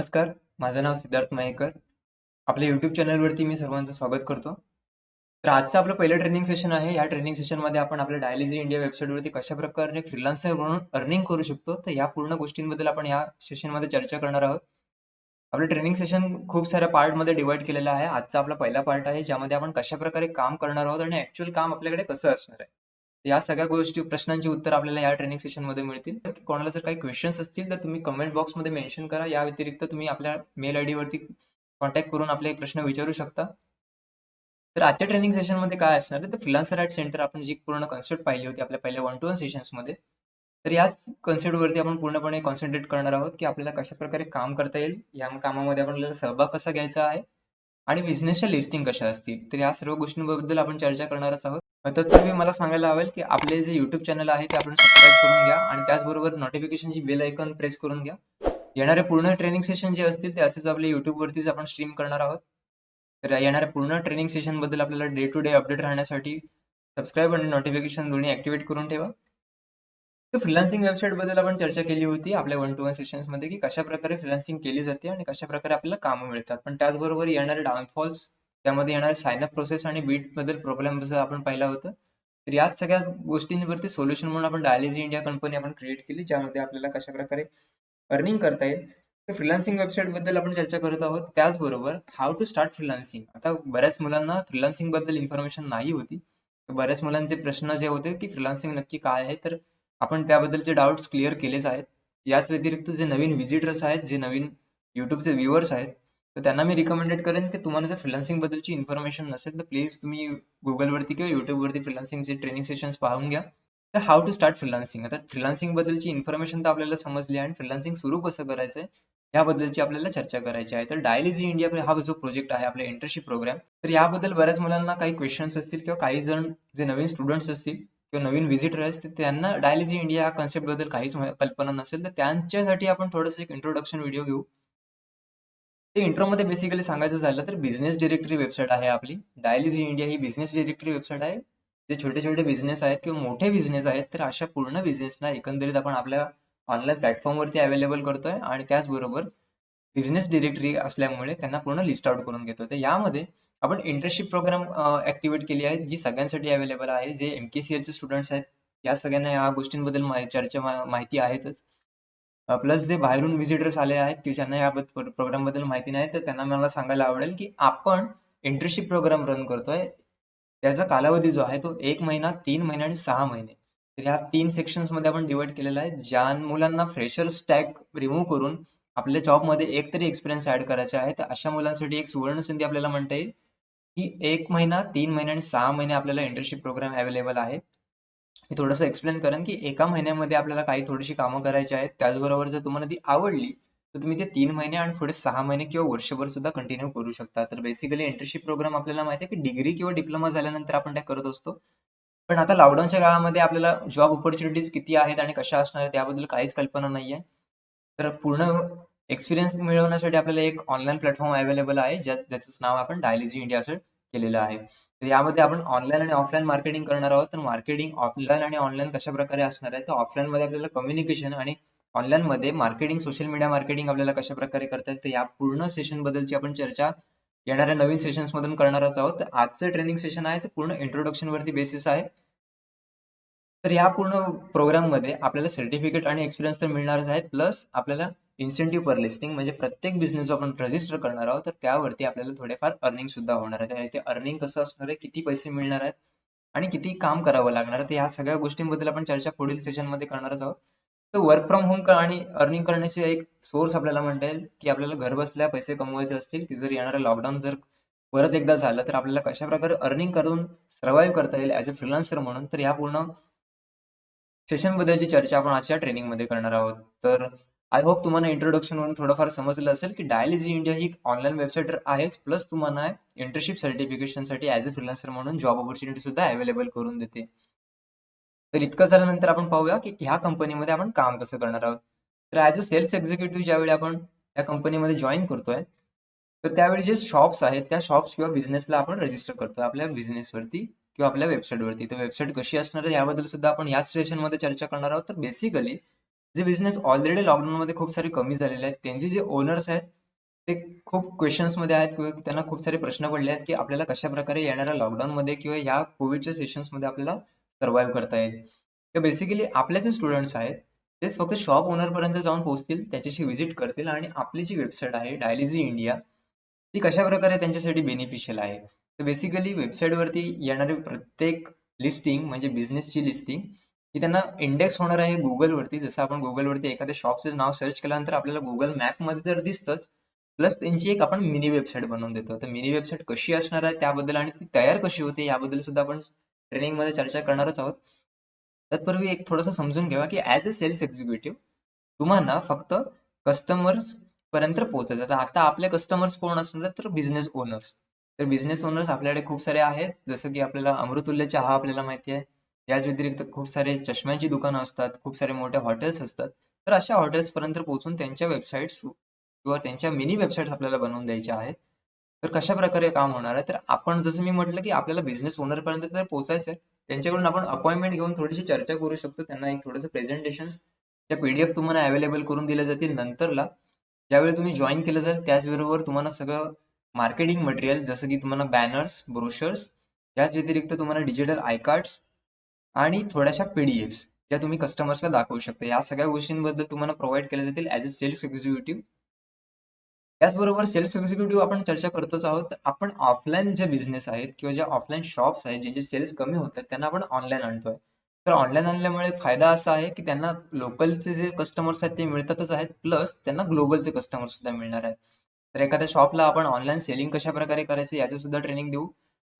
नमस्कार, माझं नाव सिद्धार्थ मयेकर. आपल्या YouTube चॅनलवरती मी सर्वांचं स्वागत करतो. तर आजचं आपलं पहिलं ट्रेनिंग सेशन आहे. या ट्रेनिंग सेशनमध्ये आपण आपल्या डायलिजी इंडिया वेबसाईटवरती कशा प्रकारे फ्रीलान्सर म्हणून अर्निंग करू शकतो, तर या पूर्ण गोष्टींबद्दल आपण या सेशनमध्ये चर्चा करणार आहोत. आपलं ट्रेनिंग सेशन खूप साऱ्या पार्टमध्ये डिवाइड केलेलं आहे. आजचा आपला पहिला पार्ट आहे, ज्यामध्ये आपण कशा प्रकारे काम करणार आहोत आणि ऍक्च्युअल काम आपल्याकडे कसं असणार आहे. या सगळ्या गोष्टी प्रश्नांची उत्तर आपल्याला या ट्रेनिंग सेशन मध्ये मिळतील. तर कोणाला जर काही क्वेश्चन्स असतील तर तुम्ही कमेंट बॉक्समध्ये मेन्शन करा. या व्यतिरिक्त तुम्ही आपल्या मेल आयडी वरती कॉन्टॅक्ट करून आपले प्रश्न विचारू शकता. तर आजच्या ट्रेनिंग सेशन मध्ये काय असणार आहे, तर फ्रीलान्सर ॲट सेंटर आपण जी पूर्ण कन्सेप्ट पाहिली होती आपल्या पहिल्या 1 to 1 सेशन्स मध्ये, तर याच कन्सेप्ट वरती आपण पूर्णपणे कॉन्सन्ट्रेट करणार आहोत की आपल्याला कशा प्रकारे काम करता येईल, या कामामध्ये आपल्याला सहभाग कसा घ्यायचा आहे आणि बिझनेसच्या लिस्टिंग कशा असतील. तर या सर्व गोष्टींबद्दल आपण चर्चा करणारच आहोत. तत्पूर्वी मला सांगायला हवेल की आपले जे युट्यूब चॅनल आहे ते आपण सबस्क्राईब करून घ्या आणि त्याचबरोबर नोटिफिकेशनची बेल आयकॉन प्रेस करून घ्या. येणारे पूर्ण ट्रेनिंग सेशन जे असतील ते असेच आपल्या युट्यूब वरतीच आपण स्ट्रीम करणार आहोत. तर येणाऱ्या पूर्ण ट्रेनिंग सेशन बद्दल आपल्याला डे टू डे अपडेट राहण्यासाठी सबस्क्राईब आणि नोटिफिकेशन दोन्ही ऍक्टिव्हेट करून ठेवा. तर फ्रीलान्सिंग वेबसाईट बद्दल आपण चर्चा केली होती आपल्या 1 to 1 सेशन्स मध्ये की कशा प्रकारे फ्रीलान्सिंग केली जाते आणि कशा प्रकारे आपल्याला कामं मिळतात. पण त्याचबरोबर येणारे डाउनफॉल्स, त्यामध्ये येणारे साइन अप प्रोसेस आणि बीट बद्दल प्रॉब्लेम आपण पाहिलं होतं. तर याच सगळ्या गोष्टींवरती सोल्युशन म्हणून आपण डायलिजी इंडिया कंपनी आपण क्रिएट केली, ज्यामध्ये आपल्याला कशा प्रकारे अर्निंग करता येईल. तर फ्रीलान्सिंग वेबसाईट बद्दल आपण चर्चा करत आहोत. त्याचबरोबर हाऊ टू स्टार्ट फ्रीलान्सिंग. आता बऱ्याच मुलांना फ्रीलान्सिंग बद्दल इन्फॉर्मेशन नाही होती. तर बऱ्याच मुलांचे प्रश्न जे होते की फ्रीलान्सिंग नक्की काय आहे, तर आपण त्याबद्दलचे डाउट्स क्लिअर केलेच आहेत. याच व्यतिरिक्त जे नवीन व्हिजिटर्स आहेत, जे नवीन युट्यूबचे व्ह्युअर्स आहेत, तर त्यांना मी रिकमेंडेड करेन की तुम्हाला जर फ्रीलान्सिंग बद्दलची इन्फॉर्मेशन नसेल तर प्लीज तुम्ही गुगलवरती किंवा युट्यूबवरती फ्रीलान्सिंगचे ट्रेनिंग सेशन्स पाहून घ्या. तर हाऊ टू स्टार्ट फ्रीलान्सिंग. आता फ्रीलान्सिंग बद्दलची इन्फॉर्मेशन तर आपल्याला समजली आहे आणि फ्रीलान्सिंग सुरू कसं करायचंय याबद्दलची आपल्याला चर्चा करायची आहे. तर डायलिजी इंडिया हा जो प्रोजेक्ट आहे आपला इंटर्नशिप प्रोग्राम, तर याबद्दल बऱ्याच मुलांना काही क्वेश्चन्स असतील किंवा काही जण जे नवीन स्टुडंट्स असतील किंवा नवीन व्हिजिटर असतील त्यांना डायलिजी इंडिया या कन्सेप्ट बद्दल काहीच कल्पना नसेल, तर त्यांच्यासाठी आपण थोडंसं एक इंट्रोडक्शन व्हिडिओ घेऊ. ते इंट्रो मध्ये बेसिकली सांगायचं झालं तर बिझनेस डिरेक्टरी वेबसाईट आहे आपली. डायलिजी इंडिया ही बिझनेस डिरेक्टरी वेबसाईट आहे. जे छोटे छोटे बिझनेस आहेत किंवा मोठे बिझनेस आहेत, तर अशा पूर्ण बिझनेसना एकंदरीत आपण आपल्या ऑनलाईन प्लॅटफॉर्म वरती अवेलेबल करतोय आणि त्याचबरोबर बिझनेस डिरेक्टरी असल्यामुळे त्यांना पूर्ण लिस्ट आउट करून घेतो. तर यामध्ये आपण इंटर्नशिप प्रोग्राम ऍक्टिव्हेट केली आहे, जी सगळ्यांसाठी अवेलेबल आहे. जे MKCL चे स्टुडंट्स आहेत या सगळ्यांना या गोष्टींबद्दल माहिती आहेतच. प्लस जे बाहेरून व्हिजिटर्स आले आहेत की ज्यांना या प्रोग्राम बद्दल माहिती नाही, तर त्यांना मला सांगायला आवडेल की आपण इंटर्नशिप प्रोग्राम रन करतोय. त्याचा कालावधी जो आहे तो 1 महिना, 3 महिने आणि 6 महिने. तर ह्या 3 सेक्शन्स मध्ये आपण डिवाइड केलेला आहे. ज्या मुलांना फ्रेशर्स टॅग रिमूव्ह करून आपल्या जॉबमध्ये एक तरी एक्सपिरियन्स ऍड करायचा आहे, तर अशा मुलांसाठी एक सुवर्ण संधी आपल्याला म्हणता येईल की 1 महिना, 3 महिने आणि 6 महिने आपल्याला इंटर्नशिप प्रोग्राम अवेलेबल आहे. मी थोडंसं एक्सप्लेन करेन की एका महिन्यामध्ये आपल्याला काही थोडीशी कामं करायची आहेत. त्याचबरोबर जर तुम्हाला ती आवडली तर तुम्ही ते 3 महिने आणि पुढे 6 महिने किंवा वर्षभर सुद्धा कंटिन्यू करू शकता. तर बेसिकली इंटर्नशिप प्रोग्राम आपल्याला माहिती आहे की डिग्री किंवा डिप्लोमा झाल्यानंतर आपण त्या करत असतो. पण आता लॉकडाऊनच्या काळामध्ये आपल्याला जॉब ऑपॉर्च्युनिटीज किती आहेत आणि कशा असणार आहेत याबद्दल काहीच कल्पना नाहीये. तर पूर्ण एक्सपिरियन्स मिळवण्यासाठी आपल्याला एक ऑनलाईन प्लॅटफॉर्म अवेलेबल आहे, ज्याचं नाव आपण डायलिजी इंडिया असं केलेलं आहे. तर यामध्ये आपण ऑनलाईन आणि ऑफलाईन मार्केटिंग करणार आहोत. तर मार्केटिंग ऑफलाईन आणि ऑनलाईन कशा प्रकारे असणार आहे, तर ऑफलाईन मध्ये आपल्याला कम्युनिकेशन आणि ऑनलाईन मध्ये मार्केटिंग, सोशल मीडिया मार्केटिंग आपल्याला कशा प्रकारे करता येईल, तर या पूर्ण सेशन बद्दलची आपण चर्चा येणाऱ्या नवीन सेशन्स मधून करणारच आहोत. तर आजचं ट्रेनिंग सेशन आहे ते पूर्ण इंट्रोडक्शन वरती बेसिस आहे. तर या पूर्ण प्रोग्राम मध्ये आपल्याला सर्टिफिकेट आणि एक्सपिरियन्स तर मिळणारच आहे, प्लस आपल्याला इन्सेंटिव्ह पर लिस्टिंग म्हणजे प्रत्येक बिझनेस आपण रजिस्टर करणार आहोत तर त्यावरती आपल्याला थोडेफार अर्निंग सुद्धा होणार आहे. ते अर्निंग कसं असणार आहे, किती पैसे मिळणार आहेत आणि किती काम करावं लागणार आहे, तर ह्या सगळ्या गोष्टींबद्दल आपण चर्चा पुढील सेशन मध्ये करणारच आहोत. तर वर्क फ्रॉम होम आणि अर्निंग करण्याचे एक सोर्स आपल्याला म्हणता येईल की आपल्याला घर बसल्या पैसे कमवायचे असतील की जर येणारं लॉकडाऊन जर परत एकदा झालं तर आपल्याला कशा प्रकारे अर्निंग करून सर्व्हाइव्ह करता येईल ऍज अ फ्रीलान्सर म्हणून, तर ह्या पूर्ण सेशन बद्दलची चर्चा आपण आजच्या ट्रेनिंग मध्ये करणार आहोत. तर आय होप तुम्हाला इंट्रोडक्शन वरून थोडंफार समजलं असेल की डायलिजी इंडिया ही ऑनलाईन वेबसाईट आहेच, प्लस तुम्हाला इंटर्नशिप सर्टिफिकेशन साठी ऍज अ फ्रीलान्सर म्हणून जॉब ऑपॉर्च्युनिटी सुद्धा अवेलेबल करून देते. तर इतकं झाल्यानंतर आपण पाहूया की ह्या कंपनीमध्ये आपण काम कसं करणार आहोत. तर ऍज अ सेल्स एक्झिक्युटिव्ह ज्यावेळी आपण या कंपनीमध्ये जॉईन करतोय, तर त्यावेळी जे शॉप्स आहेत त्या शॉप्स किंवा बिझनेसला आपण रजिस्टर करतोय आपल्या बिझनेसवरती किंवा आपल्या वेबसाईट वरती. तर वेबसाईट कशी असणार आहे याबद्दल सुद्धा आपण याच सेशन मध्ये चर्चा करणार आहोत. तर बेसिकली जे बिझनेस ऑलरेडी लॉकडाऊन मध्ये खूप सारे कमी झालेले आहेत, त्यांचे जे ओनर्स आहेत ते खूप क्वेश्चन्स मध्ये आहेत किंवा त्यांना खूप सारे प्रश्न पडले आहेत की आपल्याला कशा प्रकारे येणाऱ्या लॉकडाऊन मध्ये किंवा या कोविडच्या सेशन्स मध्ये आपल्याला सर्व्हाइव्ह करता येईल. तर बेसिकली आपले जे स्टुडंट्स आहेत तेच फक्त शॉप ओनर पर्यंत जाऊन पोहोचतील, त्याच्याशी व्हिजिट करतील आणि आपली जी वेबसाईट आहे डायलिजी इंडिया ती कशा प्रकारे त्यांच्यासाठी बेनिफिशियल आहे. तर बेसिकली वेबसाईट वरती येणारे प्रत्येक लिस्टिंग म्हणजे बिझनेसची लिस्टिंग ही त्यांना इंडेक्स होणार आहे गुगल वरती. जसं आपण गुगल वरती एखाद्या शॉपचं नाव सर्च केल्यानंतर आपल्याला गुगल मॅप मध्ये तर दिसतंच, प्लस त्यांची एक आपण मिनी वेबसाईट बनवून देतो. तर मिनी वेबसाईट कशी असणार आहे त्याबद्दल आणि ती तयार कशी होते याबद्दल सुद्धा आपण ट्रेनिंग मध्ये चर्चा करणारच आहोत. तत्पूर्वी एक थोडंसं समजून घ्यावा की ऍज अ सेल्स एक्झिक्युटिव्ह तुम्हाला फक्त कस्टमर्स पर्यंत पोहोचायचं. तर आता आपले कस्टमर्स कोण असणार तर बिझनेस ओनर्स. तर बिझनेस ओनर्स आपल्याकडे खूप सारे आहेत, जसं की आपल्याला अमृतुल्य चहा आपल्याला माहिती आहे. याच व्यतिरिक्त खूप सारे चष्म्याची दुकानं असतात, खूप सारे मोठे हॉटेल्स असतात. तर अशा हॉटेल्स पर्यंत पोहोचून त्यांच्या वेबसाईट्स किंवा त्यांच्या मिनी वेबसाईट्स आपल्याला बनवून द्यायच्या आहेत. तर कशा प्रकारे काम होणार आहे, तर आपण जसं मी म्हटलं की आपल्याला बिझनेस ओनर पर्यंत तर पोहोचायचं आहे. त्यांच्याकडून आपण अपॉइंटमेंट घेऊन थोडीशी चर्चा करू शकतो. त्यांना एक थोडंसं प्रेझेंटेशन त्या पीडीएफ तुम्हाला अवेलेबल करून दिल्या जातील नंतरला. ज्यावेळी तुम्ही जॉईन केलं जाईल त्याचबरोबर तुम्हाला सगळं मार्केटिंग मटेरियल जसं की तुम्हाला बॅनर्स, ब्रोशर्स, याच व्यतिरिक्त तुम्हाला डिजिटल आय कार्ड्स आणि थोड्याशा पीडीएफ्स ज्या तुम्ही कस्टमर्सला दाखवू शकता. या सगळ्या गोष्टींबद्दल तुम्हाला प्रोव्हाइड केल्या जातील ऍज अ सेल्स एक्झिक्युटिव्ह. त्याचबरोबर सेल्स एक्झिक्युटिव्ह आपण चर्चा करतोच आहोत. आपण ऑफलाईन जे बिझनेस आहेत किंवा ज्या ऑफलाईन शॉप्स आहेत ज्यांचे सेल्स कमी होतात त्यांना आपण ऑनलाईन आणतोय. तर ऑनलाईन आणल्यामुळे फायदा असा आहे की त्यांना लोकलचे जे कस्टमर्स आहेत ते मिळतातच आहेत, प्लस त्यांना ग्लोबलचे कस्टमर सुद्धा मिळणार आहेत. तर एखाद्या शॉपला आपण ऑनलाईन सेलिंग कशा प्रकारे करायचं याचे सुद्धा ट्रेनिंग देऊ.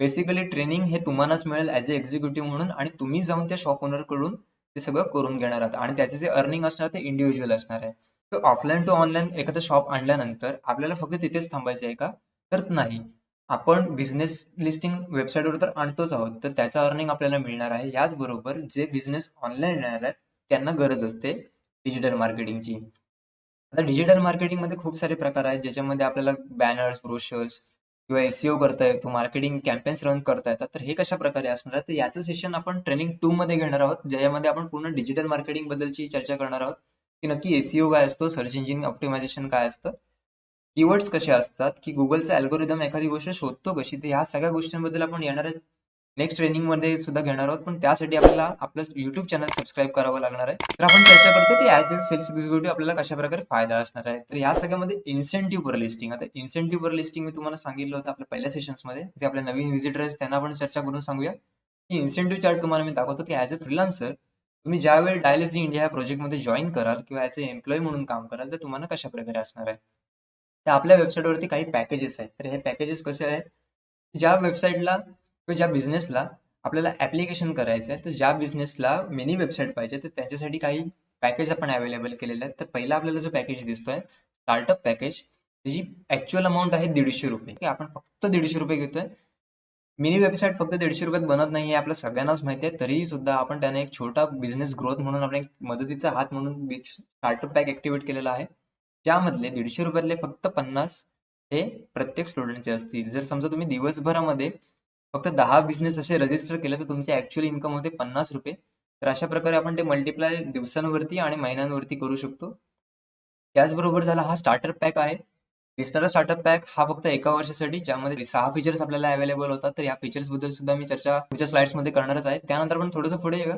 बेसिकली ट्रेनिंग हे तुम्हालाच मिळेल ऍज अ एक्झिक्युटिव्ह म्हणून आणि तुम्ही जाऊन त्या शॉप ओनर कडून ते सगळं करून घेणार आहात आणि त्याचे जे अर्निंग असणार ते इंडिव्हिज्युअल असणार आहे. तर ऑफलाईन टू ऑनलाईन एखादं शॉप आणल्यानंतर आपल्याला फक्त तिथेच थांबायचं आहे का? तर नाही. आपण बिझनेस लिस्टिंग वेबसाईटवर तर आणतोच आहोत, तर त्याचा अर्निंग आपल्याला मिळणार आहे. याचबरोबर जे बिझनेस ऑनलाईन येणार आहेत त्यांना गरज असते डिजिटल मार्केटिंगची. आता डिजिटल मार्केटिंग मध्ये खूप सारे प्रकार आहेत ज्याच्यामध्ये आपल्याला बॅनर्स, ब्रोशर्स किंवा एसईओ करता येतो, मार्केटिंग कॅम्पेन्स रन करता येतात. तर हे कशा प्रकारे असणार आहे? तर याचं सेशन आपण ट्रेनिंग 2 मध्ये घेणार आहोत, ज्यामध्ये आपण पूर्ण डिजिटल मार्केटिंग बद्दलची चर्चा करणार आहोत, की नक्की एसईओ काय असतो, सर्च इंजिन ऑप्टिमायझेशन काय असतं, कीवर्ड्स कसे असतात, की गुगलचा अल्गोरिदम एखादी गोष्ट शोधतो कशी. तर ह्या सगळ्या गोष्टींबद्दल आपण येणाऱ्या नेक्स्ट ट्रेनिंग मध्ये सुद्धा घेणार आहोत. पण त्यासाठी आपल्याला आपलं युट्यूब चॅनल सबस्क्राईब करावं लागणार आहे. तर आपण चर्चा करतो की ऍज अ सेल्स एक्झिक्युटिव्ह आपल्याला कशा प्रकारे फायदा असणार आहे. तर या सगळ्यामध्ये इन्सेंटिव्ह पर लिस्टिंग. आता इन्सेंटिव्ह पर लिस्टिंग मी तुम्हाला सांगितलं होतं आपल्या पहिल्या सेशन्स मध्ये, जे आपल्या नवीन व्हिजिटर आहेत त्यांना आपण चर्चा करून सांगूया. की इन्सेंटिव्ह चार्ट तुम्हाला मी दाखवतो की ऍज अ फ्रीलान्सर तुम्ही ज्यावेळी डायलिजी इंडिया या प्रोजेक्ट मध्ये जॉईन कराल किंवा ऍज अ एम्प्लॉई म्हणून काम कराल तर तुम्हाला कशा प्रकारे असणार आहे. तर आपल्या वेबसाईट वरती काही पॅकेजेस आहेत. तर हे पॅकेजेस कसे आहेत, ज्या वेबसाईटला किंवा ज्या बिझनेसला आपल्याला ऍप्लिकेशन करायचं आहे, तर ज्या बिझनेसला मिनी वेबसाईट पाहिजे तर त्याच्यासाठी काही पॅकेज आपण अवेलेबल केलेले आहेत. तर पहिला आपल्याला जो पॅकेज दिसतोय स्टार्टअप पॅकेज, त्याची ऍक्च्युअल अमाऊंट आहे ₹150. की आपण फक्त ₹150 घेतोय. मिनी वेबसाईट फक्त ₹150 बनत नाही हे आपल्या सगळ्यांनाच माहिती आहे. तरीही सुद्धा आपण त्याने एक छोटा बिझनेस ग्रोथ म्हणून आपण एक मदतीचा हात म्हणून स्टार्टअप पॅक ऍक्टिव्हेट केलेला आहे. ज्यामधले ₹150 फक्त 50 हे प्रत्येक स्टुडंटचे असतील. जर समजा तुम्ही दिवसभरामध्ये फक्त 10 बिझनेस असे रजिस्टर केले तर तुमचे ऍक्च्युअल इन्कम होते ₹50. तर अशा प्रकारे आपण ते मल्टिप्लाय दिवसांवरती आणि महिन्यांवरती करू शकतो. त्याचबरोबर झाला हा स्टार्टर पॅक आहे. दिसणारा स्टार्टअप पॅक हा फक्त एका वर्षासाठी, ज्यामध्ये 6 फीचर्स आपल्याला अवेलेबल होतात. तर या फीचर्स बद्दल सुद्धा मी चर्चा पुढच्या स्लाइड्स मध्ये करणारच आहे. त्यानंतर आपण थोडंसं पुढे येऊया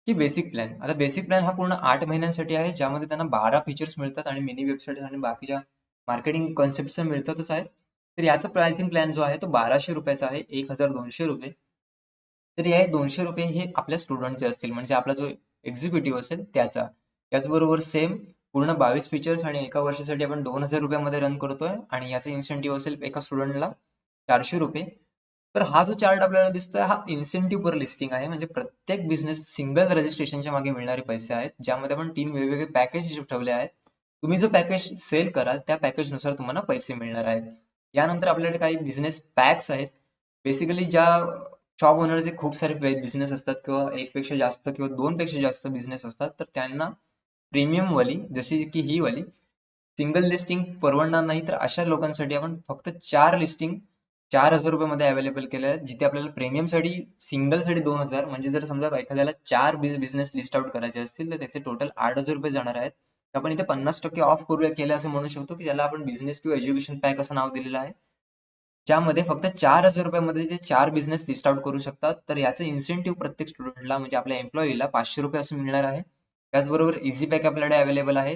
की बेसिक प्लॅन. आता बेसिक प्लॅन हा पूर्ण 8 महिन्यांसाठी आहे, ज्यामध्ये त्यांना 12 फीचर्स मिळतात आणि मिनी वेबसाईट आणि बाकीच्या मार्केटिंग कॉन्सेप्ट मिळतातच आहेत. तर याचा प्राइसिंग प्लॅन जो आहे तो ₹1200 आहे, ₹1200. तर हे ₹200 हे आपल्या स्टुडंटचे असतील, म्हणजे आपला जो एक्झिक्युटिव्ह असेल त्याचा. त्याचबरोबर सेम पूर्ण 22 फीचर्स आणि एका वर्षासाठी आपण ₹2000 मध्ये रन करतोय आणि याचा इन्सेंटिव्ह असेल एका स्टुडंटला ₹400. तर हा जो चार्ट आपल्याला दिसतोय हा इन्सेंटिव्ह पर लिस्टिंग आहे, म्हणजे प्रत्येक बिझनेस सिंगल रजिस्ट्रेशनच्या मागे मिळणारे पैसे आहेत, ज्यामध्ये आपण 3 वेगवेगळे पॅकेज ठेवले आहेत. तुम्ही जो पॅकेज सेल कराल त्या पॅकेज नुसार तुम्हाला पैसे मिळणार आहेत. यानंतर आपल्याकडे काही बिझनेस पॅक्स आहेत. बेसिकली ज्या शॉप ओनरचे खूप सारे बिझनेस असतात किंवा एकपेक्षा जास्त किंवा दोनपेक्षा जास्त बिझनेस असतात, तर त्यांना प्रीमियम वाली जशी की ही वाली सिंगल लिस्टिंग परवडणार नाही, तर अशा लोकांसाठी आपण फक्त 4 लिस्टिंग ₹4000 मध्ये अवेलेबल केल्या आहेत, जिथे आपल्याला प्रीमियम साठी सिंगल साठी 2000, म्हणजे जर समजा एखाद्याला 4 बिझनेस लिस्ट आउट करायचे असतील तर त्याचे टोटल ₹8000 जाणार आहेत. तर आपण इथे 50% ऑफ करूया केलं असं म्हणू शकतो, की ज्याला आपण बिझनेस किंवा एज्युकेशन पॅक असं नाव दिलेलं आहे. ज्यामध्ये फक्त 4,000 रुपयामध्ये जे 4 बिझनेस लिस्ट आउट करू शकतात. तर याचं इन्सेंटिव्ह प्रत्येक स्टुडंटला म्हणजे आपल्या एम्प्लॉईला ₹500 असं मिळणार आहे. त्याचबरोबर इझी पॅक आपल्याकडे अवेलेबल आहे,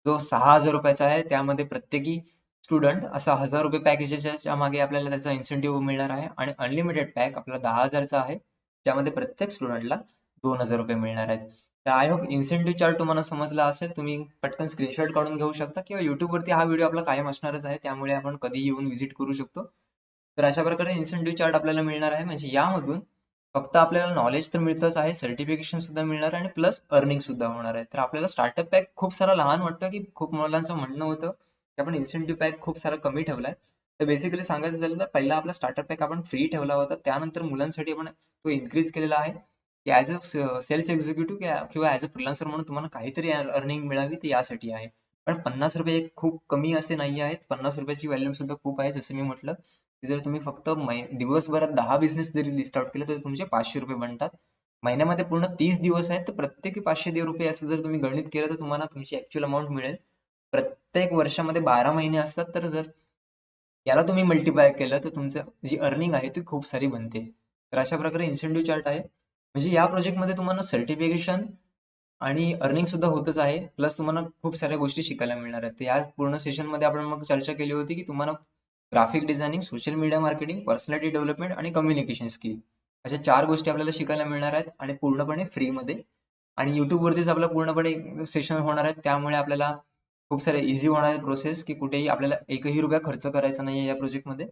जो 6,000 रुपयाचा आहे. त्यामध्ये प्रत्येकी स्टुडंट असा ₹1,000 पॅकेजेसच्या मागे आपल्याला त्याचा इन्सेंटिव्ह मिळणार आहे. आणि अनलिमिटेड पॅक आपला 10,000चा आहे, ज्यामध्ये प्रत्येक स्टुडंटला ₹2,000 मिळणार आहेत. तर आय होप इन्सेंटिव्ह चार्ट तुम्हाला समजला असेल. तुम्ही पटकन स्क्रीनशॉट काढून घेऊ शकता किंवा YouTube वरती हा व्हिडिओ आपला कायम असणारच आहे, त्यामुळे आपण कधीही येऊन व्हिजिट करू शकतो. तर अशा प्रकारे इन्सेंटिव्ह चार्ट आपल्याला मिळणार आहे. म्हणजे यामधून फक्त आपल्याला नॉलेज तर मिळतच आहे, सर्टिफिकेशन सुद्धा मिळणार आहे आणि प्लस अर्निंग सुद्धा होणार आहे. तर आपल्याला स्टार्टअप पॅक खूप सारा लहान वाटतं, की खूप मुलांचं म्हणणं होतं की आपण इन्सेंटिव्ह पॅक खूप सारा कमी ठेवलाय. तर बेसिकली सांगायचं झालं तर पहिला आपला स्टार्टअप पॅक आपण फ्री ठेवला होता, त्यानंतर मुलांसाठी आपण तो इन्क्रीज केलेला आहे, की ऍज अ सेल्स एक्झिक्युटिव्ह किंवा ऍज अ फ्रीलान्सर म्हणून तुम्हाला काहीतरी अर्निंग मिळावी, ती यासाठी आहे. पण ₹50 खूप कमी असे नाही आहेत. ₹50ची व्हॅल्यू सुद्धा खूप आहे. जसं मी म्हटलं, की जर तुम्ही फक्त दिवसभरात 10 बिझनेस जरी लिस्ट आउट केले तर तुमचे ₹500 बनतात. महिन्यामध्ये पूर्ण 30 दिवस आहेत, तर प्रत्येकी ₹500 असं जर तुम्ही गणित केलं तर तुम्हाला तुमची ऍक्च्युअल अमाऊंट मिळेल. प्रत्येक वर्षामध्ये 12 महिने असतात, तर जर याला तुम्ही मल्टिप्लाय केलं तर तुमचं जी अर्निंग आहे ती खूप सारी बनते. तर अशा प्रकारे इन्सेंटिव्ह चार्ट आहे. म्हणजे या प्रोजेक्टमध्ये तुम्हाला सर्टिफिकेशन आणि अर्निंग सुद्धा होतच आहे. प्लस तुम्हाला खूप साऱ्या गोष्टी शिकायला मिळणार आहेत. तर या पूर्ण सेशनमध्ये आपण मग चर्चा केली होती, की तुम्हाला graphic designing, social media marketing, personality development आणि कम्युनिकेशन स्किल अशा 4 गोष्टी आपल्याला शिकायला मिळणार आहेत आणि पूर्णपणे फ्रीमध्ये. आणि YouTube वरतीच आपला पूर्णपणे सेशन होणार आहे. त्यामुळे आपल्याला खूप सारे इझी होणार आहे प्रोसेस, की कुठेही आपल्याला एकही रुपया खर्च करायचा नाहीये या प्रोजेक्टमध्ये.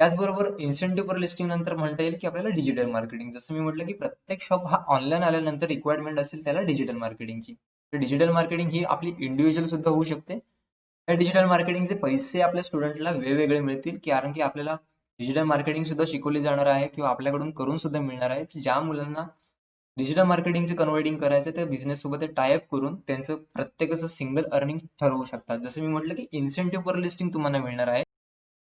त्याचबरोबर इन्सेंटिव्ह पर लिस्टिंग नंतर म्हणता येईल, की आपल्याला डिजिटल मार्केटिंग जसं मी म्हटलं, की प्रत्येक शॉप हा ऑनलाईन आल्यानंतर रिक्वायरमेंट असेल त्याला डिजिटल मार्केटिंगची. तर डिजिटल मार्केटिंग ही आपली इंडिव्हिज्युअल सुद्धा होऊ शकते. त्या डिजिटल मार्केटिंगचे पैसे आपल्या स्टुडंटला वेगवेगळे मिळतील, कारण की आपल्याला डिजिटल मार्केटिंग सुद्धा शिकवली जाणार आहे किंवा आपल्याकडून करून सुद्धा मिळणार आहे. ज्या मुलांना डिजिटल मार्केटिंगचे कन्व्हर्टिंग करायचं त्या बिझनेस सोबत टाय अप करून त्यांचं प्रत्येकाचं सिंगल अर्निंग ठरवू शकतात. जसं मी म्हटलं, की इन्सेंटिव्ह पर लिस्टिंग तुम्हाला मिळणार आहे.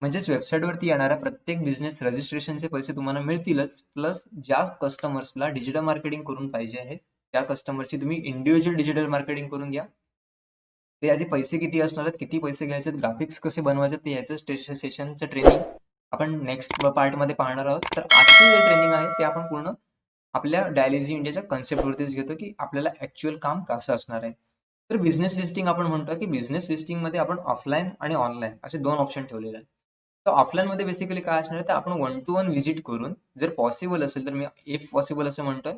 म्हणजेच वेबसाईटवरती येणाऱ्या प्रत्येक बिझनेस रजिस्ट्रेशनचे पैसे तुम्हाला मिळतीलच. प्लस ज्या कस्टमर्सला डिजिटल मार्केटिंग करून पाहिजे आहे, त्या कस्टमरची तुम्ही इंडिव्हिज्युअल डिजिटल मार्केटिंग करून घ्या. ते याचे पैसे किती असणार आहेत, किती पैसे घ्यायचे, ग्राफिक्स कसे बनवायचे, ते याचं सेशनचं ट्रेनिंग आपण नेक्स्ट पार्टमध्ये पाहणार आहोत. तर आजचं जे ट्रेनिंग आहे ते आपण पूर्ण आपल्या डायलिजी इंडियाच्या कन्सेप्ट वरतीच घेतो, की आपल्याला ऍक्च्युअल काम कसं असणार आहे. तर बिझनेस लिस्टिंग आपण म्हणतो, की बिझनेस लिस्टिंग मध्ये आपण ऑफलाईन आणि ऑनलाईन असे 2 ऑप्शन ठेवलेले आहेत. तर ऑफलाईन मध्ये बेसिकली काय असणार आहे, तर आपण 1 to 1 व्हिजिट करून जर पॉसिबल असेल तर मी इफ पॉसिबल असं म्हणतोय,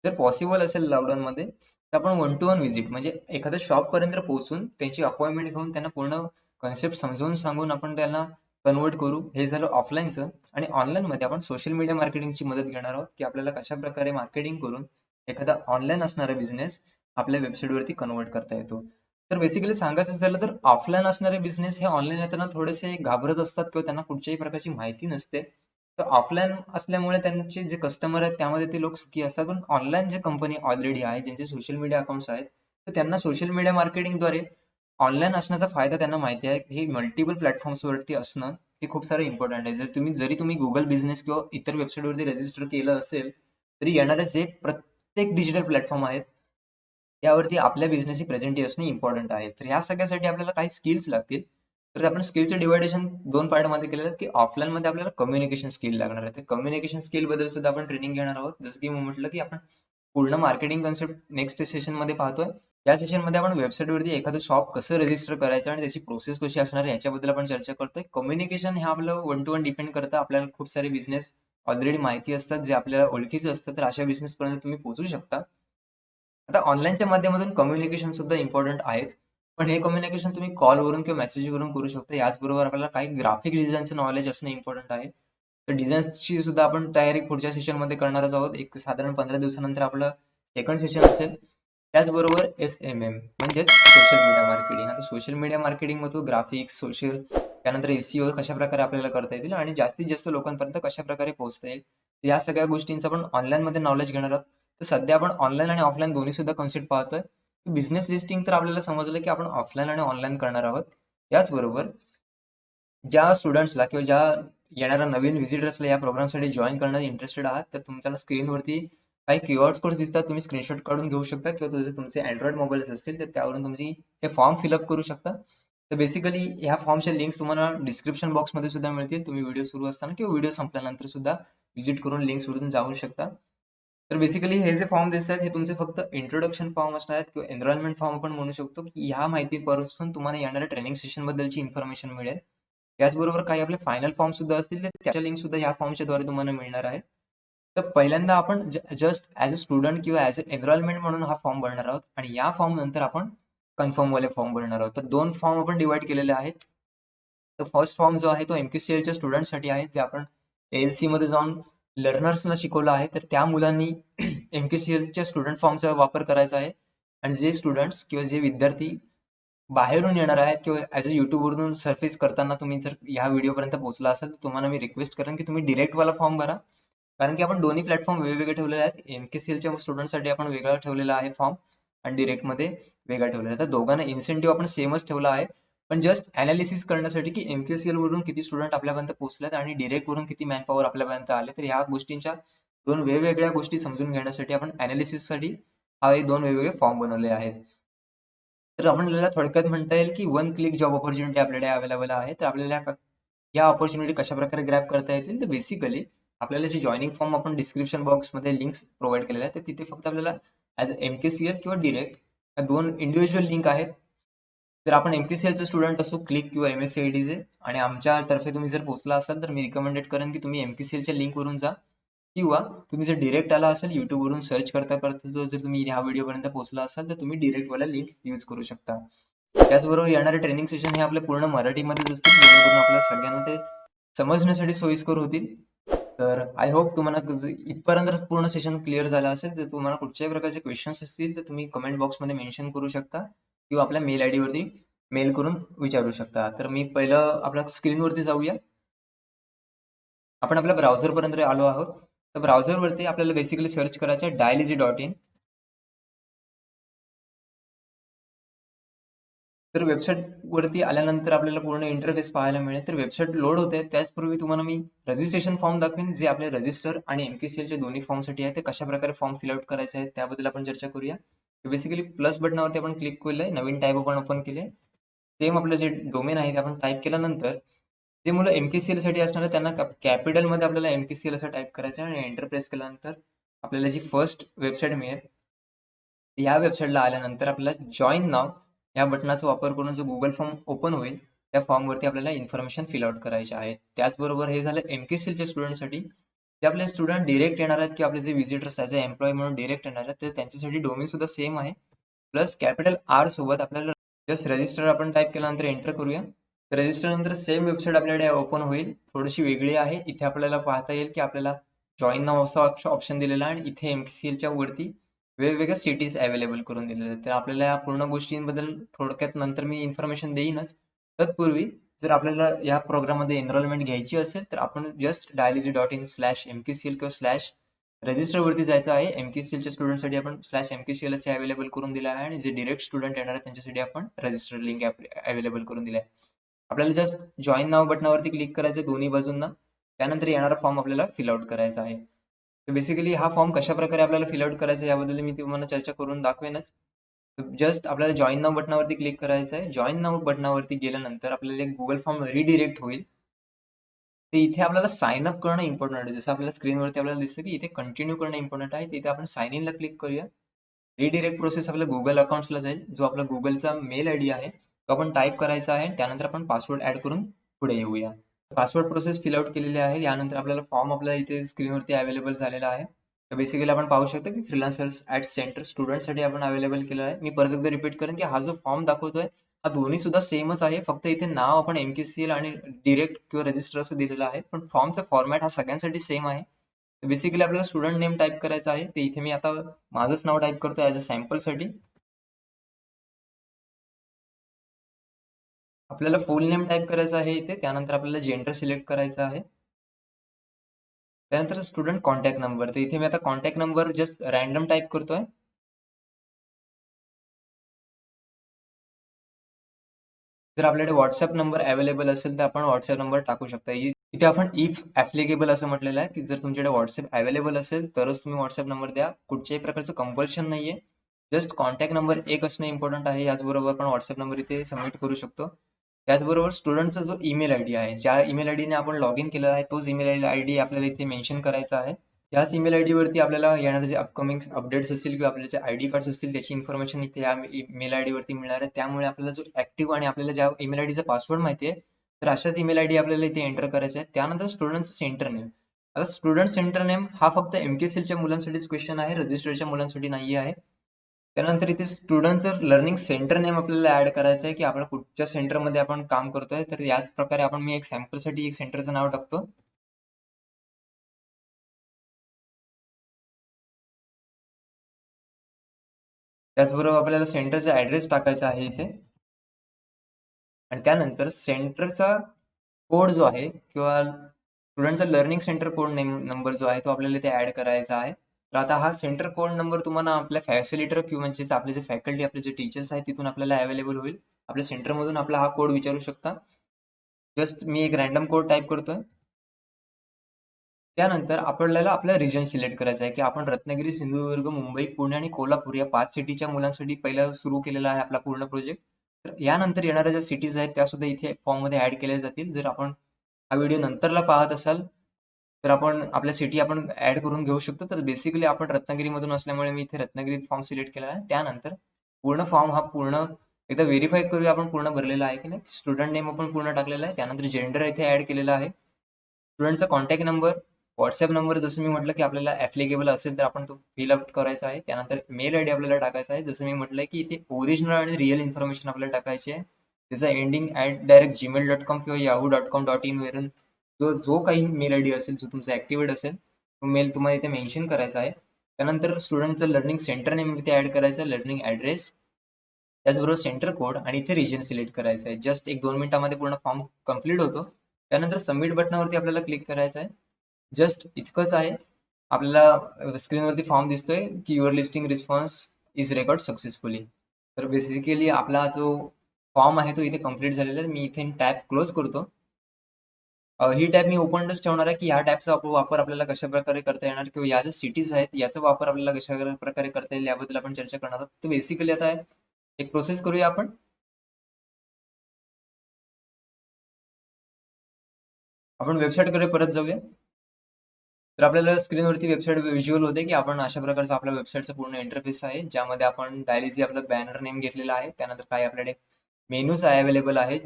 जर पॉसिबल असेल लॉकडाऊन मध्ये तर आपण 1 to 1 व्हिजिट म्हणजे एखाद्या शॉप पर्यंत पोहोचून त्यांची अपॉइंटमेंट घेऊन त्यांना पूर्ण कन्सेप्ट समजावून सांगून आपण त्याला कन्वर्ट करू. हे झालं ऑफलाईनचं. आणि ऑनलाईन मध्ये आपण सोशल मीडिया मार्केटिंगची मदत घेणार आहोत, की आपल्याला कशा प्रकारे मार्केटिंग करून एखादा ऑनलाईन असणारा बिझनेस आपल्या वेबसाईट वरती कन्वर्ट करता येतो. तर बेसिकली सांगायचं झालं तर ऑफलाईन असणारे बिझनेस हे ऑनलाईन येताना थोडेसे घाबरत असतात किंवा त्यांना कुठच्याही प्रकारची माहिती नसते. तर ऑफलाईन असल्यामुळे त्यांचे जे कस्टमर आहेत त्यामध्ये ते लोक सुखी असतात. पण ऑनलाईन जे कंपनी ऑलरेडी आहे, ज्यांचे सोशल मीडिया अकाउंट्स आहेत, तर त्यांना सोशल मीडिया मार्केटिंगद्वारे ऑनलाईन असण्याचा फायदा त्यांना माहिती आहे. हे मल्टिपल प्लॅटफॉर्म्स वरती असणं हे खूप सारं इम्पॉर्टंट आहे. जरी तुम्ही गुगल बिझनेस किंवा इतर वेबसाईट वरती रजिस्टर केलं असेल, तरी येणारे जे प्रत्येक डिजिटल प्लॅटफॉर्म आहेत त्यावरती आपल्या बिझनेसची प्रेझेंटी असणे इम्पॉर्टंट आहे. तर या सगळ्यासाठी आपल्याला काही स्किल्स लागतील. तर आपण स्किलचं डिवायडेशन 2 पार्टमध्ये केलेलं आहे, की ऑफलाईन मध्ये आपल्याला कम्युनिकेशन स्किल लागणार आहे. तर कम्युनिकेशन स्किल बद्दल सुद्धा आपण ट्रेनिंग घेणार आहोत. जसं की मी म्हटलं, की आपण पूर्ण मार्केटिंग कन्सेप्ट नेक्स्ट सेशन मध्ये पाहतोय. या सेशन मध्ये आपण वेबसाईट वरती एखादं शॉप कसं रजिस्टर करायचं आणि त्याची प्रोसेस कशी असणार आहे याच्याबद्दल आपण चर्चा करतोय. कम्युनिकेशन हे आपलं 1 to 1 डिपेंड करतं. आपल्याला खूप सारे बिझनेस ऑलरेडी माहिती असतात, जे आपल्याला ओळखीचे असतात. तर अशा बिझनेस पर्यंत तुम्ही पोहोचू शकता. आता ऑनलाईनच्या माध्यमातून कम्युनिकेशन सुद्धा इम्पॉर्टंट आहेच. पण हे कम्युनिकेशन तुम्ही कॉलवरून किंवा मेसेजवरून करू शकता. याचबरोबर आपल्याला काही ग्राफिक डिझाईनचं नॉलेज असणं इम्पॉर्टंट आहे. तर डिझाईन्सची सुद्धा आपण तयारी पुढच्या सेशनमध्ये करणारच आहोत. एक साधारण 15 दिवसानंतर आपलं सेकंड सेशन असेल. त्याचबरोबर SMM म्हणजेच सोशल मीडिया मार्केटिंग. आता सोशल मीडिया मार्केटिंग मधून ग्राफिक्स, सोशल त्यानंतर SEO कशाप्रकारे आपल्याला करता येतील आणि जास्तीत जास्त लोकांपर्यंत कशाप्रकारे पोहोचता येईल. या सगळ्या गोष्टींचं आपण ऑनलाईन मध्ये नॉलेज घेणार आहोत. तर सध्या आपण ऑनलाईन आणि ऑफलाईन दोन्ही सुद्धा कन्सेप्ट पाहतोय. बिझनेस लिस्टिंग तर आपल्याला समजलं, की आपण ऑफलाईन आणि ऑनलाईन करणार आहोत. याचबरोबर ज्या स्टुडंट्सला किंवा ज्या येणाऱ्या नवीन व्हिजिटर्सला या प्रोग्रामसाठी जॉईन करण्यात इंटरेस्टेड आहात, तर तुमच्याला स्क्रीनवरती काही QR कोड्स दिसतात, तुम्ही स्क्रीनशॉट काढून घेऊ शकता किंवा तुमचे अँड्रॉइड मोबाईल्स असतील तर त्यावरून तुम्ही हे फॉर्म फिलअप करू शकता. तर बेसिकली ह्या फॉर्मच्या लिंक्स तुम्हाला डिस्क्रिप्शन बॉक्समध्ये सुद्धा मिळतील. तुम्ही व्हिडिओ सुरू असताना किंवा व्हिडिओ संपल्यानंतर सुद्धा व्हिजिट करून लिंक्स वरून जाऊ शकता. तर बेसिकली हे जे फॉर्म दिसतात हे तुमचे फक्त इंट्रोडक्शन फॉर्म असणार आहेत किंवा एनरोलमेंट फॉर्म आपण म्हणू शकतो, की ह्या माहितीपासून तुम्हाला येणाऱ्या ट्रेनिंग सेशन बद्दलची इन्फॉर्मेशन मिळेल. त्याचबरोबर काही आपले फायनल फॉर्म सुद्धा असतील तर त्याच्या लिंक सुद्धा ह्या फॉर्मच्या द्वारे तुम्हाला मिळणार आहे. तर पहिल्यांदा आपण जस्ट ऍज अ स्टुडंट किंवा ऍज अ एनरोलमेंट म्हणून हा फॉर्म भरणार आहोत आणि या फॉर्म नंतर आपण कन्फर्म वाले फॉर्म भरणार आहोत. तर 2 फॉर्म आपण डिवाइड केलेले आहेत. तर फर्स्ट फॉर्म जो आहे तो MPCL च्या स्टुडंटसाठी आहे, जे आपण ALC मध्ये जाऊन लर्नर्सना शिकवलं आहे. तर त्या मुलांनी MPCLच्या स्टुडंट फॉर्मचा वापर करायचा आहे आणि जे स्टुडंट्स किंवा जे विद्यार्थी बाहेरून येणार आहेत किंवा ऍज अ युट्यूबवरून सर्फेस करताना तुम्ही जर ह्या व्हिडिओपर्यंत पोहोचला असाल तर तुम्हाला मी रिक्वेस्ट करेन की तुम्ही डिरेक्ट वाला फॉर्म भरा. कारण की आपण दोन्ही प्लॅटफॉर्म वेगवेगळे ठेवलेले आहेत. MPCLच्या स्टुडंटसाठी आपण वेगळा ठेवलेला आहे फॉर्म आणि डिरेक्ट मध्ये वेगळा ठेवलेला आहे. तर दोघांना इन्सेंटिव्ह आपण सेमच ठेवला आहे. पण जस्ट अनालिसिस करण्यासाठी की MPCL वरून किती स्टुडंट आपल्यापर्यंत पोहोचलेत आणि डिरेक्ट वरून किती मॅनपॉवर आपल्यापर्यंत आले. तर ह्या गोष्टींच्या 2 वेगवेगळ्या गोष्टी समजून घेण्यासाठी आपण अनालिसिससाठी हा 2 वेगवेगळे फॉर्म बनवले आहेत. तर आपल्याला थोडक्यात म्हणता येईल की वन क्लिक जॉब ऑपॉर्च्युनिटी आपल्याकडे अवेलेबल आहे. तर आपल्याला या ऑपॉर्च्युनिटी कशा प्रकारे ग्रॅब करता येतील, तर बेसिकली आपल्याला जे जॉईनिंग फॉर्म आपण डिस्क्रिप्शन बॉक्समध्ये लिंक्स प्रोव्हाइड केलेल्या आहेत, तर तिथे फक्त आपल्याला ऍज MKCL किंवा डिरेक्ट या 2 इंडिव्हिज्युअल लिंक आहेत. जर आपण MPCLचे स्टुडंट असू क्लिक किंवा MSCITचे आणि आमच्यातर्फे तुम्ही जर पोहोचला असाल तर मी रिकमेंडेड करेन की तुम्ही MPCLच्या लिंकवरून जा किंवा तुम्ही जर डिरेक्ट आला असेल युट्यूबवरून सर्च करता करता जर तुम्ही ह्या व्हिडिओपर्यंत पोहोचला असाल तर तुम्ही डिरेक्ट वाला लिंक यूज करू शकता. त्याचबरोबर येणारे ट्रेनिंग सेशन हे आपले पूर्ण मराठीमध्येच असतील, जेणेकरून आपल्या सगळ्यांना ते समजण्यासाठी सोयीस्कर होतील. तर आय होप तुम्हाला इथपर्यंत पूर्ण सेशन क्लिअर झालं असेल. तर तुम्हाला कुठच्याही प्रकारचे क्वेश्चन्स असतील तर तुम्ही कमेंट बॉक्समध्ये मेन्शन करू शकता किंवा आपल्या मेल आयडी वरती मेल करून विचारू शकता. तर मी पहिलं आपल्या स्क्रीनवरती जाऊया. आपण आपल्या ब्राउझर पर्यंत आलो आहोत. तर ब्राउझर वरती आपल्याला बेसिकली सर्च करायचं आहे dialegy.in. तर वेबसाईट वरती आल्यानंतर आपल्याला पूर्ण इंटरफेस पाहायला मिळेल. तर वेबसाईट लोड होते त्याचपूर्वी तुम्हाला मी रजिस्ट्रेशन फॉर्म दाखवेन, जे आपले रजिस्टर आणि MPCLच्या दोन्ही फॉर्मसाठी आहे. ते कशा प्रकारे फॉर्म फिलआउट करायचे आहे त्याबद्दल आपण चर्चा करूया. बेसिकली प्लस बटनावरती आपण क्लिक केलंय, नवीन टॅब आपण ओपन केले. सेम आपलं जे डोमेन आहे ते आपण टाईप केल्यानंतर जे मुलं MPCL साठी असणार आहे त्यांना कॅपिटल मध्ये आपल्याला MPCL असं टाईप करायचं आहे आणि एंटर प्रेस केल्यानंतर आपल्याला जी फर्स्ट वेबसाईट मिळेल, या वेबसाईटला आल्यानंतर आपल्याला जॉईन नाव या बटनाचा वापर करून जो गुगल फॉर्म ओपन होईल त्या फॉर्म वरती आपल्याला इन्फॉर्मेशन फिल आउट करायची आहे. त्याचबरोबर हे झालं MPCLच्या स्टुडंटसाठी. जे आपले स्टुडंट डिरेक्ट येणार आहेत किंवा आपले जे व्हिजिटर्स ऍज अ एम्प्लॉय म्हणून डिरेक्ट येणार आहेत, तर त्यांच्यासाठी डोमेन सुद्धा सेम आहे. प्लस कॅपिटल R सोबत आपल्याला जस्ट रजिस्टर आपण टाईप केल्यानंतर एंटर करूया. रजिस्टर नंतर सेम वेबसाईट आपल्याकडे ओपन होईल. थोडीशी वेगळी आहे. इथे आपल्याला पाहता येईल की आपल्याला जॉईन नाव असा ऑप्शन दिलेला आहे आणि इथे MPCLच्या वरती वेगवेगळ्या सिटीज अवेलेबल करून दिलेल्या आहेत. तर आपल्याला या पूर्ण गोष्टींबद्दल थोडक्यात नंतर मी इन्फॉर्मेशन देईनच. तत्पूर्वी जर आपल्याला या प्रोग्राममध्ये एनरोलमेंट घ्यायची असेल तर आपण जस्ट dialegy.in/MPCL किंवा स्लॅश रजिस्टर वरती जायचं आहे. MPCLच्या स्टुडंटसाठी आपण /MPCL असे अवेलेबल करून दिले आहे आणि जे डिरेक्ट स्टुडंट येणार आहेत त्यांच्यासाठी आपण रजिस्टर लिंक अवेलेबल करून दिले आहे. आपल्याला जस्ट जॉईन नाव बटनावरती क्लिक करायचं दोन्ही बाजूंना. त्यानंतर येणारा फॉर्म आपल्याला फिल आउट करायचा आहे. तर बेसिकली हा फॉर्म कशा प्रकारे आपल्याला फिल आउट करायचा याबद्दल मी तुम्हाला चर्चा करून दाखवेनच. जस्ट आपल्याला जॉईन नाव बटनावरती क्लिक करायचं आहे. जॉईन नाव बटनावरती गेल्यानंतर आपल्याला एक गुगल फॉर्म रिडिरेक्ट होईल. तर इथे आपल्याला साइन अप करणं इम्पॉर्टंट आहे. जसं आपल्या स्क्रीनवरती आपल्याला दिसतं की इथे कंटिन्यू करणं इम्पॉर्टंट आहे. इथे आपण साइन इन ला क्लिक करूया. रिडिरेक्ट प्रोसेस आपल्या गुगल अकाउंट्सला जाईल. जो आपला गुगलचा मेल आयडी आहे तो आपण टाईप करायचा आहे. त्यानंतर आपण पासवर्ड ऍड करून पुढे येऊया. पासवर्ड प्रोसेस फिल आउट केलेली आहे. यानंतर आपल्याला फॉर्म आपल्या इथे स्क्रीनवरती अवेलेबल झालेला आहे. तर बेसिकली आपण पाहू शकतो की फ्रीलान्सर्स ऍट सेंटर स्टुडंटसाठी आपण अवेलेबल केलं आहे. मी परत एकदा रिपीट करेन की हा जो फॉर्म दाखवतोय हा दोन्ही सुद्धा सेमच आहे. फक्त इथे नाव आपण MPCL आणि डिरेक्ट किंवा रजिस्टर असं दिलेलं आहे. पण फॉर्मचा फॉर्मॅट हा सगळ्यांसाठी सेम आहे. बेसिकली आपल्याला स्टुडंट नेम टाईप करायचं आहे. ते इथे मी आता माझंच नाव टाईप करतोय ऍज अ सॅम्पल साठी. आपल्याला फुल नेम टाईप करायचं आहे इथे. त्यानंतर आपल्याला जेंडर सिलेक्ट करायचं आहे. त्यानंतर स्टुडंट कॉन्टॅक्ट नंबर. तर इथे मी आता contact number just random type करतोय. जर आपल्याकडे व्हॉट्सअप नंबर अवेलेबल असेल तर आपण व्हॉट्सअप नंबर टाकू शकता. इथे आपण इफ ऍप्लिकेबल असं म्हटलेलं आहे की जर तुमच्याकडे व्हॉट्सअप अवेलेबल असेल तरच तुम्ही व्हॉट्सअप नंबर द्या. कुठच्याही प्रकारचं कंपल्शन नाहीये. जस्ट कॉन्टॅक्ट नंबर एक असणं इम्पॉर्टंट आहे. याचबरोबर आपण व्हॉट्सअप नंबर इथे सबमिट करू शकतो. त्याचबरोबर स्टुडंटचा जो ईमेल आयडी आहे, ज्या ईमेल आयडीने आपण लॉग इन केलेला आहे, तोच ईमेल आयडी आपल्याला इथे मेन्शन करायचा आहे. याच ईमेल आयडी वरती आपल्याला येणारे जे अपकमिंग अपडेट्स असतील किंवा आपले जे आयडी कार्ड्स असतील त्याची इन्फॉर्मेशन इथे या ईमेल आयडी वरती मिळणार आहे. त्यामुळे आपल्याला जो ऍक्टिव्ह आणि आपल्याला ज्या ईमेल आयडीचा पासवर्ड माहिती आहे, तर अशाच ईमेल आयडी आपल्याला इथे एंटर करायचे आहे. त्यानंतर स्टुडंट सेंटर नेम. आता स्टुडंट सेंटर नेम हा फक्त एमकेसीएलच्या मुलांसाठीच क्वेश्चन आहे, रजिस्टरच्या मुलांसाठी नाही आहे. त्यानंतर इथे स्टुडंटचं लर्निंग सेंटर नेम आपल्याला ऍड करायचं आहे की आपण कुठच्या सेंटरमध्ये आपण काम करतोय. तर याच प्रकारे आपण मी एक सॅम्पलसाठी एक सेंटरचं नाव टाकतो. त्याचबरोबर आपल्याला सेंटरचा ऍड्रेस टाकायचा आहे इथे आणि त्यानंतर सेंटरचा कोड जो आहे किंवा स्टुडंटचा लर्निंग सेंटर कोड नंबर जो आहे तो आपल्याला इथे ऍड करायचा आहे. तर आता हा सेंटर कोड नंबर तुम्हाला आपल्या फॅसिलिटर किंवा म्हणजे आपले जे फॅकल्टी आपले जे टीचर्स आहेत तिथून आपल्याला अवेलेबल होईल. आपल्या सेंटर मधून आपला हा कोड विचारू शकता. जस्ट मी एक रॅन्डम कोड टाईप करतोय. त्यानंतर आपल्याला आपला रिजन सिलेक्ट करायचा आहे की आपण रत्नागिरी, सिंधुदुर्ग, मुंबई, पुणे आणि कोल्हापूर या 5 सिटीच्या मुलांसाठी पहिला सुरू केलेला आहे आपला पूर्ण प्रोजेक्ट. तर यानंतर येणाऱ्या ज्या सिटीज आहेत त्या सुद्धा इथे फॉर्म मध्ये ऍड केल्या जातील. जर आपण हा व्हिडिओ नंतरला पाहत असाल तर आपण आपल्या सिटी आपण ऍड करून घेऊ शकतो. तर बेसिकली आपण रत्नागिरीमधून असल्यामुळे मी इथे रत्नागिरी फॉर्म सिलेक्ट केला आहे. त्यानंतर पूर्ण फॉर्म हा पूर्ण एकदा व्हेरीफाय करूया आपण पूर्ण भरलेला आहे की नाही. स्टुडंट नेम आपण पूर्ण टाकलेला आहे. त्यानंतर जेंडर इथे ऍड केलेला आहे. स्टुडंटचा कॉन्टॅक्ट नंबर, व्हॉट्सअप नंबर जसं मी म्हटलं की आपल्याला ऍप्लिकेबल असेल तर आपण तो फिल अप करायचा आहे. त्यानंतर मेल आयडी आपल्याला टाकायचा आहे. जसं मी म्हटलंय की इथे ओरिजिनल आणि रिअल इन्फॉर्मेशन आपल्याला टाकायची आहे. त्याचा एंडिंग @gmail.com किंवा yahoo.com.in वरून जो काही मेल आयडी असेल जो तुमचा ऍक्टिव्हेट असेल तो मेल तुम्हाला इथे मेन्शन करायचा आहे. त्यानंतर स्टुडंटचं लर्निंग सेंटर नेम इथे ऍड करायचं, लर्निंग ऍड्रेस, त्याचबरोबर सेंटर कोड आणि इथे रिजन सिलेक्ट करायचं आहे. जस्ट 1-2 मिनिटांमध्ये पूर्ण फॉर्म कम्प्लीट होतो. त्यानंतर सबमिट बटनावरती आपल्याला क्लिक करायचं आहे. जस्ट इतकंच आहे. आपल्याला स्क्रीनवरती फॉर्म दिसतोय की your listing response is record successfully. तर बेसिकली आपला जो फॉर्म आहे तो इथे कम्प्लीट झालेला आहे. मी इथे टॅब क्लोज करतो. ही टॅब मी ओपनच ठेवणार आहे की ह्या टॅबचा वापर आपल्याला कशा प्रकारे करता येणार किंवा या ज्या सिटीज आहेत याचा वापर आपल्याला कशा प्रकारे करता येईल याबद्दल आपण चर्चा करणार आहोत. तर बेसिकली आता एक प्रोसेस करूया आपण. आपण वेबसाईट कडे परत जाऊया. तर आपल्याला स्क्रीनवरती वेबसाईट व्हिज्युअल होते की आपण अशा प्रकारचा आपल्या वेबसाईटचा पूर्ण इंटरफेस आहे ज्यामध्ये आपण डायलीजी आपला बॅनर नेम घेतलेला आहे. त्यानंतर काही आपल्याकडे मेनूज अवेलेबल आहेत.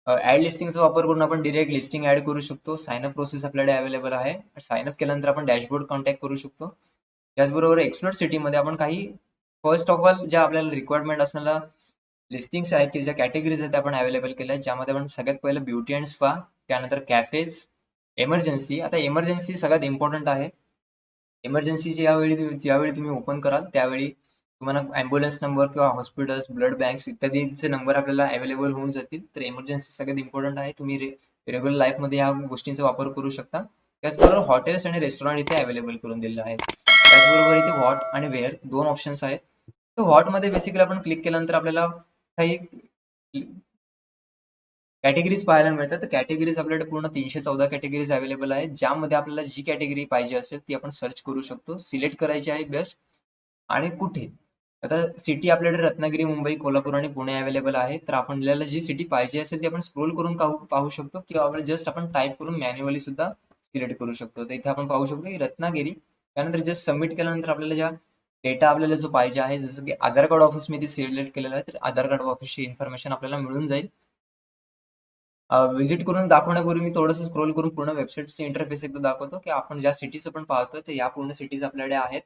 ऍड लिस्टिंगचा वापर करून आपण डिरेक्ट लिस्टिंग ऍड करू शकतो. साइन अप प्रोसेस आपल्याकडे अवेलेबल आहे. साइन अप केल्यानंतर आपण डॅशबोर्ड कॉन्टॅक्ट करू शकतो. त्याचबरोबर एक्सप्लोर सिटीमध्ये आपण काही फर्स्ट ऑफ ऑल ज्या आपल्याला रिक्वायरमेंट असणाऱ्या लिस्टिंग्स आहेत की ज्या कॅटेगरीज आहेत त्या आपण अवेलेबल केल्या आहेत. ज्यामध्ये आपण सगळ्यात पहिलं ब्युटी अँड स्पा, त्यानंतर कॅफेज, एमर्जन्सी. आता एमर्जन्सी सगळ्यात इम्पॉर्टंट आहे. इमर्जन्सीची ज्यावेळी तुम्ही ओपन कराल त्यावेळी तुम्हाला अँब्युलन्स नंबर किंवा हॉस्पिटल्स, ब्लड बँक्स इत्यादीचे नंबर आपल्याला अवेलेबल होऊन जातील. तर इमर्जन्सी सगळ्यात इम्पॉर्टंट आहे. तुम्ही रेग्युलर लाईफमध्ये ह्या गोष्टींचा वापर करू शकता. त्याचबरोबर हॉटेल्स आणि रेस्टॉरंट इथे अवेलेबल करून दिलेले आहेत. त्याचबरोबर इथे व्हॉट आणि वेअर दोन ऑप्शन्स आहेत. तर व्हॉट मध्ये बेसिकली आपण क्लिक केल्यानंतर आपल्याला काही कॅटेगरीज पाहायला मिळतात. तर कॅटेगरीज आपल्याकडे पूर्ण 314 कॅटेगरीज अवेलेबल आहेत ज्यामध्ये आपल्याला जी कॅटेगरी पाहिजे असेल ती आपण सर्च करू शकतो. सिलेक्ट करायची आहे बेस्ट आणि कुठे. आता सिटी आपल्याकडे रत्नागिरी, मुंबई, कोल्हापूर आणि पुणे अवेलेबल आहे. तर आपल्याला जी सिटी पाहिजे असेल ती आपण स्क्रोल करून पाहू शकतो किंवा आपल्याला जस्ट आपण टाईप करून मॅन्युअली सुद्धा सिलेक्ट करू शकतो. तर इथे आपण पाहू शकतो की रत्नागिरी. त्यानंतर जस्ट सबमिट केल्यानंतर आपल्याला ज्या डेटा आपल्याला जो पाहिजे आहे जसं की आधार कार्ड ऑफिस मी सिलेक्ट केलेला आहे तर आधार कार्ड ऑफिसची इन्फॉर्मेशन आपल्याला मिळून जाईल. व्हिजिट करून दाखवण्यापूर्वी मी थोडंसं स्क्रोल करून पूर्ण वेबसाईटचे इंटरफेस एकदा दाखवतो की आपण ज्या सिटीज आपण पाहतोय तर या पूर्ण सिटीज आपल्याकडे आहेत.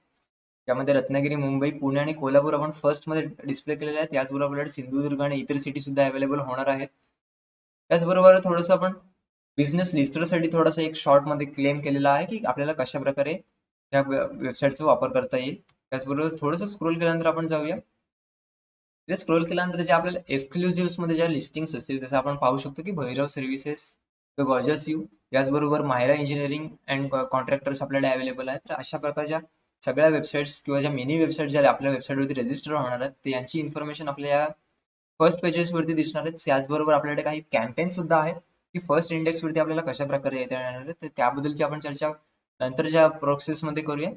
त्यामध्ये रत्नागिरी, मुंबई, पुणे आणि कोल्हापूर आपण फर्स्ट मध्ये डिस्प्ले केलेले आहेत. त्याचबरोबर आपल्याकडे सिंधुदुर्ग आणि इतर सिटी सुद्धा अवेलेबल होणार आहेत. त्याचबरोबर थोडंसं आपण बिझनेस लिस्टरसाठी थोडासा एक शॉर्ट मध्ये क्लेम केलेला आहे की आपल्याला कशा प्रकारे या वेबसाईटचा वापर करता येईल. त्याचबरोबर थोडंसं स्क्रोल केल्यानंतर आपण जाऊया. स्क्रोल केल्यानंतर जे आपल्याला एक्सक्लुझिव्ह मध्ये ज्या लिस्टिंग्स असतील जसं आपण पाहू शकतो की Bhairav services, the gorgeous you, याचबरोबर मायरा इंजिनिअरिंग अँड कॉन्ट्रॅक्टर्स आपल्याकडे अवेलेबल आहेत. तर अशा प्रकारच्या सगळ्या वेबसाईट्स किंवा ज्या मिनी वेबसाईट ज्या आपल्या वेबसाईटवरती रजिस्टर होणार आहेत ते यांची इन्फॉर्मेशन आपल्या फर्स्ट पेजेस वरती दिसणार आहेत. त्याचबरोबर आपल्याकडे काही कॅम्पेन सुद्धा आहेत की फर्स्ट इंडेक्स वरती आपल्याला कशा प्रकारे येता येणार आहे, तर त्याबद्दलची आपण चर्चा नंतरच्या प्रोसेसमध्ये करूया.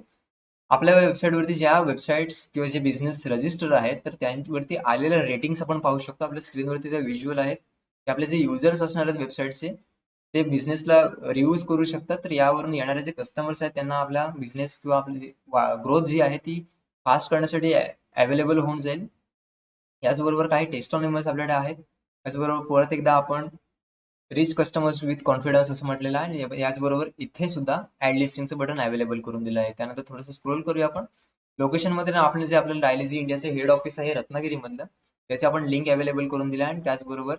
आपल्या वेबसाईट वरती ज्या वेबसाईट्स किंवा जे बिझनेस रजिस्टर आहेत तर त्यांवरती आलेल्या रेटिंग्स आपण पाहू शकतो. आपल्या स्क्रीनवरती त्या व्हिज्युअल आहेत की आपले जे युजर्स असणार आहेत वेबसाईटचे ते बिझनेसला रिव्ह्यूज करू शकतात. तर यावरून येणारे जे कस्टमर्स आहेत त्यांना आपला बिझनेस किंवा आपली ग्रोथ जी आहे ती फास्ट करण्यासाठी अवेलेबल होऊन जाईल. याचबरोबर काही टेस्टिमोनियल्स आपल्याकडे आहेत. त्याचबरोबर परत एकदा आपण रिच कस्टमर्स विथ कॉन्फिडन्स असं म्हटलेलं आहे आणि याचबरोबर इथे सुद्धा ऍड लिस्टिंगचं बटन अवेलेबल करून दिलं आहे. त्यानंतर थोडंसं स्क्रोल करूया आपण. लोकेशन मध्ये ना आपण जे आपलं डायलिजी इंडियाचे हेड ऑफिस आहे रत्नागिरी मधलं त्याचे आपण लिंक अवेलेबल करून दिलं आहे आणि त्याचबरोबर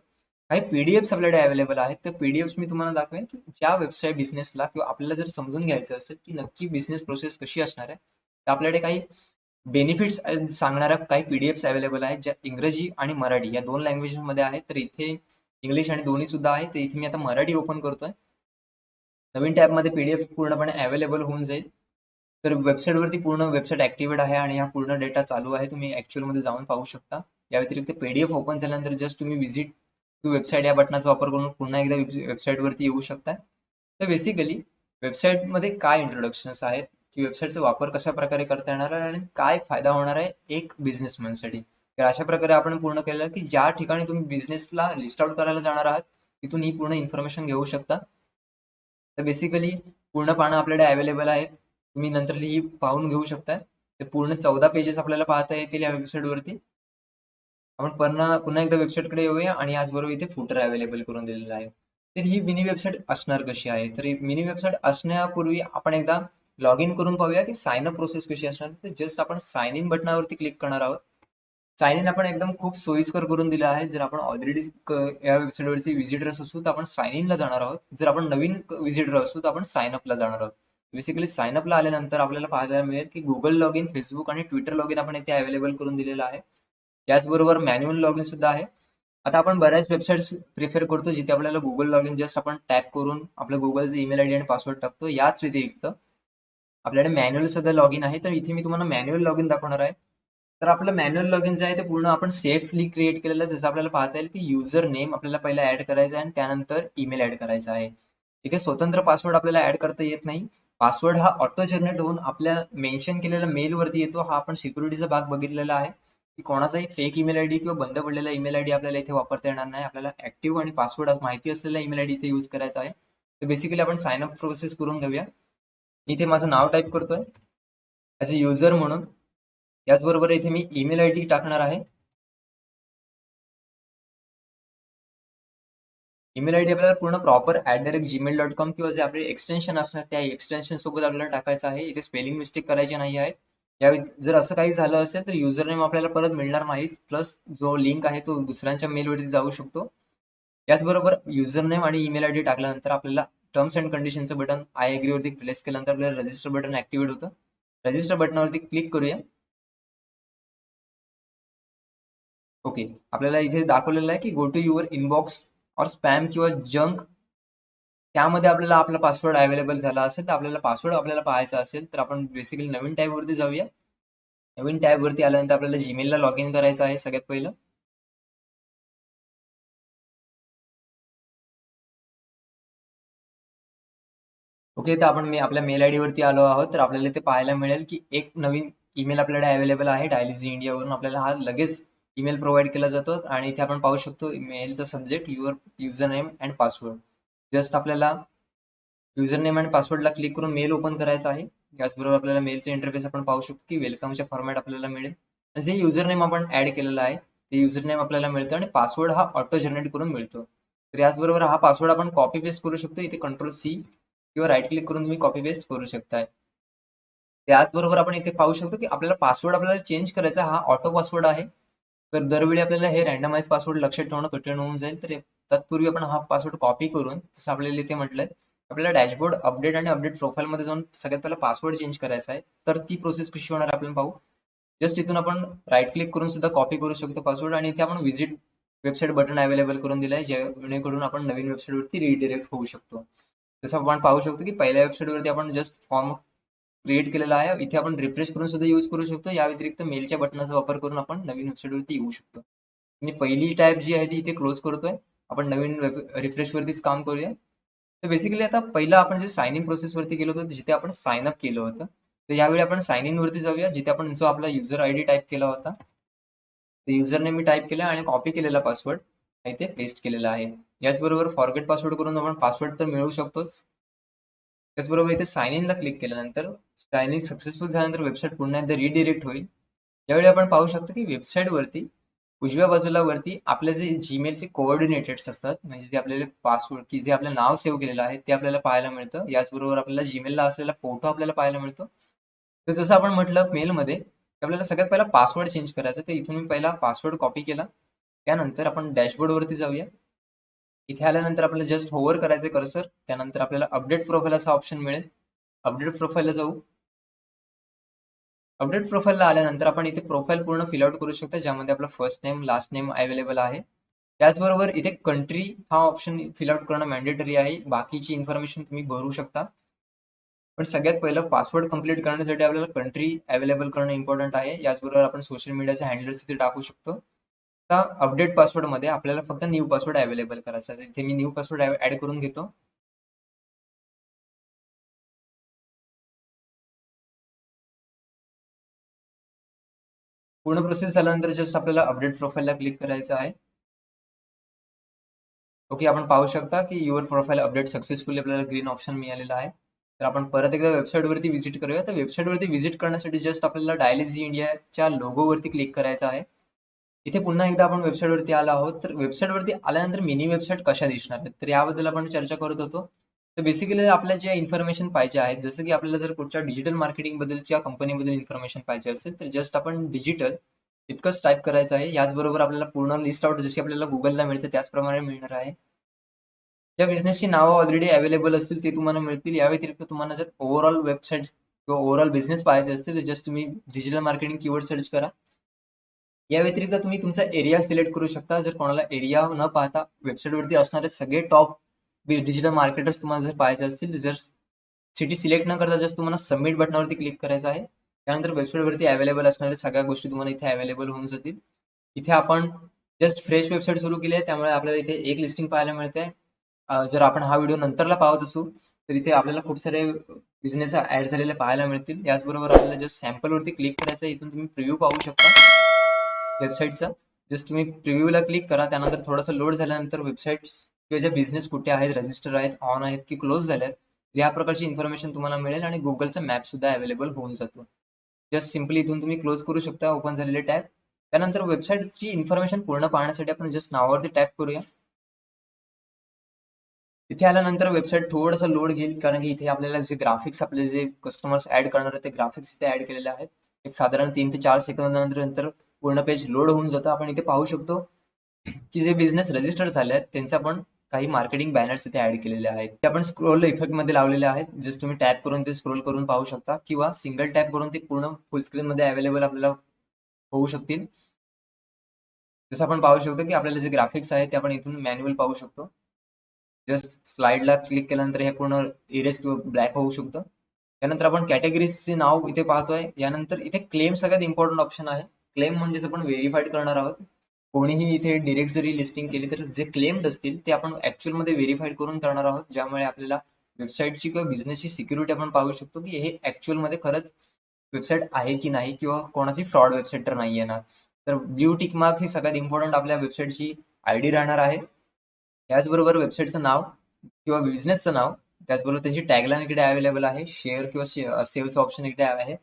काही पीडीएफ्स आपल्याकडे अवेलेबल आहेत. तर पीडीएफ्स मी तुम्हाला दाखवेन की ज्या वेबसाईट बिझनेसला किंवा आपल्याला जर समजून घ्यायचं असेल की नक्की बिझनेस प्रोसेस कशी असणार आहे तर आपल्याकडे काही बेनिफिट्स सांगणाऱ्या काही पीडीएफ्स अवेलेबल आहेत ज्या इंग्रजी आणि मराठी या दोन लँग्वेजेस मध्ये आहेत. तर इथे इंग्लिश आणि दोन्ही सुद्धा आहे. तर इथे मी आता मराठी ओपन करतोय. नवीन टॅब मध्ये पीडीएफ पूर्णपणे अवेलेबल होऊन जाईल. तर वेबसाईट वरती पूर्ण वेबसाईट ऍक्टिव्हेट आहे आणि हा पूर्ण डेटा चालू आहे. तुम्ही ऍक्च्युअल मध्ये जाऊन पाहू शकता. या व्यतिरिक्त पीडीएफ ओपन झाल्यानंतर जस्ट तुम्ही व्हिजिट टू वेबसाईट या बटनाचा वापर करून पुन्हा एकदा वेबसाईट वरती येऊ शकता. तर बेसिकली वेबसाईट मध्ये काय इंट्रोडक्शन्स आहेत की वेबसाईटचा वापर कशा प्रकारे करता येणार आहे आणि काय फायदा होणार आहे एक बिझनेसमॅनसाठी. तर अशा प्रकारे आपण पूर्ण केलं की ज्या ठिकाणी तुम्ही बिझनेसला लिस्ट आउट करायला जाणार आहात तिथून ही पूर्ण इन्फॉर्मेशन घेऊ शकता. तर बेसिकली पूर्ण पानं आपल्याकडे अवेलेबल आहेत. तुम्ही नंतर ही पाहून घेऊ शकता. ते पूर्ण 14 पेजेस आपल्याला पाहता येतील या वेबसाईट वरती. आपण पुन्हा एकदा वेबसाईट कडे येऊया आणि याचबरोबर इथे फुटर अवेलेबल करून दिलेला आहे. तर ही मिनी वेबसाईट असणार कशी आहे, तर ही मिनी वेबसाईट असण्यापूर्वी आपण एकदा लॉग इन करून पाहूया की साइन अप प्रोसेस कशी असणार. तर जस्ट आपण साइन इन बटनावरती क्लिक करणार आहोत. साइन इन आपण एकदम खूप सोयीस्कर करून दिलं आहे. जर आपण ऑलरेडी या वेबसाईट वरती व्हिजिटर्स असू तर आपण साइन इन ला जाणार आहोत. जर आपण नवीन व्हिजिटर असू तर आपण साइन अप ला जाणार आहोत. बेसिकली साइन अप ला आल्यानंतर आपल्याला पाहायला मिळेल की गुगल लॉग इन, फेसबुक आणि ट्विटर लॉग इन आपण इथे अवेलेबल करून दिलेलं आहे. त्याचबरोबर मॅन्युअल लॉग इन सुद्धा आहे. आता आपण बऱ्याच वेबसाईट्स प्रिफर करतो जिथे आपल्याला गुगल लॉग इन जस्ट आपण टॅप करून आपलं गुगलचं ईमेल आयडी आणि पासवर्ड टाकतो. याच व्यतिरिक्त आपल्याकडे मॅन्युअल सुद्धा लॉग इन आहे. तर इथे मी तुम्हाला मॅन्युअल लॉग इन दाखवणार आहे. तर आपलं मॅन्युअल लॉग इन जे आहे ते पूर्ण आपण सेफली क्रिएट केलेलं आहे. जसं आपल्याला पाहता येईल की युजर नेम आपल्याला पहिला ऍड करायचा आहे आणि त्यानंतर ईमेल ऍड करायचा आहे. इथे स्वतंत्र पासवर्ड आपल्याला ऍड करता येत नाही. पासवर्ड हा ऑटो जनरेट होऊन आपल्या मेन्शन केलेल्या मेल वरती येतो. हा आपण सिक्युरिटीचा भाग बघितलेला आहे की कोणाचाही फेक ईमेल आयडी किंवा बंद पडलेला ईमेल आयडी आपल्याला इथे वापरता येणार नाही. आपल्याला ऍक्टिव्ह आणि पासवर्ड माहिती असलेला ईमेल आयडी इथे युज करायचा आहे. तर बेसिकली आपण साइन अप प्रोसेस करून घेऊया. इथे माझं नाव टाईप करतोय ऍज अ युजर म्हणून. याचबरोबर इथे मी ईमेल आयडी टाकणार आहे. ईमेल आयडी आपल्याला पूर्ण प्रॉपर @gmail.com किंवा जे आपले एक्सटेन्शन असणार त्या एक्सटेन्शन सोबत आपल्याला टाकायचं आहे. इथे स्पेलिंग मिस्टेक करायची नाही आहे. जर असं काही झालं असेल तर युजर नेम आपल्याला परत मिळणार नाही. प्लस जो लिंक आहे तो दुसऱ्यांच्या मेलवरती जाऊ शकतो. याचबरोबर युजर नेम आणि ईमेल आयडी टाकल्यानंतर आपल्याला टर्म्स अँड कंडिशनचं बटन आय एग्री वरती प्रेस केल्यानंतर आपल्याला रजिस्टर बटन ऍक्टिव्हेट होतं. रजिस्टर बटनावरती क्लिक करूया. ओके, आपल्याला इथे दाखवलेलं आहे की गो टू युअर इनबॉक्स और स्पॅम किंवा जंक त्यामध्ये आपल्याला आपला पासवर्ड अवेलेबल झाला असेल तर आपल्याला पासवर्ड आपल्याला पाहायचा असेल तर आपण बेसिकली नवीन टॅब वरती जाऊया. नवीन टॅब वरती आल्यानंतर आपल्याला जीमेलला लॉग इन करायचं आहे सगळ्यात पहिलं. ओके, तर आपण आपल्या मेल आयडी वरती आलो आहोत. तर आपल्याला इथे पाहायला मिळेल की एक नवीन ईमेल आपल्याकडे अवेलेबल आहे. डायलिजी इंडिया वरून आपल्याला हा लगेच ईमेल प्रोव्हाइड केला जातो आणि इथे आपण पाहू शकतो मेलचा subject your user name and password. Just आपल्याला युजर नेम आणि पासवर्डला क्लिक करून मेल ओपन करायचा आहे. याचबरोबर आपल्याला मेलचे इंटरफेस आपण पाहू शकतो की वेलकमच्या फॉर्मॅट आपल्याला मिळेल. आणि जे युजर नेम आपण ऍड केलेला आहे ते युजर नेम आपल्याला मिळतं आणि पासवर्ड हा ऑटो जनरेट करून मिळतो. तर याचबरोबर हा पासवर्ड आपण कॉपी पेस्ट करू शकतो. इथे कंट्रोल सी किंवा राईट क्लिक करून तुम्ही कॉपी पेस्ट करू शकताय. त्याचबरोबर आपण इथे पाहू शकतो की आपल्याला पासवर्ड आपल्याला चेंज करायचा हा ऑटो पासवर्ड आहे. तर दरवेळी आपल्याला हे रँडमाइज पासवर्ड लक्षात ठेवणं कठीण होऊन जाईल. तर तत्पूर्वी आपण हा पासवर्ड कॉपी करून जसं आपल्याला इथे म्हटलंय आपल्याला डॅशबोर्ड अपडेट आणि अपडेट प्रोफाईल मध्ये जाऊन सगळ्यात पहिला पासवर्ड चेंज करायचा आहे. तर ती प्रोसेस कशी होणार आपण पाहू. जस्ट इथून आपण राईट क्लिक करून सुद्धा कॉपी करू शकतो पासवर्ड आणि इथे आपण व्हिजिट वेबसाईट बटन अवेलेबल करून दिलंय जेणेकरून आपण नवीन वेबसाईट वरती रिडिरेक्ट होऊ शकतो. जसं आपण पाहू शकतो की पहिल्या वेबसाईट वरती आपण जस्ट फॉर्म क्रिएट केलेला आहे. इथे आपण रिफ्रेश करून सुद्धा युज करू शकतो. या व्यतिरिक्त मेलच्या बटनाचा वापर करून आपण नवीन वेबसाईट वरती येऊ शकतो. मी पहिली टॅब जी आहे ती इथे क्लोज करतोय आपण नवीन रिफ्रेश वरतीच काम करूया. तर बेसिकली आता पहिलं आपण जे साइन इन प्रोसेस वरती गेलो होतो जिथे आपण साइन अप केलं होतं, तर यावेळी आपण साइन इन वरती जाऊया जिथे आपण जो आपला युजर आयडी टाईप केला होता. युजर नेम मी टाईप केला आणि कॉपी केलेला पासवर्ड इथे पेस्ट केलेला आहे. याचबरोबर फॉरगेट पासवर्ड करून आपण पासवर्ड तर मिळवू शकतोच. त्याचबरोबर इथे साइन इन ला क्लिक केल्यानंतर साइन इन सक्सेसफुल झाल्यानंतर वेबसाईट पुन्हा एकदा रिडिरेक्ट होईल. यावेळी आपण पाहू शकतो की वेबसाईट वरती उजव्या बाजूला वरती आपले जे जीमेलचे कोऑर्डिनेटेड्स असतात, म्हणजे जे आपल्याला पासवर्ड की जे आपलं नाव सेव्ह केलेलं आहे ते आपल्याला पाहायला मिळतं. याचबरोबर आपल्याला जीमेलला असलेला फोटो आपल्याला पाहायला मिळतो. तर जसं आपण म्हटलं मेलमध्ये आपल्याला सगळ्यात पहिला पासवर्ड चेंज करायचा, तर इथून मी पहिला पासवर्ड कॉपी केला. त्यानंतर आपण डॅशबोर्ड वरती जाऊया. इथे आल्यानंतर आपल्याला जस्ट होवर करायचं कर्सर, त्यानंतर आपल्याला अपडेट प्रोफाइल असा ऑप्शन मिळेल. अपडेट प्रोफाइलला जाऊ. अपडेट प्रोफाइलला आल्यानंतर आपण इथे प्रोफाइल पूर्ण फिल आउट करू शकता, ज्यामध्ये आपलं first name last name available आहे. त्याचबरोबर इथे कंट्री हा ऑप्शन फिल आउट करणं मॅन्डेटरी आहे. बाकीची इन्फॉर्मेशन तुम्ही भरू शकता, पण सगळ्यात पहिलं पासवर्ड कंप्लीट करण्यासाठी आपल्याला कंट्री अवेलेबल करणं इम्पॉर्टंट आहे. याचबरोबर आपण सोशल मीडियाचे हँडल्स इथे टाकू शकतो. आता अपडेट पासवर्ड मध्ये आपल्याला फक्त न्यू पासवर्ड अवेलेबल करायचा आहे. इथे मी न्यू पासवर्ड ऍड करून घेतो. पूर्ण प्रोसेस झाल्यानंतर जस्ट आपल्याला अपडेट प्रोफाइलला क्लिक करायचं आहे. ओके, आपण पाहू शकता की युअर प्रोफाइल अपडेट सक्सेसफुली आपल्याला ग्रीन ऑप्शन मिळालेला आहे. तर आपण परत एकदा वेबसाईट वरती व्हिजिट करूया. तर वेबसाईट वरती व्हिजिट करण्यासाठी जस्ट आपल्याला डायलिजी इंडियाच्या लोगो वरती क्लिक करायचं आहे. इथे पुन्हा एकदा आपण वेबसाईट वरती आलो आहोत. तर वेबसाईट वरती आल्यानंतर मिनी वेबसाईट कशा दिसणार आहेत तर याबद्दल आपण चर्चा करत होतो. तर बेसिकली आपल्याला ज्या इन्फॉर्मेशन पाहिजे आहेत, जसं की आपल्याला जर कुठच्या डिजिटल मार्केटिंग बद्दलच्या कंपनीबद्दल इन्फॉर्मेशन पाहिजे असेल तर जस्ट आपण डिजिटल इतकंच टाईप करायचं आहे. याचबरोबर आपल्याला पूर्ण लिस्ट आउट जशी आपल्याला गुगलला मिळते त्याचप्रमाणे मिळणार आहे. ज्या बिझनेसची नावं ऑलरेडी अवेलेबल असतील ते तुम्हाला मिळतील. या व्यतिरिक्त तुम्हाला जर ओव्हरऑल वेबसाईट किंवा ओव्हरऑल बिझनेस पाहायचे असतील तर जस्ट तुम्ही डिजिटल मार्केटिंग कीवर्ड सर्च करा. या व्यतिरिक्त तुम्ही तुमचा एरिया सिलेक्ट करू शकता. जर कोणाला एरिया न पाहता वेबसाईट वरती असणारे सगळे टॉप डिजिटल मार्केटर्स तुम्हाला जर पाहायचे असतील, जर सिटी सिलेक्ट न करता जस्ट तुम्हाला सबमिट बटनावरती क्लिक करायचं आहे. त्यानंतर वेबसाईट वरती अवेलेबल असणाऱ्या सगळ्या गोष्टी तुम्हाला इथे अवेलेबल होऊन जातील. इथे आपण जस्ट फ्रेश वेबसाईट सुरू केली आहे, त्यामुळे आपल्याला इथे एक लिस्टिंग पाहायला मिळते. जर आपण हा व्हिडिओ नंतरला पाहत असू तर इथे आपल्याला खूप सारे बिझनेस ऍड झालेले पाहायला मिळतील. याचबरोबर आपल्याला जस्ट सॅम्पल वरती क्लिक करायचं आहे. इथून तुम्ही प्रिव्ह्यू पाहू शकता वेबसाईटचा. जस्ट तुम्ही प्रिव्ह्यूला क्लिक करा. त्यानंतर थोडंसं लोड झाल्यानंतर वेबसाईट किंवा ज्या बिझनेस कुठे आहेत, रजिस्टर आहेत, ऑन आहेत की क्लोज झाल्यात या प्रकारची इन्फॉर्मेशन तुम्हाला मिळेल आणि गुगलचा मॅप सुद्धा अवेलेबल होऊन जातो. जस्ट सिम्पली इथून तुम्ही क्लोज करू शकता ओपन झालेले टॅब. त्यानंतर वेबसाईटची इन्फॉर्मेशन पूर्ण पाहण्यासाठी आपण जस्ट नावावरती टॅप करूया. इथे आल्यानंतर वेबसाईट थोडंसं लोड घेईल, कारण की इथे आपल्याला जे ग्राफिक्स आपले जे कस्टमर्स ऍड करणार आहेत ते ग्राफिक्स इथे ऍड केलेले आहेत. एक साधारण 3 ते 4 सेकंदानंतर पूर्ण पेज लोड होऊन जातं. आपण इथे पाहू शकतो की जे बिझनेस रजिस्टर झाले आहेत त्यांचे आपण काही मार्केटिंग बॅनर्स इथे ऍड केलेले आहेत. ते आपण स्क्रोल इफेक्ट मध्ये लावलेले आहेत. जस्ट तुम्ही टॅप करून ते स्क्रोल करून पाहू शकता किंवा सिंगल टॅप करून ते पूर्ण फुल स्क्रीन मध्ये अवेलेबल आपल्याला होऊ शकतील. जसं आपण पाहू शकतो की आपल्याला जे ग्राफिक्स आहेत ते आपण इथून मॅन्युअल पाहू शकतो. जस्ट स्लाइडला क्लिक केल्यानंतर हे पूर्ण इरेज किंवा ब्लॅक होऊ शकतं. त्यानंतर आपण कॅटेगरीजचे नाव इथे पाहतोय. यानंतर इथे क्लेम सगळ्यात इम्पॉर्टंट ऑप्शन आहे. क्लेम म्हणजेच आपण व्हेरीफाईड करणार आहोत. कोणीही इथे डिरेक्ट जरी लिस्टिंग केली तर जे क्लेम्ड असतील ते आपण ऍक्च्युअल मध्ये व्हेरीफाईड करून करणार आहोत, ज्यामुळे आपल्याला वेबसाईटची किंवा बिझनेसची सिक्युरिटी आपण पाहू शकतो की हे ऍक्च्युअल मध्ये खरंच वेबसाईट आहे की नाही किंवा कोणाची फ्रॉड वेबसाईट तर नाही येणार. तर ब्ल्यू टिक मार्क ही सगळ्यात इम्पॉर्टंट आपल्या वेबसाईटची आयडी राहणार आहे. त्याचबरोबर वेबसाईटचं नाव किंवा बिझनेसचं नाव, त्याचबरोबर त्याची टॅगलाईन इकडे अवेलेबल आहे. शेअर किंवा सेव्हचं ऑप्शन इकडे आहे.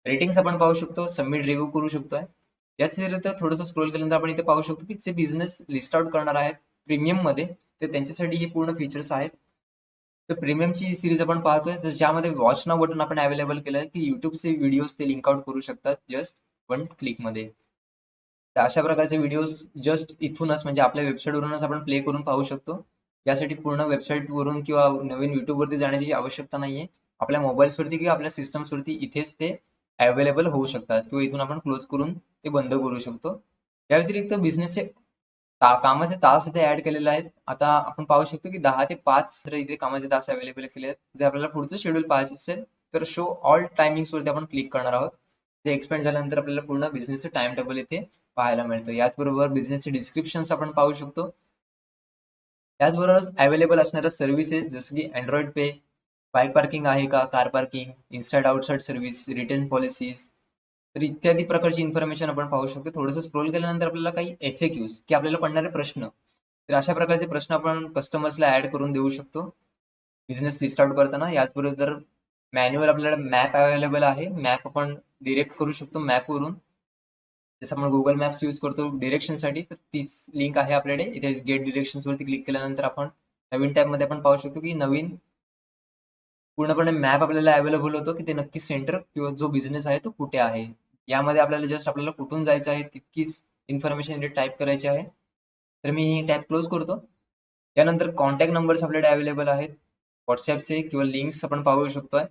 रेटिंग्स आपण पाहू शकतो. सबमिट रिव्ह्यू करू शकतोय. याच व्यतिरिक्त थोडंसं स्क्रोल केल्यानंतर आपण इथे पाहू शकतो की जे बिझनेस लिस्ट आउट करणार आहेत प्रीमियम मध्ये, तर त्यांच्यासाठी हे पूर्ण फीचर्स आहेत. तर प्रीमियमची सिरीज आपण पाहतोय, तर ज्यामध्ये वॉच नाव बटन आपण अवेलेबल केलंय की युट्यूबचे व्हिडिओज ते लिंक आउट करू शकतात जस्ट 1 क्लिक मध्ये. तर अशा प्रकारचे व्हिडिओज जस्ट इथूनच म्हणजे आपल्या वेबसाईट वरूनच आपण प्ले करून पाहू शकतो. यासाठी पूर्ण वेबसाईट वरून किंवा नवीन युट्यूब वरती जाण्याची आवश्यकता नाहीये. आपल्या मोबाईल्स वरती किंवा आपल्या सिस्टम्स वरती इथेच ते अवेलेबल होऊ शकतात किंवा इथून आपण क्लोज करून ते बंद करू शकतो. या व्यतिरिक्त बिझनेसचे कामाचे तास इथे ऍड केलेले आहेत. आता आपण पाहू शकतो की 10 ते 5 इथे कामाचे तास अवेलेबल केले आहेत. जर आपल्याला पुढचं शेड्यूल पाहायचं असेल तर शो ऑल टायमिंग्स वरती आपण क्लिक करणार आहोत. ते एक्सपेंड झाल्यानंतर आपल्याला पूर्ण बिझनेसचं टाइम टेबल इथे पाहायला मिळतं. याचबरोबर बिझनेसचे डिस्क्रिप्शन आपण पाहू शकतो. त्याचबरोबर अवेलेबल असणाऱ्या सर्व्हिसेस जसं की अँड्रॉइड पे, बाईक पार्किंग आहे का, car parking, inside outside service, return policies, तर इत्यादी प्रकारची इन्फॉर्मेशन आपण पाहू शकतो. थोडंसं स्क्रोल केल्यानंतर आपल्याला काही FAQs की आपल्याला पडणारे प्रश्न, तर अशा प्रकारचे प्रश्न आपण कस्टमर्सला ऍड करून देऊ शकतो बिझनेस लिस्ट आउट करताना. याचबरोबर मॅन्युअल आपल्याला मॅप अवेलेबल आहे. मॅप आपण डिरेक्ट करू शकतो मॅपवरून. जसं आपण गुगल मॅप्स यूज करतो डिरेक्शनसाठी, तर तीच लिंक आहे आपल्याकडे. इथे गेट डिरेक्शन्स वरती क्लिक केल्यानंतर आपण नवीन टॅब मध्ये आपण पाहू शकतो की नवीन पूर्णपणे मॅप आपल्याला अवेलेबल होतो की ते नक्की सेंटर किंवा जो बिझनेस आहे तो कुठे आहे. यामध्ये आपल्याला जस्ट आपल्याला कुठून जायचं आहे तितकीच इन्फॉर्मेशन इथे टाईप करायची आहे. तर मी ही टॅब क्लोज करतो. त्यानंतर कॉन्टॅक्ट नंबर्स आपल्याकडे अवेलेबल आहेत. व्हॉट्सअपचे किंवा लिंक्स आपण पाहू शकतोय.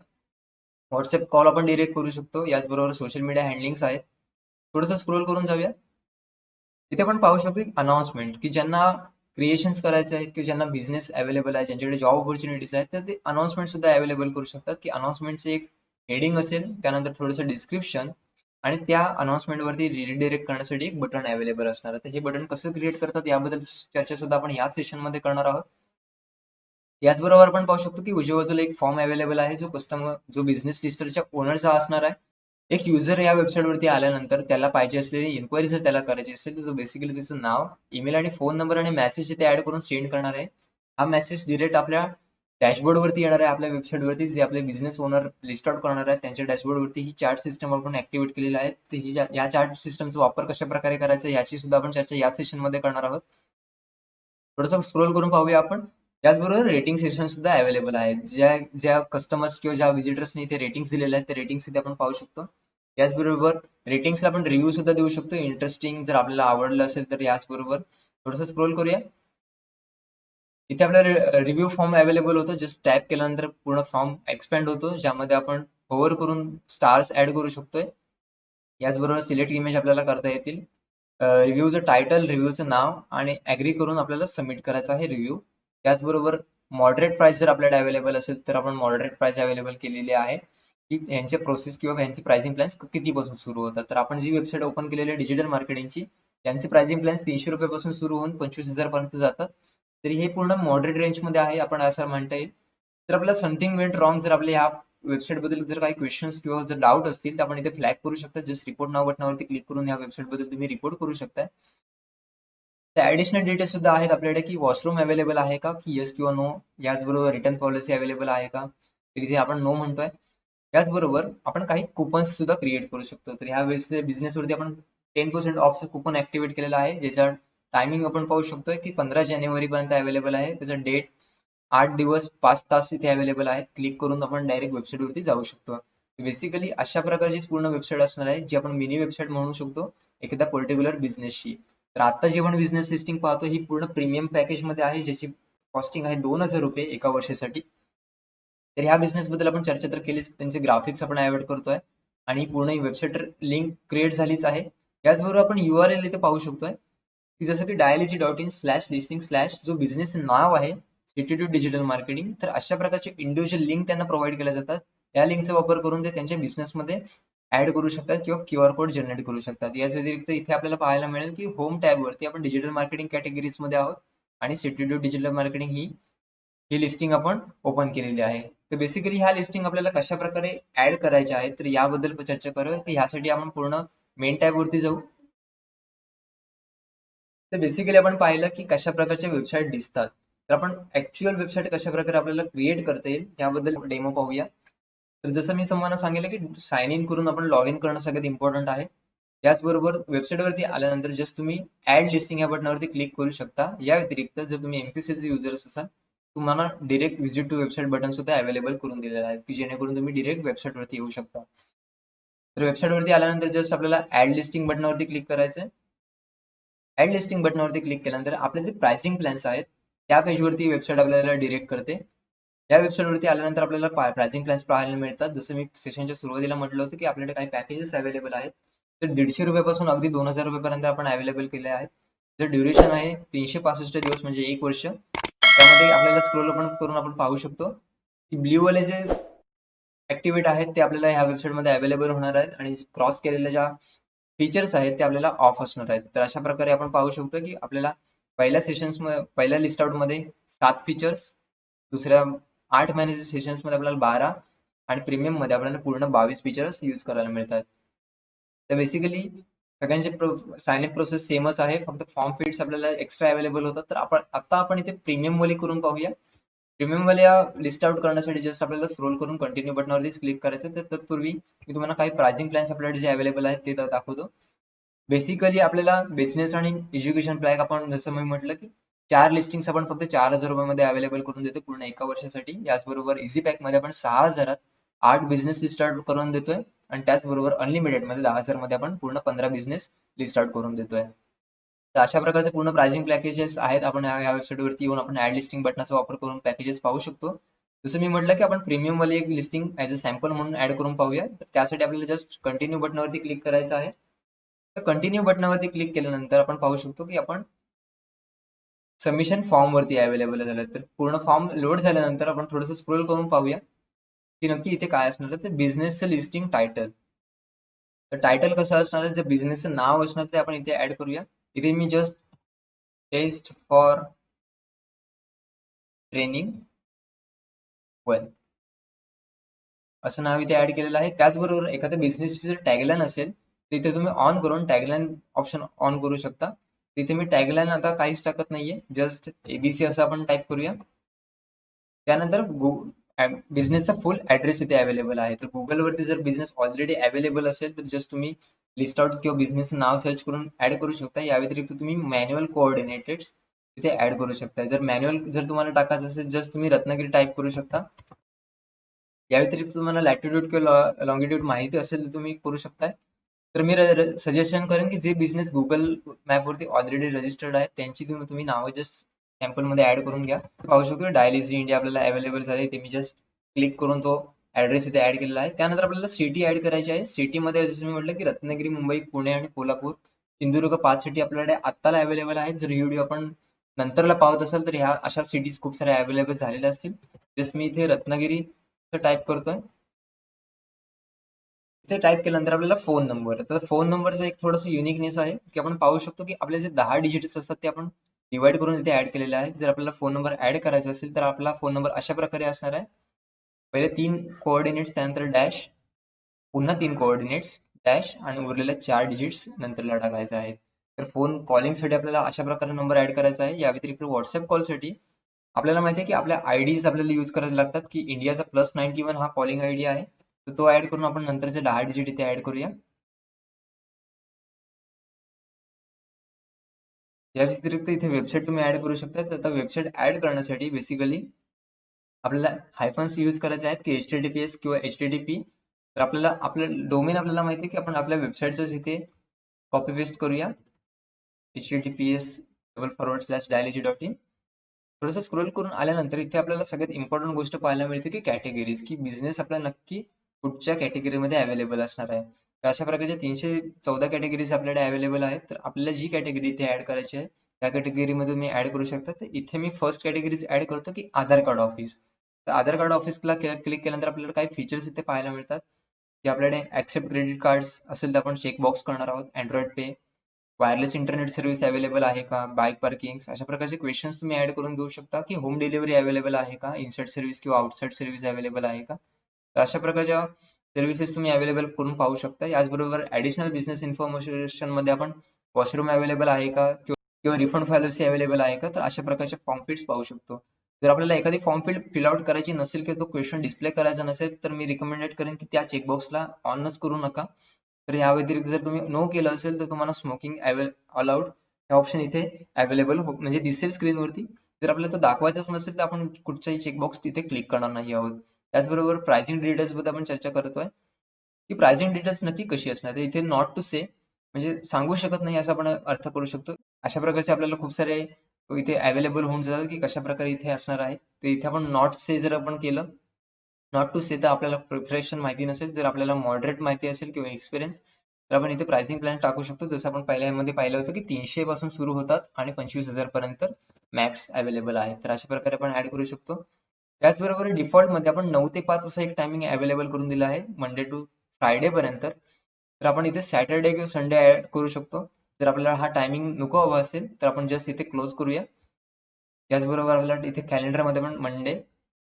व्हॉट्सअप कॉल आपण डिरेक्ट करू शकतो. याचबरोबर सोशल मीडिया हँडलिंग्स आहेत. थोडंसं स्क्रोल करून जाऊया. इथे आपण पाहू शकतो अनाउन्समेंट की ज्यांना क्रिएशन्स करायचे आहेत किंवा ज्यांना बिझनेस अवेलेबल आहे, ज्यांच्याकडे जॉब ऑपॉर्च्युनिटीज आहेत, तर ते अनाउन्समेंट सुद्धा अवेलेबल करू शकतात. की अनाउन्समेंटचे एक हेडिंग असेल, त्यानंतर थोडंसं डिस्क्रिप्शन आणि त्या अनाउन्समेंट वरती रिडायरेक्ट करण्यासाठी एक बटन अवेलेबल असणार आहे. तर हे बटन कसं क्रिएट करतात याबद्दल चर्चा सुद्धा आपण याच सेशन मध्ये करणार आहोत. याचबरोबर आपण पाहू शकतो की उजव्या बाजूला एक फॉर्म अवेलेबल आहे जो बिझनेस लिस्टरच्या ओनरचा असणार आहे. एक युजर या वेबसाईट वरती आल्यानंतर त्याला पाहिजे असलेली इन्क्वायरी जर त्याला करायची असेल तर तो बेसिकली त्याचं नाव, ईमेल आणि फोन नंबर आणि मेसेज इथे ऍड करून सेंड करणार आहे. हा मेसेज डिरेक्ट आपल्या डॅशबोर्ड वरती येणार आहे. आपल्या वेबसाईट वरती जे आपले बिझनेस ओनर लिस्ट आउट करणार आहेत त्यांच्या डॅशबोर्ड वरती ही चार्ट सिस्टम आपण ऍक्टिव्हेट केलेली आहे. या चार्ट सिस्टमचा वापर कशा प्रकारे करायचा याची सुद्धा आपण चर्चा याच सेशन मध्ये करणार आहोत. थोडंसं स्क्रोल करून पाहूया आपण. त्याचबरोबर रेटिंग सेक्शन सुद्धा अवेलेबल आहे. ज्या ज्या कस्टमर्स किंवा ज्या व्हिजिटर्सनी इथे रेटिंग्स दिलेले आहेत ते रेटिंग्स इथे आपण पाहू शकतो. त्याचबरोबर रेटिंग्सला आपण रिव्ह्यू सुद्धा देऊ शकतो. इंटरेस्टिंग जर आपल्याला आवडलं असेल तर. याचबरोबर थोडंसं स्क्रोल करूया. इथे आपल्याला रिव्ह्यू फॉर्म अवेलेबल होतो. जस्ट टॅप केल्यानंतर पूर्ण फॉर्म एक्सपॅन्ड होतो, ज्यामध्ये आपण होवर करून स्टार्स ऍड करू शकतोय. याचबरोबर सिलेक्ट इमेज आपल्याला करता येतील. रिव्ह्यूचं टायटल, रिव्ह्यूचं नाव आणि ऍग्री करून आपल्याला सबमिट करायचा आहे रिव्ह्यू. त्याचबरोबर मॉडरेट प्राइस जर आपल्याकडे अवेलेबल असेल तर आपण मॉडरेट प्राइस अवेलेबल केलेली आहे की यांचे प्रोसेस किंवा यांचे प्राइसिंग प्लॅन्स कितीपासून सुरू होतात. तर आपण जी वेबसाईट ओपन केलेली आहे डिजिटल मार्केटिंगची, त्यांचे प्राइसिंग प्लॅन्स 300 रुपयापासून सुरू होऊन 25,000 पर्यंत जातात. तर हे पूर्ण मॉडरेट रेंज मध्ये आहे, आपण असं म्हणता येईल. तर आपल्याला समथिंग वेंट रॉंग जर आपल्या ह्या वेबसाईट बद्दल जर काही क्वेश्चन्स किंवा जर डाऊट असतील तर आपण इथे फ्लॅग करू शकता. जस्ट रिपोर्ट नाव बटनावरती क्लिक करून ह्या वेबसाईट बद्दल तुम्ही रिपोर्ट करू शकता. त्या ऍडिशनल डिटेल्स सुद्धा आहेत आपल्याकडे की वॉशरूम अवेलेबल आहे का, की येस किंवा नो. याचबरोबर रिटर्न पॉलिसी अवेलेबल आहे का, तर इथे आपण नो म्हणतोय. याचबरोबर आपण काही कुपन्स सुद्धा क्रिएट करू शकतो. तर ह्या बिझनेस वरती आपण 10% ऑफचं कुपन ऍक्टिव्हेट केलेलं आहे, ज्याचा टायमिंग आपण पाहू शकतोय की 15 जानेवारी पर्यंत अवेलेबल आहे. त्याचा डेट 8 दिवस 5 तास इथे अवेलेबल आहेत. क्लिक करून आपण डायरेक्ट वेबसाईट वरती जाऊ शकतो. बेसिकली अशा प्रकारची पूर्ण वेबसाईट असणार आहे जी आपण मिनी वेबसाईट म्हणू शकतो एखाद्या पर्टिक्युलर बिझनेसची. तर आता जे आपण बिझनेस लिस्टिंग पाहतो ही पूर्ण प्रीमियम पॅकेज मध्ये आहे, ज्याची कॉस्टिंग आहे 2,000 रुपये एका वर्षासाठी. तर ह्या बिझनेस बद्दल आपण चर्चा तर केलीच, त्यांचे ग्राफिक्स आपण ऍड करतोय आणि पूर्ण ही वेबसाईट लिंक क्रिएट झालीच आहे. याचबरोबर आपण URL इथे पाहू शकतोय की जसं की dialogy.in/listing/ जो बिझनेस नाव आहे सिटी डिजिटल मार्केटिंग. तर अशा प्रकारचे इंडिव्हिज्युअल लिंक त्यांना प्रोव्हाइड केल्या जातात. या लिंकचा वापर करून ते त्यांच्या बिझनेसमध्ये ऍड करू शकतात किंवा QR कोड जनरेट करू शकतात. याच व्यतिरिक्त इथे आपल्याला पाहायला मिळेल की होम टॅब वरती आपण डिजिटल मार्केटिंग कॅटेगरीज मध्ये आहोत आणि सिटी डिजिटल मार्केटिंग ही लिस्टिंग आपण ओपन केलेली आहे. तर बेसिकली ह्या लिस्टिंग आपल्याला कशा प्रकारे ऍड करायच्या आहेत तर याबद्दल चर्चा करूया. तर ह्यासाठी आपण पूर्ण मेन टॅब वरती जाऊ. तर बेसिकली आपण पाहिलं की कशा प्रकारच्या वेबसाईट दिसतात. तर आपण ऍक्च्युअल वेबसाईट कशा प्रकारे आपल्याला क्रिएट करता येईल याबद्दल डेमो पाहूया. तर जसं मी तुम्हाला सांगितलं की साइन इन करून आपण लॉग इन करणं सगळ्यात इम्पॉर्टंट आहे. त्याचबरोबर वेबसाईट वरती आल्यानंतर जस्ट तुम्ही ऍड लिस्टिंग या बटनावरती क्लिक करू शकता. या व्यतिरिक्त जर तुम्ही MPC चे युजर्स असाल तुम्हाला direct visit to website button सुद्धा अवेलेबल करून दिलेलं आहे की जेणेकरून तुम्ही डिरेक्ट वेबसाईट वरती येऊ शकता. तर वेबसाईट वरती आल्यानंतर जस्ट आपल्याला ऍड लिस्टिंग बटनावरती क्लिक करायचंय. ऍड लिस्टिंग बटनावरती क्लिक केल्यानंतर आपले जे प्राइसिंग प्लॅन्स आहेत त्या पेजवरती वेबसाईट आपल्याला डिरेक्ट करते. या वेबसाईट वरती आल्यानंतर आपल्याला प्राइसिंग प्लॅन्स पाहायला मिळतात. जसं मी सेशनच्या सुरुवातीला म्हटलं होतं की आपल्याकडे काही पॅकेजेस अवेलेबल आहेत. तर 150 रुपयापासून अगदी 2,000 रुपयापर्यंत आपण अवेलेबल केले आहेत. जर ड्युरेशन आहे 365 दिवस म्हणजे 1 वर्ष. त्यामध्ये आपल्याला स्क्रोल करून आपण पाहू शकतो की ब्ल्यू वाले जे ऍक्टिव्हेट आहेत ते आपल्याला ह्या वेबसाईट मध्ये अवेलेबल होणार आहेत आणि क्रॉस केलेल्या ज्या फीचर्स आहेत ते आपल्याला ऑफ असणार आहेत. तर अशा प्रकारे आपण पाहू शकतो की आपल्याला पहिल्या लिस्ट आउट मध्ये 7 फीचर्स, दुसऱ्या 8 महिन्याच्या सेशन्स मध्ये आपल्याला 12 आणि प्रीमियम मध्ये आपल्याला पूर्ण 22 फीचर्स यूज करायला मिळतात. तर बेसिकली सगळ्यांचे साइन अप प्रोसेस सेमच आहे, फक्त फॉर्म फीड्स आपल्याला एक्स्ट्रा अवेलेबल होतात. तर आपण इथे प्रीमियम वाली करून पाहूया. प्रीमियम वाल्या लिस्ट आउट करण्यासाठी जस्ट आपल्याला स्क्रोल करून कंटिन्यू बटनावरती क्लिक करायचं. तर तत्पूर्वी मी तुम्हाला काही प्राइसिंग प्लॅन्स आपल्याकडे जे अवेलेबल आहेत ते दाखवतो. बेसिकली आपल्याला बिझनेस आणि एज्युकेशन प्लॅन आपण जसं मी म्हटलं की 4 लिस्टिंग्स आपण फक्त 4,000 रुपयामध्ये अवेलेबल करून देतो पूर्ण एका वर्षासाठी. याचबरोबर इझी पॅक मध्ये आपण 6,000 8 बिझनेस लिस्ट आउट करून देतोय आणि त्याचबरोबर अनलिमिटेड मध्ये 10,000 मध्ये आपण पूर्ण 15 बिझनेस लिस्ट आउट करून देतोय. तर अशा प्रकारचे पूर्ण प्राइसिंग पॅकेजेस आहेत. आपण या वेबसाईटवरती येऊन आपण ऍड लिस्टिंग बटनाचा वापर करून पॅकेजेस पाहू शकतो. जसं मी म्हटलं की आपण प्रीमियम वाली एक लिस्टिंग ऍज अ सॅम्पल म्हणून ऍड करून पाहूया. तर त्यासाठी आपल्याला जस्ट कंटिन्यू बटनावरती क्लिक करायचं आहे. तर कंटिन्यू बटनावरती क्लिक केल्यानंतर आपण पाहू शकतो की आपण सबमिशन फॉर्म वरती अवेलेबल झालं. तर पूर्ण फॉर्म लोड झाल्यानंतर आपण थोडंसं स्क्रोल करून पाहूया की नक्की इथे काय असणार आहे. तर बिझनेसचं लिस्टिंग टायटल, तर टायटल कसं असणार आहे, जे बिझनेसचं नाव असणार ते आपण इथे ऍड करूया. इथे मी जस्ट टेस्ट फॉर ट्रेनिंग 1 असं नाव इथे ऍड केलेलं आहे. त्याचबरोबर एखाद्या बिझनेसची जर टॅगलाईन असेल तिथे तुम्ही ऑन करून टॅगलाईन ऑप्शन ऑन करू शकता. तिथे मी टॅगलाईन आता काहीच टाकत नाहीये, जस्ट एबीसी असं आपण टाईप करूया. त्यानंतर बिझनेसचा फुल ऍड्रेस इथे अवेलेबल आहे. तर गुगल वरती जर बिझनेस ऑलरेडी अवेलेबल असेल तर जस्ट तुम्ही लिस्ट आउट किंवा बिझनेस नाव सर्च करून ऍड करू शकता. या व्यतिरिक्त तुम्ही मॅन्युअल कोऑर्डिनेटेड तिथे ऍड करू शकता. जर मॅन्युअल जर तुम्हाला टाकायचं असेल जस्ट तुम्ही रत्नागिरी टाईप करू शकता. या व्यतिरिक्त तुम्हाला लॅटिट्यूड किंवा लॉंगिट्यूड माहिती असेल तर तुम्ही करू शकताय. तर मी सजेशन करेन की जे बिझनेस गुगल मॅप वरती ऑलरेडी रजिस्टर्ड आहे त्यांची तुम्ही नावं जस्ट सॅम्पल मध्ये ऍड करून घ्या. पाहू शकतो डायलिसी इंडिया आपल्याला अवेलेबल झाले. ते मी जस्ट क्लिक करून तो ऍड्रेस इथे ऍड केलेला आहे. त्यानंतर आपल्याला सिटी ऍड करायची आहे. सिटी मध्ये जसं मी म्हटलं की रत्नागिरी, मुंबई, पुणे आणि कोल्हापूर, सिंधुदुर्ग 5 सिटी आपल्याकडे आत्ताला अवेलेबल आहेत. जर ही व्हिडिओ आपण नंतरला पाहत असाल तर ह्या अशा सिटीज खूप साऱ्या अवेलेबल झालेल्या असतील. जस्ट मी इथे रत्नागिरी टाईप करतोय. इथे टाईप केल्यानंतर आपल्याला फोन नंबर, तर फोन नंबरचा एक थोडंसं युनिकनेस आहे की आपण पाहू शकतो की आपले जे 10 डिजिट्स असतात ते आपण डिवाइड करून इथे ऍड केलेले आहेत. जर आपल्याला फोन नंबर ऍड करायचा असेल तर आपला फोन नंबर अशा प्रकारे असणार आहे. पहिले 3 कोऑर्डिनेट्स, त्यानंतर डॅश, पुन्हा 3 कोऑर्डिनेट्स, डॅश आणि उरलेल्या 4 डिजिट्स नंतरला टाकायचे आहेत. तर फोन कॉलिंगसाठी आपल्याला अशा प्रकारे नंबर ऍड करायचा आहे. या व्यतिरिक्त व्हॉट्सअप कॉलसाठी आपल्याला माहिती आहे की आपल्या आयडीज आपल्याला यूज करायला लागतात की इंडियाचा +91 हा कॉलिंग आयडी आहे. तर तो ऍड करून आपण नंतरचे 10 डिजिट इथे ऍड करूया. या व्यतिरिक्त इथे वेबसाईट तुम्ही ऍड करू शकता. तर आता वेबसाईट ऍड करण्यासाठी बेसिकली आपल्याला हायफन्स यूज करायचे आहेत की HTTPS किंवा HTTP. तर आपल्याला आपलं डोमेन आपल्याला माहिती आहे की आपण आपल्या वेबसाईटच इथे कॉपी पेस्ट करूया. https://dialogy.in. थोडंसं स्क्रोल करून आल्यानंतर इथे आपल्याला सगळ्यात इम्पॉर्टंट गोष्ट पाहायला मिळते की कॅटेगरीज, की बिझनेस आपल्याला नक्की कुठच्या कॅटेगरीमध्ये अवेलेबल असणार आहे. तर अशा प्रकारच्या 314 कॅटेगरीज आपल्याकडे अवेलेबल आहेत. तर आपल्याला जी कॅटेगरी इथे ऍड करायची आहे त्या कॅटेगरीमध्ये तुम्ही ऍड करू शकता. तर इथे मी फर्स्ट कॅटेगरीज ऍड करतो की आधार कार्ड ऑफिस. तर आधार कार्ड ऑफिसला क्लिक केल्यानंतर आपल्याला काही फीचर्स इथे पाहायला मिळतात की आपल्याकडे ऍक्सेप्ट क्रेडिट कार्ड्स असेल तर आपण चेकबॉक्स करणार आहोत. अँड्रॉइड पे, वायरलेस इंटरनेट सर्व्हिस अवेलेबल आहे का, बाईक पार्किंग, अशा प्रकारचे क्वेश्चन्स तुम्ही ऍड करून घेऊ शकता की होम डिलिव्हरी अवेलेबल आहे का, इनसाइड सर्व्हिस किंवा आउटसाइड सर्व्हिस अवेलेबल आहे का. तर अशा प्रकारच्या सर्व्हिसेस तुम्ही अवेलेबल करून पाहू शकता. याचबरोबर ऍडिशनल बिझनेस इन्फॉर्मेशन मध्ये आपण वॉशरूम अवेलेबल आहे का किंवा रिफंड पॉलिसी अवेलेबल आहे का, तर अशा प्रकारचे फॉर्म फिल्ड्स पाहू शकतो. जर आपल्याला एखादी फॉर्म फिल्ड फिल आउट करायची नसेल किंवा तो क्वेश्चन डिस्प्ले करायचा नसेल तर मी रिकमेंडेड करेन की त्या चेकबॉक्सला ऑनच करू नका. तर या व्यतिरिक्त जर तुम्ही नो केलं असेल तर तुम्हाला स्मोकिंग अलाउड हे ऑप्शन इथे अवेलेबल म्हणजे दिसेल स्क्रीनवरती. जर आपल्याला तो दाखवायचाच नसेल तर आपण कुठचाही चेकबॉक्स तिथे क्लिक करणार नाही आहोत. त्याचबरोबर प्राइसिंग डिटेल्स बद्दल आपण चर्चा करतोय की प्राइसिंग डिटेल्स नक्की कशी असणार. इथे नॉट टू से म्हणजे सांगू शकत नाही असं आपण अर्थ करू शकतो. अशा प्रकारचे आपल्याला खूप सारे इथे अवेलेबल होऊन जातात की कशा प्रकारे इथे असणार आहे. तर इथे आपण नॉट से जर आपण केलं, नॉट टू से तर आपल्याला प्रिपरेशन माहिती नसेल. जर आपल्याला मॉडरेट माहिती असेल किंवा एक्सपिरियन्स तर आपण इथे प्राइसिंग प्लॅन टाकू शकतो. जसं आपण पहिल्यामध्ये पाहिलं होतं की 300 पासून सुरू होतात आणि 25,000 पर्यंत मॅक्स अवेलेबल आहे. तर अशा प्रकारे आपण ऍड करू शकतो. त्याचबरोबर डिफॉल्ट मध्ये आपण 9 ते 5 असं एक टायमिंग अवेलेबल करून दिलं आहे मंडे टू फ्रायडे पर्यंत. तर आपण इथे सॅटर्डे किंवा संडे ऍड करू शकतो. जर आपल्याला हा टायमिंग नको हवा असेल तर आपण जस्ट इथे क्लोज करूया. याचबरोबर आपल्याला इथे कॅलेंडरमध्ये पण मंडे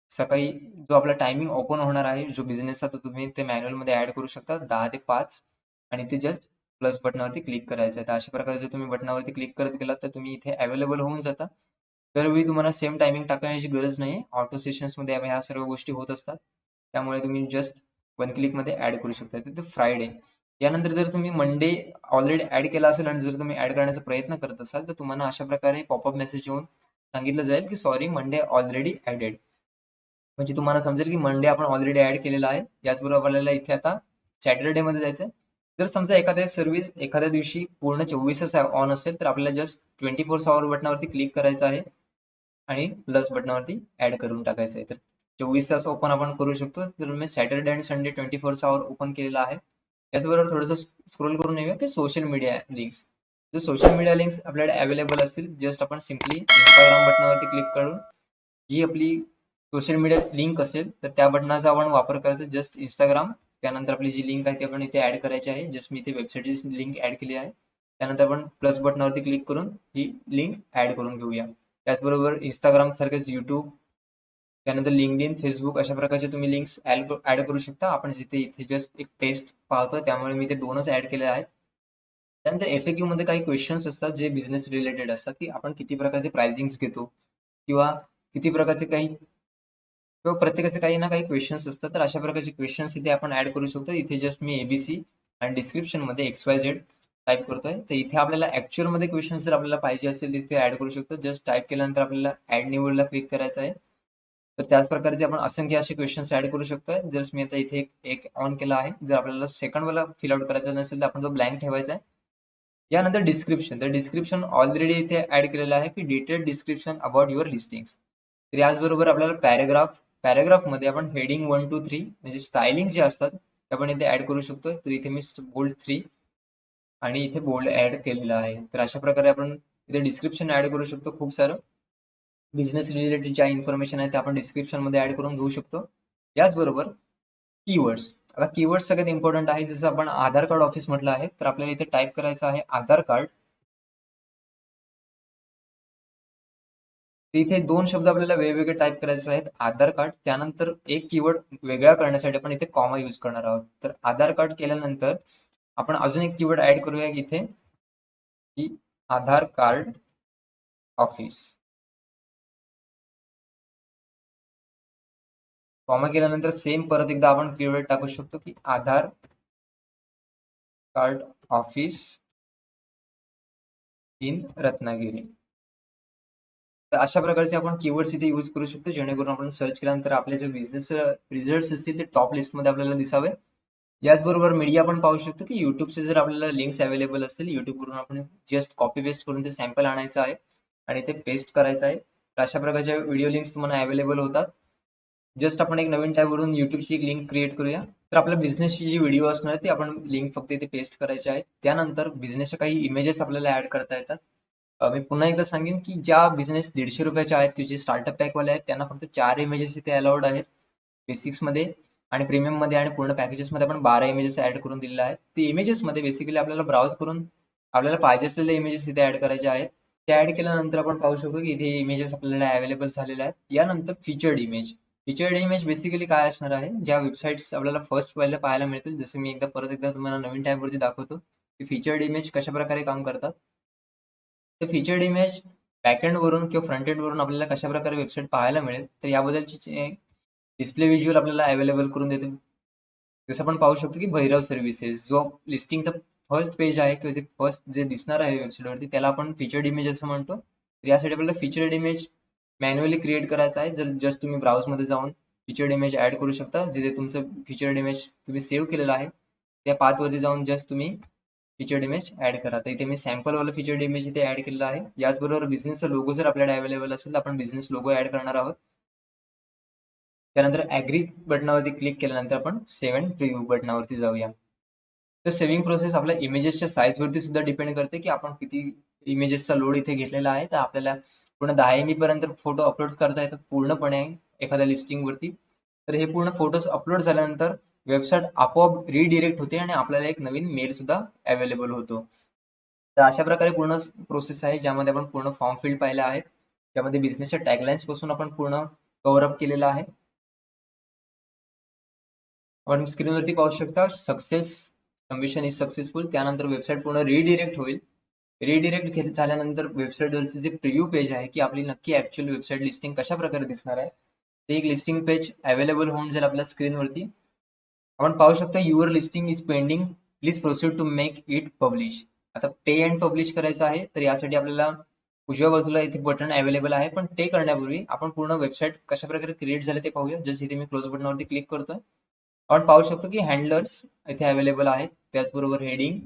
सकाळी जो आपला टायमिंग ओपन होणार आहे जो बिझनेसचा, तो तुम्ही ते मॅन्युअल मध्ये ऍड करू शकता 10 ते 5 आणि ते जस्ट प्लस बटनावरती क्लिक करायचं आहे. तर अशा प्रकारे जर तुम्ही बटनावरती क्लिक करत गेलात तर तुम्ही इथे अवेलेबल होऊन जाता. दरवेळी तुम्हाला सेम टायमिंग टाकण्याची गरज नाही. ऑटो सेशन्स मध्ये ह्या सर्व गोष्टी होत असतात. त्यामुळे तुम्ही जस्ट वन क्लिक मध्ये ऍड करू शकता. तिथे फ्रायडे यानंतर जर तुम्ही मंडे ऑलरेडी ऍड केला असेल आणि जर तुम्ही ऍड करण्याचा प्रयत्न करत असाल तर तुम्हाला अशा प्रकारे पॉपअप मेसेज येऊन सांगितलं जाईल की सॉरी मंडे ऑलरेडी ऍडेड. म्हणजे तुम्हाला समजेल की मंडे आपण ऑलरेडी ऍड केलेला आहे. याचबरोबर आपल्याला इथे आता सॅटरडे मध्ये जायचंय. जर समजा एखाद्या सर्व्हिस एखाद्या दिवशी पूर्ण 24 तास ऑन असेल तर आपल्याला जस्ट 24 आवर बटनावरती क्लिक करायचं आहे आणि प्लस बटनावरती ऍड करून टाकायचं आहे. तर 24 तास ओपन आपण करू शकतो. तर मी सॅटरडे आणि संडे 24 आवर ओपन केलेला आहे. याचबरोबर थोडंसं स्क्रोल करून येऊया की सोशल मीडिया लिंक्स. जर सोशल मीडिया लिंक्स आपल्याला अवेलेबल असतील जस्ट आपण सिम्पली इंस्टाग्राम बटनावरती क्लिक करून जी आपली सोशल मीडिया लिंक असेल तर त्या बटनाचा आपण वापर करायचा. जस्ट इंस्टाग्राम त्यानंतर आपली जी लिंक आहे ती आपण इथे ऍड करायची आहे. जस्ट मी इथे वेबसाईटची लिंक ऍड केली आहे. त्यानंतर आपण प्लस बटनावरती क्लिक करून ही लिंक ऍड करून घेऊया. त्याचबरोबर इंस्टाग्राम सारखेच युट्यूब त्यानंतर लिंक्डइन फेसबुक अशा प्रकारचे तुम्ही लिंक्स ऍड करू शकता. आपण जिथे इथे जस्ट एक टेस्ट पाहतोय त्यामुळे मी ते दोनच ऍड केले आहेत. त्यानंतर FAQ मध्ये काही क्वेश्चन्स असतात जे बिझनेस रिलेटेड असतात की आपण किती प्रकारचे प्राइसिंग घेतो किंवा किती प्रकारचे काही किंवा प्रत्येकाचे काही ना काही क्वेश्चन्स असतात. तर अशा प्रकारचे क्वेश्चन्स इथे आपण ऍड करू शकतो. इथे जस्ट मी ABC आणि डिस्क्रिप्शन मध्ये XYZ टाईप करतोय. तर इथे आपल्याला ऍक्च्युअल मध्ये क्वेश्चन्स जर आपल्याला पाहिजे असेल तिथे ऍड करू शकतो. जस्ट टाईप केल्यानंतर आपल्याला ऍड निवडला क्लिक करायचं आहे. तर त्याच प्रकारचे आपण असंख्य असे क्वेश्चन्स ऍड करू शकतोय. जस्ट मी आता इथे एक ऑन केला आहे. जर आपल्याला सेकंड वाला फिल आउट करायचा नसेल तर आपण तो ब्लँक ठेवायचा आहे. यानंतर डिस्क्रिप्शन. तर डिस्क्रिप्शन ऑलरेडी इथे ऍड केलेलं आहे की detail description about your listings. तर याचबरोबर आपल्याला पॅराग्राफ मध्ये आपण हेडिंग 1 2 3 म्हणजे स्टायलिंग जे असतात ते आपण इथे ऍड करू शकतो. तर इथे मी बोल्ड 3 आणि इथे बोल्ड ऍड केलेलं आहे. तर अशा प्रकारे आपण इथे डिस्क्रिप्शन ऍड करू शकतो. खूप सारं बिझनेस रिलेटेड ज्या इन्फॉर्मेशन आहे ते आपण डिस्क्रिप्शन मध्ये ऍड करून घेऊ शकतो. याचबरोबर कीवर्ड्स. आता कीवर्ड्स सगळ्यात इम्पॉर्टंट आहे. जसं आपण आधार कार्ड ऑफिस म्हटलं आहे तर आपल्याला इथे टाईप करायचं आहे आधार कार्ड. इथे दोन शब्द आपल्याला वेगवेगळे टाईप करायचे आहेत. आधार कार्ड त्यानंतर एक कीवर्ड वेगळा करण्यासाठी आपण इथे कॉमा यूज करणार आहोत. तर आधार कार्ड केल्यानंतर आपण अजून एक कीवर्ड ऍड करूया इथे की आधार कार्ड ऑफिस. कॉमा केल्यानंतर सेम परत एकदा आपण कीवर्ड टाकू शकतो की आधार कार्ड ऑफिस इन रत्नागिरी. तर अशा प्रकारचे आपण कीवर्ड्स इथे यूज करू शकतो जेणेकरून आपण सर्च केल्यानंतर आपले जे बिझनेस रिझल्ट असतील ते टॉप लिस्ट मध्ये आपल्याला दिसावे. याचबरोबर मीडिया आपण पाहू शकतो की युट्यूबचे जर आपल्याला लिंक्स अवेलेबल असतील युट्यूब वरून आपण जस्ट कॉपी पेस्ट करून ते सॅम्पल आणायचं आहे आणि ते पेस्ट करायचं आहे. तर अशा प्रकारच्या व्हिडिओ लिंक्स तुम्हाला अवेलेबल होतात. जस्ट आपण एक नवीन टॅब वरून युट्यूबची एक लिंक क्रिएट करूया. तर आपल्या बिझनेसची जी व्हिडिओ असणार ती आपण लिंक फक्त इथे पेस्ट करायची आहे. त्यानंतर बिझनेसच्या काही इमेजेस आपल्याला ऍड करता येतात. मी पुन्हा एकदा सांगेन की ज्या बिझनेस 150 रुपयाचे आहेत की जे स्टार्टअप पॅक वाले आहेत त्यांना फक्त 4 इमेजेस इथे अलाउड आहेत बेसिक्स मध्ये आणि प्रीमियम मध्ये आणि पूर्ण पॅकेजेस मध्ये आपण 12 इमेजेस ऍड करून दिलेले आहेत. ते इमेजेस मध्ये बेसिकली आपल्याला ब्राउज करून आपल्याला पाहिजे असलेले इमेजेस इथे ऍड करायचे आहेत. ते ऍड केल्यानंतर आपण पाहू शकतो की इथे इमेजेस आपल्याला अवेलेबल झालेले आहेत. यानंतर featured image. Featured image basically काय असणार आहे ज्या वेबसाईट्स आपल्याला फर्स्ट पहिल्या पाहायला मिळतील. जसं मी परत एकदा तुम्हाला नवीन टॅब वरती दाखवतो की फीचर्ड इमेज कशा प्रकारे काम करतात. ते फीचर्ड इमेज बॅकएंड वरून किंवा फ्रंट एंड वरून आपल्याला कशा प्रकारे वेबसाईट पाहायला मिळेल तर याबद्दलची डिस्प्ले व्हिज्युअल आपल्याला अवेलेबल करून देते. जसं आपण पाहू शकतो की भैरव सर्व्हिसेस जो लिस्टिंगचा फर्स्ट पेज आहे किंवा जे फर्स्ट जे दिसणार आहे वेबसाईट वरती त्याला आपण फीचर्ड इमेज असं म्हणतो. तर यासाठी आपल्याला फीचर्ड इमेज मॅन्युअली क्रिएट करायचा आहे. जर जस्ट तुम्ही ब्राउज मध्ये जाऊन फीचर्ड इमेज ऍड करू शकता. जिथे तुमचं फीचर्ड इमेज तुम्ही सेव्ह केलेलं आहे त्या पाथ वरती जाऊन जस्ट तुम्ही फीचर्ड इमेज ऍड करा. तर इथे मी सॅम्पल वाला फीचर्ड इमेज इथे ऍड केलेला आहे. याचबरोबर बिझनेसचा लोगो जर आपल्याकडे अवेलेबल असेल तर आपण बिझनेस लोगो ऍड करणार आहोत. त्यानंतर ऍग्री बटनावरती क्लिक केल्यानंतर आपण सेव्ह अँड प्रिव्ह्यू बटनावरती जाऊया. तर सेव्हिंग प्रोसेस आपल्या इमेजेसच्या साईज वरती सुद्धा डिपेंड करते की आपण किती इमेजेसचा लोड इथे घेतलेला आहे. तर आपल्याला पूर्ण 10 MB पर्यंत फोटो अपलोड करता येतात पूर्णपणे एखाद्या लिस्टिंग वरती. तर हे पूर्ण फोटोज अपलोड झाल्यानंतर वेबसाईट आपोआप रिडिरेक्ट होते आणि आपल्याला एक नवीन मेल सुद्धा अवेलेबल होतो. तर अशा प्रकारे पूर्ण प्रोसेस आहे, ज्यामध्ये आपण पूर्ण फॉर्म फील्ड पाहिले आहेत, त्यामध्ये बिझनेसच्या टॅगलाईन्स पासून आपण पूर्ण कव्हर अप केलेलं आहे. आपण स्क्रीनवरती पाहू शकता सक्सेस सबमिशन इज सक्सेसफुल. त्यानंतर वेबसाईट पूर्ण रिडिरेक्ट होईल. रिडिरेक्ट झाल्यानंतर वेबसाईटवरती जे प्रिव्ह्यू पेज आहे की आपली नक्की ऍक्च्युअल वेबसाईट लिस्टिंग कशा प्रकारे दिसणार आहे, ते एक लिस्टिंग पेज अवेलेबल होऊन जाईल आपल्या स्क्रीनवरती. आपण पाहू शकता your listing is pending, please proceed to make it publish. आता पे अँड पब्लिश करायचं आहे, तर यासाठी आपल्याला उजव्या बाजूला इथे बटन अवेलेबल आहे. पण ते करण्यापूर्वी आपण पूर्ण वेबसाईट कशा प्रकारे क्रिएट झाले ते पाहूया. जस्ट इथे मी क्लोज बटनावरती क्लिक करतोय. आपण पाहू शकतो की हँडलर्स इथे अवेलेबल आहेत, त्याचबरोबर हेडिंग,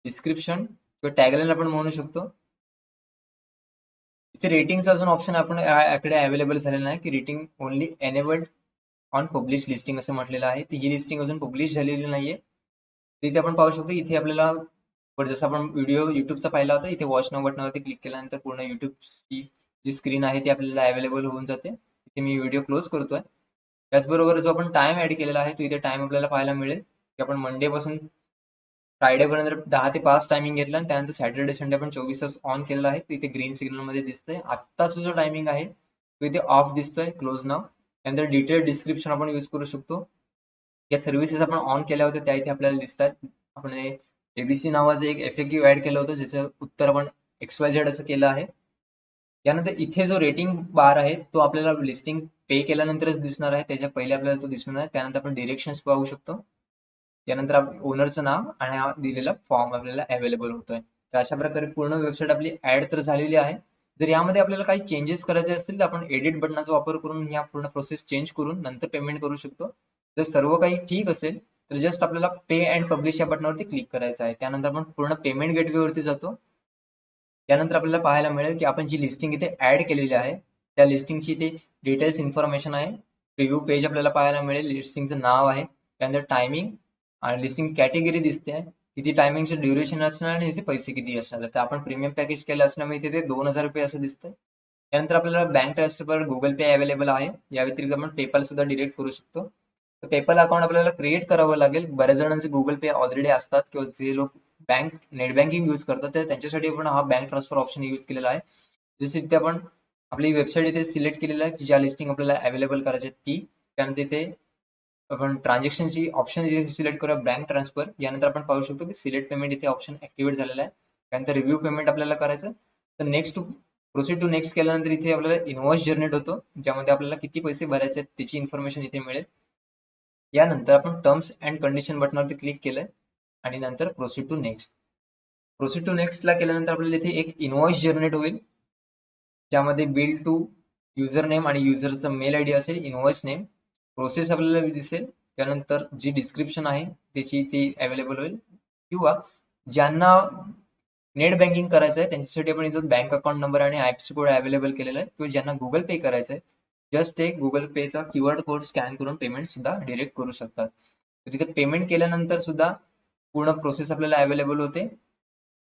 डिस्क्रिप्शन किंवा टॅगलाईन आपण म्हणू शकतो. इथे रेटिंगचा अजून ऑप्शन आपण याकडे अवेलेबल झालेला नाही की rating only enabled on publish listing असं म्हटलेलं आहे. तर ही लिस्टिंग अजून पब्लिश झालेली नाहीये. तिथे आपण पाहू शकतो इथे आपल्याला जसं आपण व्हिडिओ युट्यूबचा पाहिला होता, इथे वॉच नाव बटनावरती क्लिक केल्यानंतर पूर्ण युट्यूबची जी स्क्रीन आहे ती आपल्याला अवेलेबल होऊन जाते. इथे मी व्हिडिओ क्लोज करतोय. त्याचबरोबर जो आपण टाइम ऍड केलेला आहे तो इथे टाइम आपल्याला पाहायला मिळेल की आपण मंडे पासून फ्रायडे पर्यंत 10 ते 5 टायमिंग घेतला आणि त्यानंतर सॅटर्डे संडे आपण 24 तास ऑन केलेला आहे. इथे ग्रीन सिग्नल मध्ये दिसतंय. आत्ताचा जो टायमिंग आहे तो इथे ऑफ दिसतोय, क्लोज नाव. त्यानंतर डिटेल डिस्क्रिप्शन आपण यूज करू शकतो. या सर्व्हिसेस आपण ऑन केल्या होत्या त्या इथे आपल्याला दिसतात. आपण एबीसी नावाचं एक FAQ ऍड केलं होतं, ज्याचं उत्तर आपण XYZ असं केलं आहे. यानंतर इथे जो रेटिंग बार आहे तो आपल्याला लिस्टिंग पे केल्यानंतरच दिसणार आहे, त्याच्या पहिले आपल्याला तो दिसणार आहे. त्यानंतर आपण डिरेक्शन्स पाहू शकतो. त्यानंतर ओनरचं नाव आणि हा दिलेला फॉर्म आपल्याला अवेलेबल होतोय. तर अशा प्रकारे पूर्ण वेबसाईट आपली ऍड तर झालेली आहे. जर यामध्ये आपल्याला काही चेंजेस करायचे असतील तर आपण एडिट बटनाचा वापर करून या पूर्ण प्रोसेस चेंज करून नंतर पेमेंट करू शकतो. जर सर्व काही ठीक असेल तर जस्ट आपल्याला पे अँड पब्लिश या बटनावरती क्लिक करायचं आहे. त्यानंतर आपण पूर्ण पेमेंट गेटवेवरती जातो. त्यानंतर आपल्याला पाहायला मिळेल की आपण जी लिस्टिंग इथे ऍड केलेली आहे त्या लिस्टिंगची इथे डिटेल्स इन्फॉर्मेशन आहे. प्रिव्ह्यू पेज आपल्याला पाहायला मिळेल, लिस्टिंगचं नाव आहे, त्यानंतर टायमिंग आणि लिस्टिंग कॅटेगरी दिसते, किती टायमिंगचं ड्युरेशन असणार आणि त्याचे पैसे किती असणार. तर आपण प्रीमियम पॅकेज केलं असल्यामुळे इथे ते 2000 रुपये असं दिसतंय. त्यानंतर आपल्याला बँक ट्रान्सफर, गुगल पे अवेलेबल आहे. या व्यतिरिक्त आपण पेपाल सुद्धा डिरेक्ट करू शकतो. तर पेपाल अकाउंट आपल्याला क्रिएट करावं लागेल. बऱ्याच जणांचे गुगल पे ऑलरेडी असतात किंवा जे लोक नेट बँकिंग यूज करतात तर त्यांच्यासाठी आपण हा बँक ट्रान्सफर ऑप्शन यूज केलेला आहे. जसे इथे आपण आपली वेबसाईट इथे सिलेक्ट केलेला आहे, ज्या लिस्टिंग आपल्याला अवेलेबल करायची ती. त्यानंतर इथे आपण ट्रान्झॅक्शनची ऑप्शन इथे सिलेक्ट करूया, बँक ट्रान्सफर. यानंतर आपण पाहू शकतो की सिलेक्ट पेमेंट इथे ऑप्शन ऍक्टिव्हेट झालेला आहे. त्यानंतर रिव्ह्यू पेमेंट आपल्याला करायचं. तर नेक्स्ट प्रोसीड टू नेक्स्ट केल्यानंतर इथे आपल्याला इनवॉइस जनरेट होतो, ज्यामध्ये आपल्याला किती पैसे भरायचे आहेत त्याची इन्फॉर्मेशन इथे मिळेल. यानंतर आपण टर्म्स अँड कंडिशन बटनावरती क्लिक केलंय आणि नंतर proceed to next. Proceed to next ला केल्यानंतर आपल्याला इथे एक इनवॉइस जनरेट होईल, ज्यामध्ये बिल टू युजर नेम आणि युजरचा मेल आयडी असेल, इनवॉइस नेम, प्रोसेस आपल्याला दिसेल. त्यानंतर जी डिस्क्रिप्शन आहे त्याची ती अवेलेबल होईल. किंवा ज्यांना नेट बँकिंग करायचं आहे त्यांच्यासाठी आपण इथं बँक अकाउंट नंबर आणि आयएफएससी कोड अवेलेबल केलेला आहे. किंवा ज्यांना गुगल पे करायचं आहे जस्ट एक गुगल पेचा QR कोड स्कॅन करून पेमेंट सुद्धा डिरेक्ट करू शकतात. तर तिथे पेमेंट केल्यानंतर सुद्धा पूर्ण प्रोसेस आपल्याला अवेलेबल होते.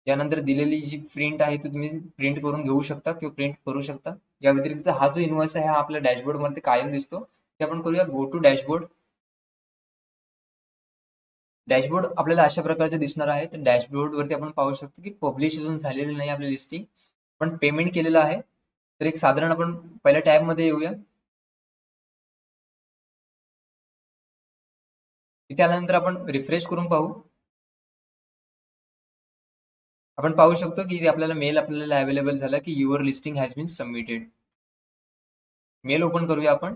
यानंतर दिलेली जी प्रिंट आहे ती तुम्ही प्रिंट करून घेऊ शकता किंवा प्रिंट करू शकता. या व्यतिरिक्त हा जो इनवॉइस आहे हा आपल्या डॅशबोर्ड मध्ये कायम दिसतो. ते आपण करूया गो टू डॅशबोर्ड. डॅशबोर्ड आपल्याला अशा प्रकारचे दिसणार आहे. तर डॅशबोर्ड वरती आपण पाहू शकतो की पब्लिश अजून झालेली नाही आपली लिस्टिंग, पण पेमेंट केलेलं आहे. तर एक साधारण आपण पहिल्या टॅब मध्ये येऊया. तिथे आल्यानंतर आपण रिफ्रेश करून पाहू. आपण पाहू शकतो की आपल्याला मेल आपल्याला अवेलेबल झाला की your listing has been submitted. Mail open करूया आपण.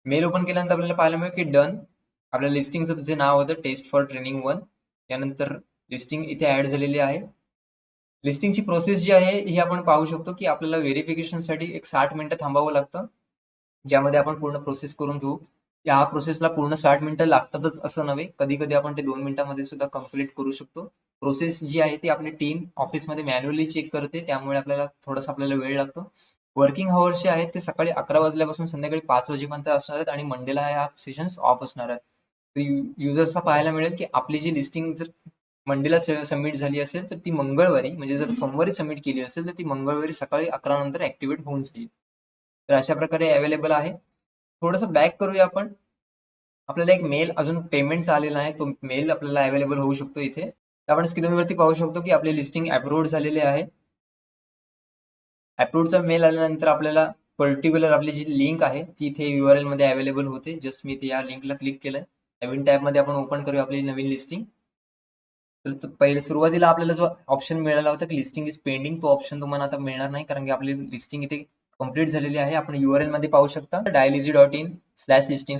मेल ओपन केल्यानंतर आपल्याला पाहायला मिळेल की डन. आपल्या लिस्टिंगचं जे नाव होतं टेस्ट फॉर ट्रेनिंग 1, त्यानंतर लिस्टिंग इथे ऍड झालेली आहे. लिस्टिंगची प्रोसेस जी आहे ही आपण पाहू शकतो की आपल्याला व्हेरिफिकेशन साठी एक 60 मिनिटं थांबावं लागतं, ज्यामध्ये आपण पूर्ण प्रोसेस करून घेऊ. या प्रोसेसला पूर्ण 60 मिनिटं लागतातच असं नव्हे, कधी कधी आपण ते 2 मिनिटांमध्ये सुद्धा कम्प्लीट करू शकतो. प्रोसेस जी आहे ती आपली टीम ऑफिसमध्ये मॅन्युअली चेक करते, त्यामुळे आपल्याला थोडासा आपल्याला वेळ लागतो. वर्किंग अवर्स जे आहेत ते सकाळी 11 वाजल्यापासून संध्याकाळी 5 वाजेपर्यंत असणार आहेत आणि मंडेला या सेशन्स ऑफ असणार आहेत. युजर्सला पाहायला मिळेल की आपली जी लिस्टिंग जर मंडेला सबमिट झाली असेल तर ती मंगळवारी, म्हणजे जर सोमवारी सबमिट केली असेल तर ती मंगळवारी सकाळी 11 नंतर ऍक्टिव्हेट होऊन जाईल. तर अशा प्रकारे अवेलेबल आहे. थोडंसं बॅक करूया आपण. आपल्याला एक मेल अजून पेमेंटचा आलेला आहे, तो मेल आपल्याला अवेलेबल होऊ शकतो इथे. तर आपण स्क्रीनवरती पाहू शकतो की आपले लिस्टिंग अप्रूव्ह झालेले आहे. अप्रूव्हचा मेल आल्यानंतर आपल्याला पर्टिक्युलर आपली जी लिंक आहे ती इथे URL मध्ये अवेलेबल होते. जस्ट मी इथे या लिंकला क्लिक केलंय. नवीन टॅब मध्ये आपण ओपन करूया आपली नवीन लिस्टिंग. तर पहिले सुरुवातीला आपल्याला जो ऑप्शन मिळाला होता की लिस्टिंग इज पेंडिंग, तो ऑप्शन तुम्हाला आता मिळणार नाही, कारण की आपली लिस्टिंग इथे कंप्लीट झालेली आहे. आपण URL मध्ये पाहू शकता dialeasy.in/listing/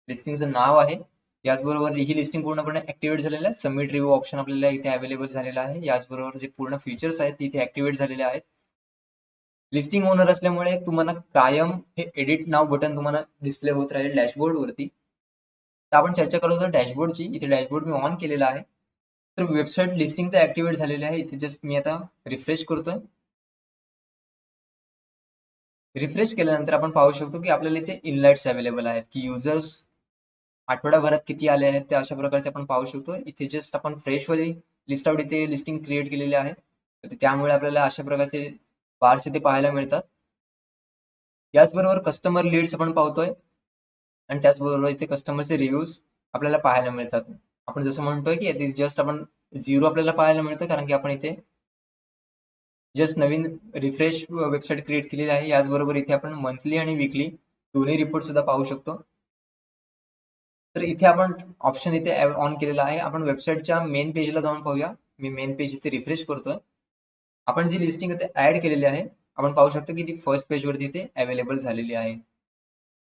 लिस्टिंगचं नाव आहे. याचबरोबर ही लिस्टिंग पूर्णपणे ऍक्टिव्हेट झालेलं आहे. सबमिट रिव्ह्यू ऑप्शन आपल्याला इथे अवेलेबल झालेला आहे. याचबरोबर जे पूर्ण फीचर्स आहेत ते इथे ऍक्टिव्हेट झालेले आहेत. लिस्टिंग ओनर असल्यामुळे तुम्हाला कायम हे एडिट नाव बटन तुम्हाला डिस्प्ले होत राहील डॅशबोर्ड वरती. तर आपण चर्चा करत होतो डॅशबोर्डची. इथे डॅशबोर्ड मी ऑन केलेला आहे. तर वेबसाईट लिस्टिंग तर ऍक्टिव्हेट झालेली आहे. इथे जस्ट मी आता रिफ्रेश करतोय. रिफ्रेश केल्यानंतर आपण पाहू शकतो की आपल्याला इथे इनलाइट्स अवेलेबल आहेत की युजर्स आठवड्याभरात किती आले आहेत ते अशा प्रकारचे आपण पाहू शकतो. इथे जस्ट आपण फ्रेश वाली लिस्ट आउट इथे लिस्टिंग क्रिएट केलेली आहे. तर त्यामुळे आपल्याला अशा प्रकारचे बार्स इथे पाहायला मिळतात. याचबरोबर कस्टमर लीड्स आपण पाहतोय आणि त्याचबरोबर इथे कस्टमरचे रिव्ह्यूज आपल्याला पाहायला मिळतात. आपण जसं म्हणतोय की इथे जस्ट आपण 0 आपल्याला पाहायला मिळतं, कारण की आपण इथे जस्ट नवीन रिफ्रेश वेबसाईट क्रिएट केलेली आहे. याचबरोबर इथे आपण मंथली आणि वीकली दोन्ही रिपोर्ट सुद्धा पाहू शकतो. तर इथे आपण ऑप्शन इथे ऑन केलेला आहे. आपण वेबसाईटच्या मेन पेजला जाऊन पाहूया. मी मेन पेज इथे रिफ्रेश करतोय. आपण जी लिस्टिंग इथे ऍड केलेली आहे, आपण पाहू शकतो की ती फर्स्ट पेज वरती इथे अवेलेबल झालेली आहे.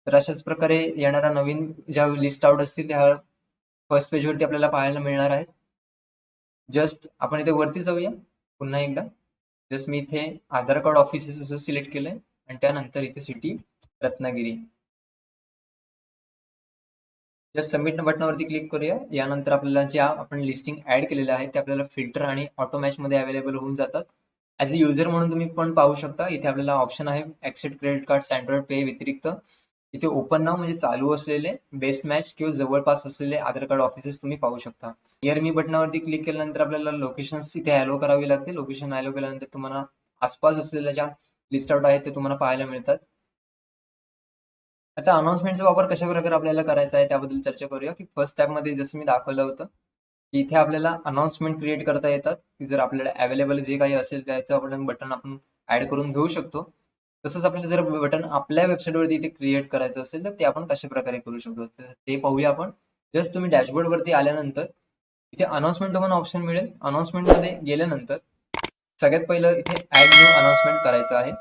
तर अशाच प्रकारे येणाऱ्या नवीन ज्या लिस्ट आउट असतील त्या फर्स्ट पेज वरती आपल्याला पाहायला मिळणार आहेत. जस्ट आपण इथे वरती जाऊया पुन्हा एकदा. जस्ट मी इथे आधार कार्ड ऑफिस असं सिलेक्ट केलंय आणि त्यानंतर इथे सिटी रत्नागिरी. जस्ट सबमिट बटनावरती क्लिक करूया. यानंतर आपल्याला ज्या आपण लिस्टिंग ऍड केलेल्या आहेत ते आपल्याला फिल्टर आणि ऑटो मॅच मध्ये अवेलेबल होऊन जातात. ऍज अ युजर म्हणून तुम्ही पण पाहू शकता. इथे आपल्याला ऑप्शन आहे ऍक्सेप्ट क्रेडिट कार्ड अँड्रॉइड पे व्यतिरिक्त इथे ओपन नाव म्हणजे चालू असलेले बेस्ट मॅच किंवा जवळपास असलेले आधार कार्ड ऑफिसेस तुम्ही पाहू शकता. हिअर मी बटनावरती क्लिक केल्यानंतर आपल्याला लोकेशन इथे अॅलो करावी लागते. लोकेशन अॅलो केल्यानंतर तुम्हाला आसपास असलेल्या ज्या लिस्ट आउट आहेत ते तुम्हाला पाहायला मिळतात. आता अनाउन्समेंटचा वापर कशा प्रकारे आपल्याला करायचा आहे त्याबद्दल चर्चा करूया. की फर्स्ट टॅब मध्ये जसं मी दाखवलं होतं की इथे आपल्याला अनाउन्समेंट क्रिएट करता येतात, की जर आपल्याला अवेलेबल जे काही असेल त्याचं आपण बटन आपण ऍड करून घेऊ शकतो. तसंच आपल्याला जर बटन आपल्या वेबसाईटवरती इथे क्रिएट करायचं असेल तर ते आपण कशा प्रकारे करू शकतो तर ते पाहूया आपण. जस्ट तुम्ही डॅशबोर्ड वरती आल्यानंतर इथे अनाउन्समेंट तुम्हाला ऑप्शन मिळेल. अनाउन्समेंट मध्ये गेल्यानंतर सगळ्यात पहिलं इथे ऍड न्यू अनाउन्समेंट करायचं आहे.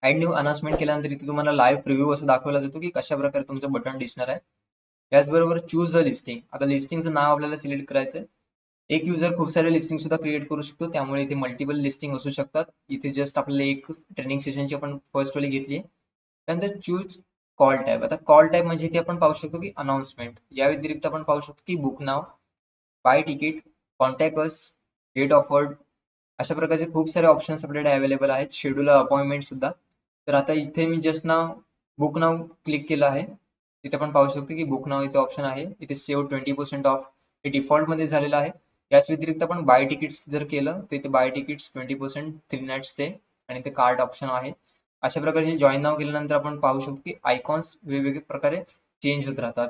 ऍड न्यू अनाउन्समेंट केल्यानंतर इथे तुम्हाला लाईव्ह प्रिव्ह्यू असं दाखवला जातो की कशा प्रकारे तुमचं बटन दिसणार आहे. त्याचबरोबर चूज अ लिस्टिंग. आता लिस्टिंगचं नाव आपल्याला सिलेक्ट करायचंय. एक युजर खूप सारे लिस्टिंग सुद्धा क्रिएट करू शकतो, त्यामुळे इथे मल्टिपल लिस्टिंग असू शकतात. इथे जस्ट आपल्याला एक ट्रेनिंग सेशनची आपण फर्स्ट वाली घेतली. त्यानंतर चूज कॉल टाईप. आता कॉल टाईप म्हणजे इथे आपण पाहू शकतो की अनाउन्समेंट. या व्यतिरिक्त आपण पाहू शकतो की बुक नाव, बाय तिकीट, कॉन्टॅक्ट अस, डेट ऑफर्ड, अशा प्रकारचे खूप सारे ऑप्शन्स आपल्याकडे अवेलेबल आहेत. शेड्यूल अपॉइंटमेंट सुद्धा. तर आता इथे मी जस्ट नाव बुक नाव क्लिक केलं आहे. तिथे आपण पाहू शकतो की बुक नाव इथे ऑप्शन आहे. इथे सेव्ह 20% ऑफ हे डिफॉल्ट मध्ये झालेलं आहे. याच व्यतिरिक्त आपण बाय तिकीट्स जर केलं तर इथे बाय तिकीट्स 20% 3 नाईट स्टे आणि इथे कार्ड ऑप्शन आहे. अशा प्रकारचे जॉईन नाव केल्यानंतर आपण पाहू शकतो की आयकॉन्स वेगवेगळ्या प्रकारे चेंज होत राहतात.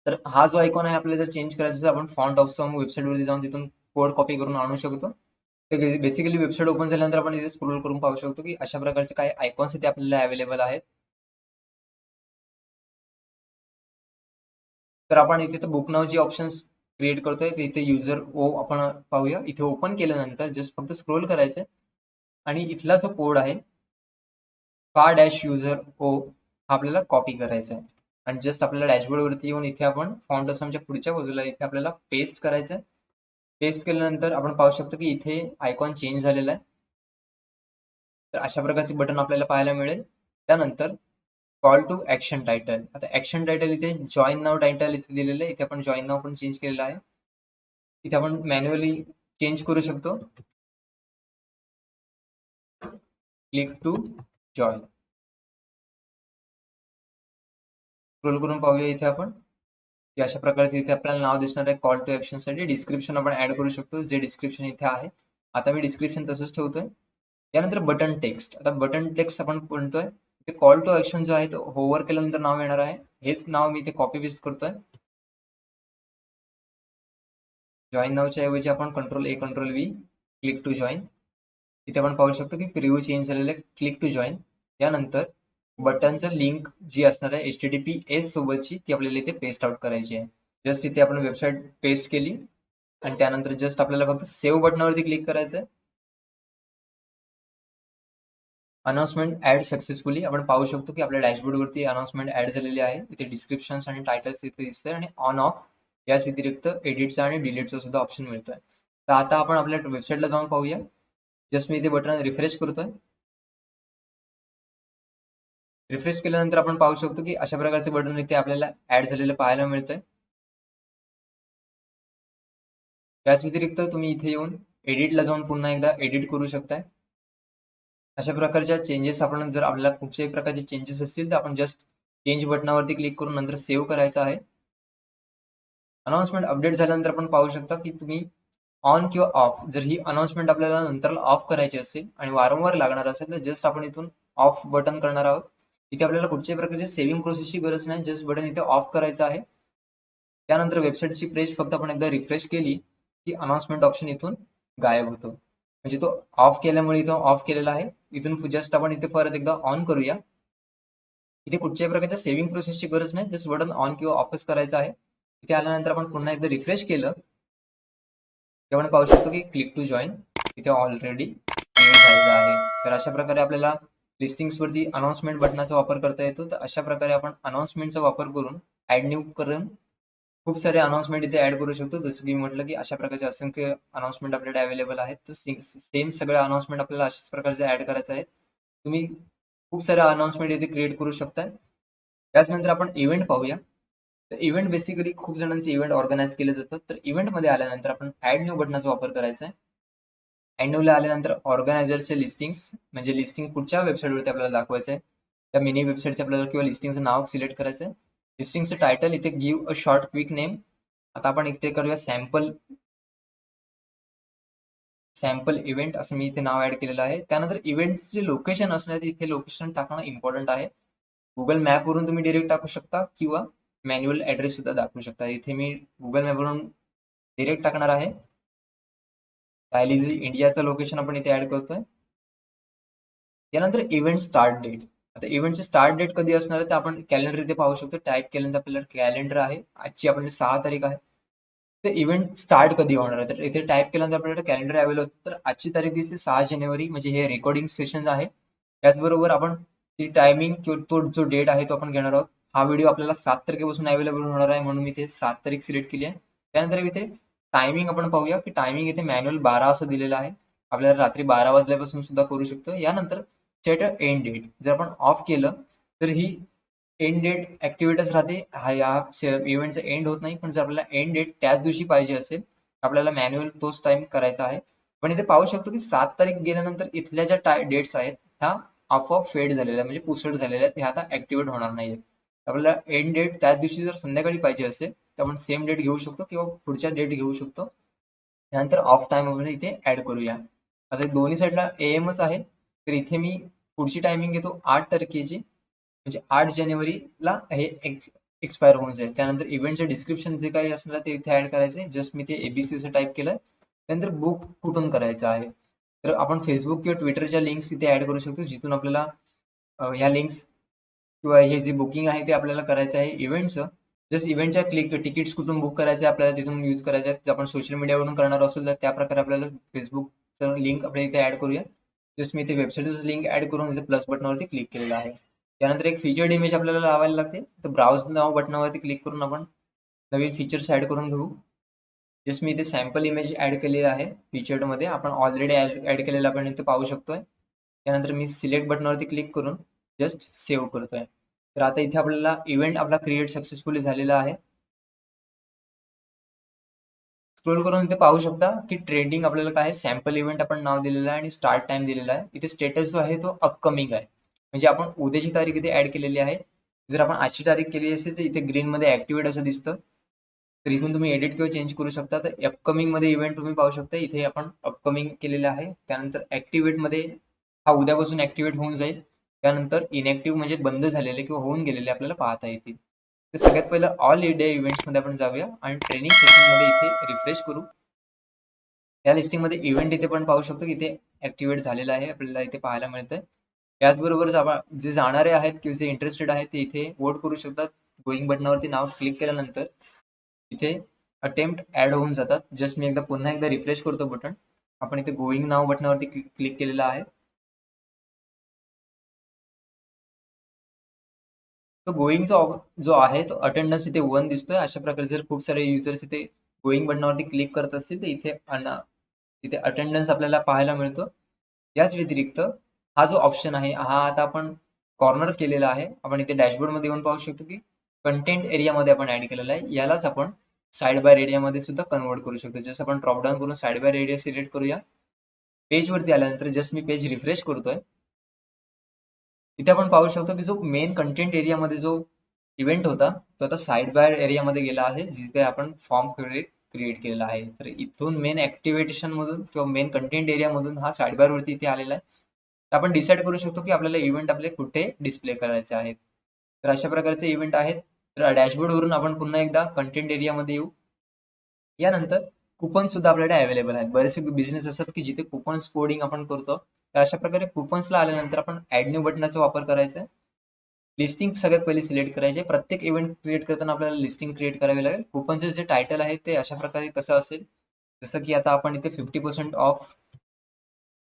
तर हा जो आयकॉन आहे आपल्याला जर चेंज करायचा असेल आपण फॉन्ट ऑफ सम वेबसाईट वरती जाऊन तिथून कोड कॉपी करून आणू शकतो. बेसिकली वेबसाईट ओपन झाल्यानंतर आपण इथे स्क्रोल करून पाहू शकतो की अशा प्रकारचे काही आयकॉन्स इथे आपल्याला अवेलेबल आहेत. तर आपण इथे बुक नावचे ऑप्शन्स क्रिएट करतोय. इथे युजर ओ आपण पाहूया. इथे ओपन केल्यानंतर जस्ट फक्त स्क्रोल करायचंय आणि इथला जो कोड आहे का डॅश युजर ओ हा आपल्याला कॉपी करायचा आहे आणि जस्ट आपल्याला डॅशबोर्ड वरती येऊन इथे आपण फॉन्ट असमच्या पुढच्या बाजूला इथे आपल्याला पेस्ट करायचं आहे. पेस्ट केल्यानंतर आपण पाहू शकतो की इथे आयकॉन चेंज झालेला आहे. तर अशा प्रकारचे बटन आपल्याला पाहायला मिळेल. त्यानंतर कॉल टू ऍक्शन टायटल. आता ऍक्शन टायटल इथे जॉईन नाव टायटल इथे दिलेलं आहे. इथे आपण जॉईन नाव पण चेंज केलेलं आहे. इथे आपण मॅन्युअली चेंज करू शकतो. Click to join. स्क्रोल करून पाहूया इथे आपण की अशा प्रकारचे इथे आपल्याला नाव दिसणार आहे. कॉल टू ऍक्शन साठी डिस्क्रिप्शन आपण ऍड करू शकतो, जे डिस्क्रिप्शन इथे आहे. आता मी डिस्क्रिप्शन तसंच ठेवतोय. त्यानंतर बटन टेक्स्ट. आता बटन टेक्स्ट आपण म्हणतोय ते कॉल टू ऍक्शन जो आहे तो होवर केल्यानंतर नाव येणार आहे. हेच नाव मी इथे कॉपी पेस्ट करतोय. जॉईन नावच्या ऐवजी आपण Ctrl+A Ctrl+V click to join. इथे आपण पाहू शकतो की प्रिव्ह्यू चेंज झालेला आहे. Click to join. यानंतर बटनचं लिंक जी असणार आहे HTTPS सोबतची ती आपल्याला इथे पेस्ट आउट करायची आहे. जस्ट इथे आपण वेबसाईट पेस्ट केली आणि त्यानंतर जस्ट आपल्याला फक्त सेव्ह बटनावरती क्लिक करायचं आहे. अनाउन्समेंट ऍड सक्सेसफुली आपण पाहू शकतो की आपल्या डॅशबोर्ड वरती अनाउन्समेंट ऍड झालेली आहे. इथे डिस्क्रिप्शन आणि टायटल्स इथे दिसतंय आणि ऑन ऑफ याच व्यतिरिक्त एडिटचा आणि डिलीटचा सुद्धा ऑप्शन मिळतोय. तर आता आपण आपल्या वेबसाईटला जाऊन पाहूया. जस्ट मी इथे बटन रिफ्रेश करतोय. रिफ्रेश केल्यानंतर आपण पाहू शकतो की अशा प्रकारचे बटन इथे आपल्याला ऍड झालेलं पाहायला मिळतंय. याच व्यतिरिक्त तुम्ही इथे येऊन एडिटला जाऊन पुन्हा एकदा एडिट करू शकताय. अशा प्रकारच्या चेंजेस आपण जर आपल्याला कुठच्याही प्रकारचे चेंजेस असतील तर आपण जस्ट चेंज बटनावरती क्लिक करून नंतर सेव्ह करायचं आहे. अनाउन्समेंट अपडेट झाल्यानंतर आपण पाहू शकता की तुम्ही ऑन किंवा ऑफ जर ही अनाउन्समेंट आपल्याला नंतर ऑफ करायची असेल आणि वारंवार लागणार असेल तर जस्ट आपण इथून ऑफ बटन करणार आहोत. इथे आपल्याला कुठच्याही प्रकारची सेव्हिंग प्रोसेसची गरज नाही. जस्ट बटन इथे ऑफ करायचं आहे. त्यानंतर वेबसाईटची पेज फक्त आपण एकदा रिफ्रेश केली की अनाउन्समेंट ऑप्शन इथून गायब होतो. म्हणजे तो ऑफ केल्यामुळे इथं ऑफ केलेला आहे. इथून जस्ट आपण इथे परत एकदा ऑन करूया. इथे कुठच्याही प्रकारच्या सेव्हिंग प्रोसेसची गरज नाही. जस्ट बटन ऑन किंवा ऑफच करायचं आहे. इथे आल्यानंतर आपण पुन्हा एकदा रिफ्रेश केलं की आपण पाहू शकतो की क्लिक टू जॉईन इथे ऑलरेडी झालेलं आहे. तर अशा प्रकारे आपल्याला लिस्टिंग्स वरती अनाउन्समेंट बटनाचा वापर करता येतो. तर अशा प्रकारे आपण अनाउन्समेंटचा वापर करून ऍड न्यू करून खूप सारे अनाउन्समेंट इथे ऍड करू शकतो. जसं की मी म्हटलं की अशा प्रकारचे असंख्य अनाउन्समेंट आपल्याकडे अवेलेबल आहेत. तर सेम सगळ्या अनाउन्समेंट आपल्याला अशाच प्रकारचे ऍड करायचे आहेत. तुम्ही खूप साऱ्या अनाउन्समेंट इथे क्रिएट करू शकताय. त्याचनंतर आपण इव्हेंट पाहूया. तर इव्हेंट बेसिकली खूप जणांचे इव्हेंट ऑर्गनाइज केले जातात. तर इव्हेंट मध्ये आल्यानंतर आपण ऍड न्यू बटनाचा वापर करायचा आहे. ऍड न्यूला आल्यानंतर ऑर्गनायझरचे लिस्टिंग्स म्हणजे लिस्टिंग कुठच्या वेबसाईटवरती आपल्याला दाखवायचं आहे त्या मिनी वेबसाईटचे आपल्याला किंवा लिस्टिंगचं नाव सिलेक्ट करायचं आहे. लिस्टिंगचं टायटल इथे give a short quick name. आता आपण इथे करूया सॅम्पल इव्हेंट असं मी इथे नाव ऍड केलेलं आहे. त्यानंतर इव्हेंटचे लोकेशन असणार इथे लोकेशन टाकणं इम्पॉर्टंट आहे. गुगल मॅप वरून तुम्ही डिरेक्ट टाकू शकता किंवा मॅन्युअल ऍड्रेस सुद्धा दाखवू शकता. इथे मी गुगल मॅप वरून डिरेक्ट टाकणार आहे. डायलिजी इंडियाचं लोकेशन आपण इथे ऍड करतोय. यानंतर इव्हेंट स्टार्ट डेट. आता इव्हेंटची स्टार्ट डेट कधी असणार आहे तर आपण कॅलेंडर इथे पाहू शकतो. टाईप केल्यानंतर आपल्याला कॅलेंडर आहे. आजची आपली 6 तारीख आहे. तर इव्हेंट स्टार्ट कधी होणार आहे तर इथे टाईप केल्यानंतर आपल्याला कॅलेंडर अवेलेबल होतं. तर आजची तारीख दिसते 6 जानेवारी म्हणजे हे रेकॉर्डिंग सेशन आहे. त्याचबरोबर आपण ती टायमिंग किंवा तो जो डेट आहे तो आपण घेणार आहोत. हा व्हिडिओ आपल्याला 7 तारखेपासून अवेलेबल होणार आहे म्हणून मी इथे 7 तारीख सिलेक्ट केली आहे. त्यानंतर इथे टायमिंग आपण पाहूया की टायमिंग इथे मॅन्युअल 12 असं दिलेलं आहे. आपल्याला रात्री 12 वाजल्यापासून सुद्धा करू शकतो. यानंतर सेट एंड डेट जर आपण ऑफ केलं तर ही एंड डेट ऍक्टिव्हेटच राहते. हा या इव्हेंटचा एंड होत नाही. पण जर आपल्याला एंड डेट त्याच दिवशी पाहिजे असेल आपल्याला मॅन्युअल तोच टाइम करायचा आहे. पण इथे पाहू शकतो की 7 तारीख गेल्यानंतर इथल्या ज्या डेट्स आहेत ह्या आपोआप फेड झालेल्या म्हणजे पुसट झालेल्या आहेत. ह्या आता ऍक्टिव्हेट होणार नाहीये. आपल्याला एंड डेट त्याच दिवशी जर संध्याकाळी पाहिजे असेल तर आपण सेम डेट घेऊ शकतो किंवा पुढच्या डेट घेऊ शकतो. त्यानंतर ऑफ टाइम वगैरे इथे ऍड करूया. आता दोन्ही साईडला एएमच आहे. तर इथे मी पुढची टायमिंग घेतो 8 तारखेची म्हणजे 8 जानेवारीला हे एक्सपायर होऊन जाईल. त्यानंतर इव्हेंटचे डिस्क्रिप्शन जे काही असणार ते इथे ऍड करायचे. जस्ट मी ते एबीसी टाईप केलंय. त्यानंतर बुक कुठून करायचं आहे तर आपण फेसबुक किंवा ट्विटरच्या लिंक्स इथे ऍड करू शकतो जिथून आपल्याला ह्या लिंक्स किंवा हे जे बुकिंग आहे ते आपल्याला करायचं आहे इव्हेंटचं. जस्ट इव्हेंटच्या तिकीट्स कुठून बुक करायचे आपल्याला तिथून यूज करायचे आहेत. आपण सोशल मीडियावरून करणार असेल तर त्या प्रकारे आपल्याला फेसबुकचं लिंक आपल्याला इथे ऍड करूया. जस्ट मी इथे वेबसाईटचं लिंक ऍड करून इथे प्लस बटनावरती क्लिक केलेलं आहे. त्यानंतर एक फीचर्ड इमेज आपल्याला लावायला लागते. तर ब्राउज नाव बटनावरती क्लिक करून आपण नवीन फीचर्स ऍड करून घेऊ. जस्ट मी इथे सॅम्पल इमेज ऍड केलेली आहे फीचर्ड मध्ये. आपण ऑलरेडी ऍड केलेलं आपण इथे पाहू शकतोय. त्यानंतर मी सिलेक्ट बटनावरती क्लिक करून जस्ट सेव्ह करतोय. तर आता इथे आपल्याला इव्हेंट आपला क्रिएट सक्सेसफुली झालेला आहे. स्क्रोल करून इथे पाहू शकता की ट्रेंडिंग आपल्याला काय सॅम्पल इव्हेंट आपण नाव दिलेलं आहे आणि स्टार्ट टाइम दिलेला आहे. इथे स्टेटस जो आहे तो अपकमिंग आहे म्हणजे आपण उद्याची तारीख इथे ऍड केलेली आहे. जर आपण आजची तारीख केली असेल तर इथे ग्रीन मध्ये ऍक्टिव्हेट असं दिसतं. तर इथून तुम्ही एडिट किंवा चेंज करू शकता. तर अपकमिंग मध्ये इव्हेंट तुम्ही पाहू शकता इथे आपण अपकमिंग केलेलं आहे. त्यानंतर ऍक्टिव्हेट मध्ये हा उद्यापासून ऍक्टिव्हेट होऊन जाईल. त्यानंतर इनॅक्टिव्ह म्हणजे बंद झालेले किंवा होऊन गेलेले आपल्याला पाहता येतील. तर सगळ्यात पहिलं ऑल इंडिया इव्हेंट्स मध्ये आपण जाऊया आणि ट्रेनिंग सेशन मध्ये इथे रिफ्रेश करू. या लिस्टिंग मध्ये इव्हेंट इथे पण पाहू शकतो की इथे ऍक्टिव्हेट झालेला आहे, आपल्याला इथे पाहायला मिळतंय. त्याचबरोबर जे जाणारे आहेत किंवा जे इंटरेस्टेड आहेत ते इथे वोट करू शकतात. गोईंग बटनावरती नाव क्लिक केल्यानंतर इथे अटेम्प्ट ऍड होऊन जातात. जस्ट मी पुन्हा एकदा रिफ्रेश करतो बटन. आपण इथे गोईंग नाव बटनावरती क्लिक केलेलं आहे. तो गोईंगचा जो आहे तो अटेंडन्स इथे 1 दिसतोय. अशा प्रकारे जर खूप सारे युजर्स इथे गोईंग बटनावरती क्लिक करत असतील तर इथे अटेंडन्स आपल्याला पाहायला मिळतो. याच व्यतिरिक्त हा जो ऑप्शन आहे हा आता आपण कॉर्नर केलेला आहे. आपण इथे डॅशबोर्ड मध्ये येऊन पाहू शकतो की कंटेंट एरिया मध्ये आपण ऍड केलेला आहे. यालाच आपण साइड बार एरिया मध्ये सुद्धा कन्वर्ट करू शकतो. जसं आपण ड्रॉपडाऊन करून साइड बार एरिया सिलेक्ट करूया. पेज वरती आल्यानंतर जस्ट मी पेज रिफ्रेश करतोय. इथे आपण पाहू शकतो की जो मेन कंटेंट एरिया मध्ये जो इव्हेंट होता तो आता साइड बार एरिया मध्ये गेला आहे, जिथे आपण फॉर्म क्रिएट केलेला आहे. तर इथून मेन ऍक्टिव्हेशन मधून किंवा मेन कंटेंट एरिया मधून हा साइड बार वरती इथे आलेला आहे. तर आपण डिसाईड करू शकतो की आपल्याला इव्हेंट आपले कुठे डिस्प्ले करायचे आहेत. तर अशा प्रकारचे इव्हेंट आहेत. तर डॅशबोर्ड वरून आपण पुन्हा एकदा कंटेंट एरिया मध्ये येऊ. यानंतर कुपन सुद्धा आपल्याकडे अवेलेबल आहेत. बरेचसे बिझनेस असतात की जिथे कुपन्स कोडिंग आपण करतो. तर अशा प्रकारे कुपन्सला आल्यानंतर आपण ऍड न्यू बटनाचा वापर करायचा आहे. लिस्टिंग सगळ्यात पहिली सिलेक्ट करायची आहे. प्रत्येक इव्हेंट क्रिएट करताना आपल्याला लिस्टिंग क्रिएट करावी लागेल. कुपनचे जे टायटल आहे ते अशा प्रकारे कसं असेल, जसं की आता आपण इथे 50% ऑफ,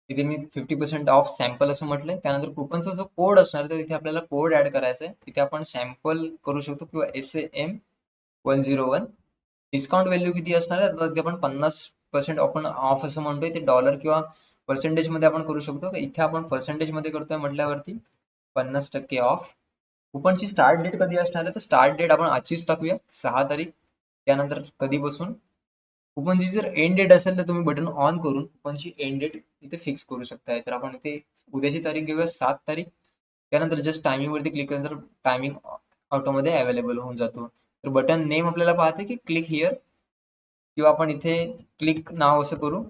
इथे मी 50% ऑफ सॅम्पल असं म्हटलंय. त्यानंतर कुपनचा जो कोड असणार तर इथे आपल्याला कोड ऍड करायचा आहे. इथे आपण सॅम्पल करू शकतो किंवा SAM101. डिस्काउंट व्हॅल्यू किती असणार आहे, तर इथे आपण 50% आपण ऑफ असं म्हणतोय. ते डॉलर किंवा पर्सेंटेज मध्ये आपण करू शकतो. तर इथे आपण पर्सेंटेज मध्ये करतोय म्हटल्यावरती 50% ऑफ. कुपनची स्टार्ट डेट कधी असणार आहे, तर स्टार्ट डेट आपण आजचीच टाकूया, 6 तारीख. त्यानंतर कधीपासून कुपनची जर एंड डेट असेल तर तुम्ही बटन ऑन करून कुपनची एंड डेट इथे फिक्स करू शकताय. तर आपण इथे उद्याची तारीख घेऊया, 7 तारीख. त्यानंतर जस्ट टायमिंग वरती क्लिक केल्यानंतर टायमिंग ऑटोमध्ये अवेलेबल होऊन जातो. तर बटन नेम आपल्याला पाहते की क्लिक हिअर किंवा आपण इथे क्लिक नाव असं करू.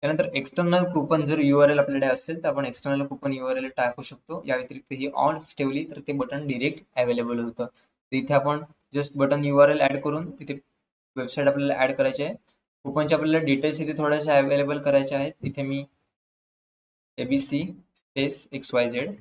त्यानंतर एक्सटर्नल कुपन जर URL आपल्याकडे असेल तर आपण एक्सटर्नल कुपन URL टाकू शकतो. या व्यतिरिक्त ही ऑन ठेवली तर ते बटन डिरेक्ट अवेलेबल होतं. तर इथे आपण जस्ट बटन URL ऍड करून इथे वेबसाईट आपल्याला ऍड करायची आहे. कुपनचे आपल्याला डिटेल्स इथे थोड्याशा अवेलेबल करायच्या आहेत. इथे मी ABC स्पेस XYZ.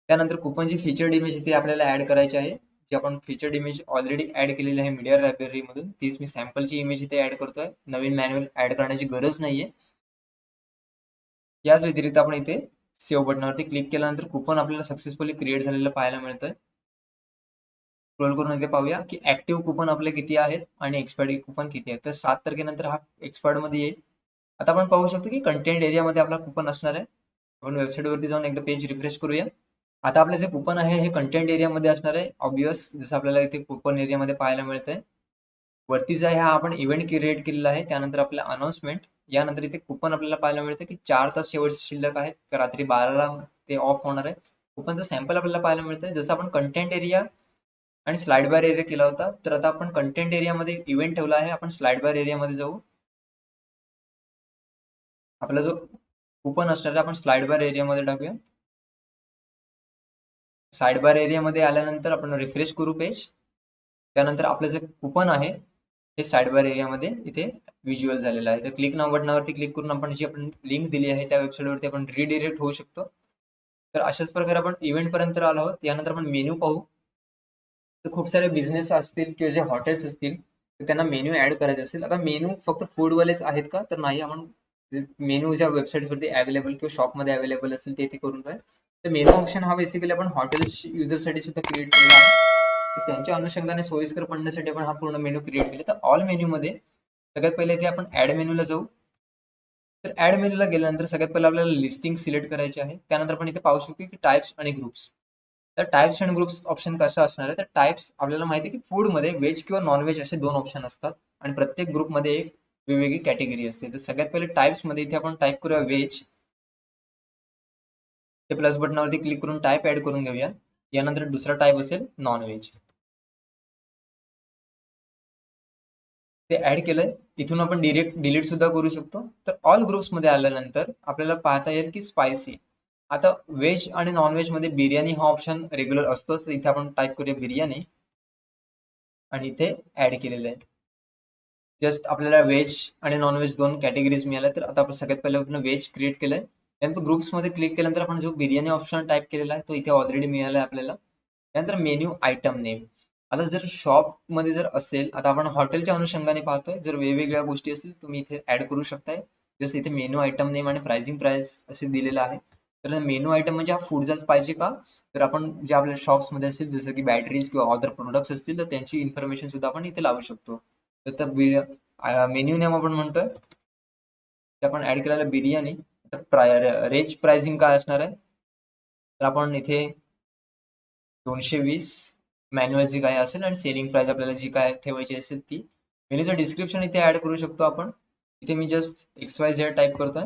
त्यानंतर कुपनची फीचर्ड इमेज इथे आपल्याला ऍड करायची आहे. जी आपण फीचर्ड इमेज ऑलरेडी ऍड केलेली आहे मीडिया लायब्ररी मधून, तीच मी सॅम्पलची इमेज इथे ऍड करतोय. नवीन मॅन्युअल ऍड करण्याची गरज नाहीये. याच व्यतिरिक्त आपण इथे सेव्ह बटनावरती क्लिक केल्यानंतर कुपन आपल्याला सक्सेसफुली क्रिएट झालेलं पाहायला मिळतंय. स्क्रोल करून इथे पाहूया की ऍक्टिव्ह कुपन आपले किती आहेत आणि एक्सपायर्ड कुपन किती आहेत. तर 7 तारखेनंतर हा एक्सपायर्ड मध्ये येईल. आता आपण पाहू शकतो की कंटेंट एरियामध्ये आपला कुपन असणार आहे. आपण वेबसाईट वरती जाऊन एकदा पेज रिफ्रेश करूया. आता आपले जे कुपन आहे हे कंटेंट एरियामध्ये असणार आहे. ऑब्वियस जसं आपल्याला इथे कुपन एरियामध्ये पाहायला मिळतंय. वरती जे आहे हा आपण इव्हेंट क्रिएट केलेला आहे. त्यानंतर आपल्या अनाउन्समेंट, यानंतर इथे कुपन आपल्याला पाहायला मिळतं की 4 तास शेवटचे शिल्लक आहेत. तर रात्री 12ला ते ऑफ होणार आहे. कुपनचं सॅम्पल आपल्याला पाहायला मिळतंय. जसं आपण कंटेंट एरिया आणि स्लाइड बार एरिया केला होता, तर आता आपण कंटेंट एरियामध्ये इव्हेंट ठेवला आहे. आपण स्लाइड बार एरियामध्ये जाऊ. आपला जो कुपन असणार आहे आपण स्लाइड बार एरियामध्ये टाकूया. साइड बार एरियामध्ये आल्यानंतर आपण रिफ्रेश करू पेज. त्यानंतर आपलं जे कुपन आहे हे साइड बार एरियामध्ये इथे व्हिज्युअल झालेलं आहे. तर क्लिक नाव बटनावरती क्लिक करून आपण जी आपण लिंक दिली आहे त्या वेबसाईटवरती आपण रिडिरेक्ट होऊ शकतो. तर अशाच प्रकारे आपण इव्हेंट पर्यंत आलो आहोत. यानंतर आपण मेन्यू पाहू. तर खूप सारे बिझनेस असतील किंवा जे हॉटेल्स असतील तर त्यांना मेन्यू ऍड करायचे असेल. आता मेन्यू फक्त फूडवालेच आहेत का, तर नाही. आपण मेन्यू ज्या वेबसाईटवरती अवेलेबल किंवा शॉपमध्ये अवेलेबल असतील ते करून काय. तर मेनू ऑप्शन हा बेसिकली आपण हॉटेल्स युजरसाठी सुद्धा क्रिएट केला आहे. तर त्यांच्या अनुषंगाने सोयीस्कर पडण्यासाठी आपण हा पूर्ण मेनू क्रिएट केला. तर ऑल मेन्यू मध्ये सगळ्यात पहिले इथे आपण ऍड मेन्यूला जाऊ. तर ऍड मेन्यूला गेल्यानंतर सगळ्यात पहिले आपल्याला लिस्टिंग सिलेक्ट करायची आहे. त्यानंतर आपण इथे पाहू शकतो की टाइप्स आणि ग्रुप्स. तर टाइप्स अँड ग्रुप्स ऑप्शन कसं असणार आहे, तर टाइप्स आपल्याला माहिती आहे की फूड मध्ये व्हेज किंवा नॉन व्हेज असे 2 ऑप्शन असतात आणि प्रत्येक ग्रुपमध्ये एक वेगवेगळी कॅटेगरी असते. तर सगळ्यात पहिले टाइप्स मध्ये इथे आपण टाइप करूया व्हेज. ते प्लस बटनावरती क्लिक करून टाइप ऍड करून घेऊया. यानंतर दुसरा टाइप असेल नॉन व्हेज. ते ऍड केलंय. इथून आपण डिरेक्ट डिलीट सुद्धा करू शकतो. तर ऑल ग्रुप्स मध्ये आल्यानंतर आपल्याला पाहता येईल की स्पायसी आता व्हेज आणि नॉनव्हेज मध्ये बिर्याणी हा ऑप्शन रेग्युलर असतोच. इथे आपण टाईप करूया बिर्याणी आणि इथे ऍड केलेलं आहे. जस्ट आपल्याला व्हेज आणि नॉनव्हेज दोन कॅटेगरीज मिळाल्या. तर आता आपण सगळ्यात पहिले आपण व्हेज क्रिएट केलंय. त्यानंतर ग्रुप्स मध्ये क्लिक केल्यानंतर आपण जो बिर्याणी ऑप्शन टाईप केलेला आहे तो इथे ऑलरेडी मिळाला आहे आपल्याला. त्यानंतर मेन्यू आयटम नेम. आता जर शॉप मध्ये जर असेल, आता आपण हॉटेलच्या अनुषंगाने पाहतोय, जर वेगवेगळ्या गोष्टी असतील तुम्ही इथे ऍड करू शकताय. जसं इथे मेन्यू आयटम नेम आणि प्राइसिंग प्राइस असे दिलेलं आहे. तर मेन्यू आयटम म्हणजे हा फूडचाच पाहिजे का, तर आपण जे आपल्या शॉप्स मध्ये असतील जसं की बॅटरीज किंवा अदर प्रोडक्ट्स असतील तर त्यांची इन्फॉर्मेशन सुद्धा आपण इथे लावू शकतो. तर मेन्यू नेम आपण म्हणतोय ते आपण ऍड केलेलं बिर्याणी. रेंज प्राइसिंग काय असणार आहे, तर आपण इथे 220 मॅन्युअल जी काय असेल आणि सेलिंग प्राइस आपल्याला जी काय ठेवायची असेल ती. मेन्यूचं डिस्क्रिप्शन इथे ऍड करू शकतो आपण. इथे मी जस्ट XYZ टाईप करतोय.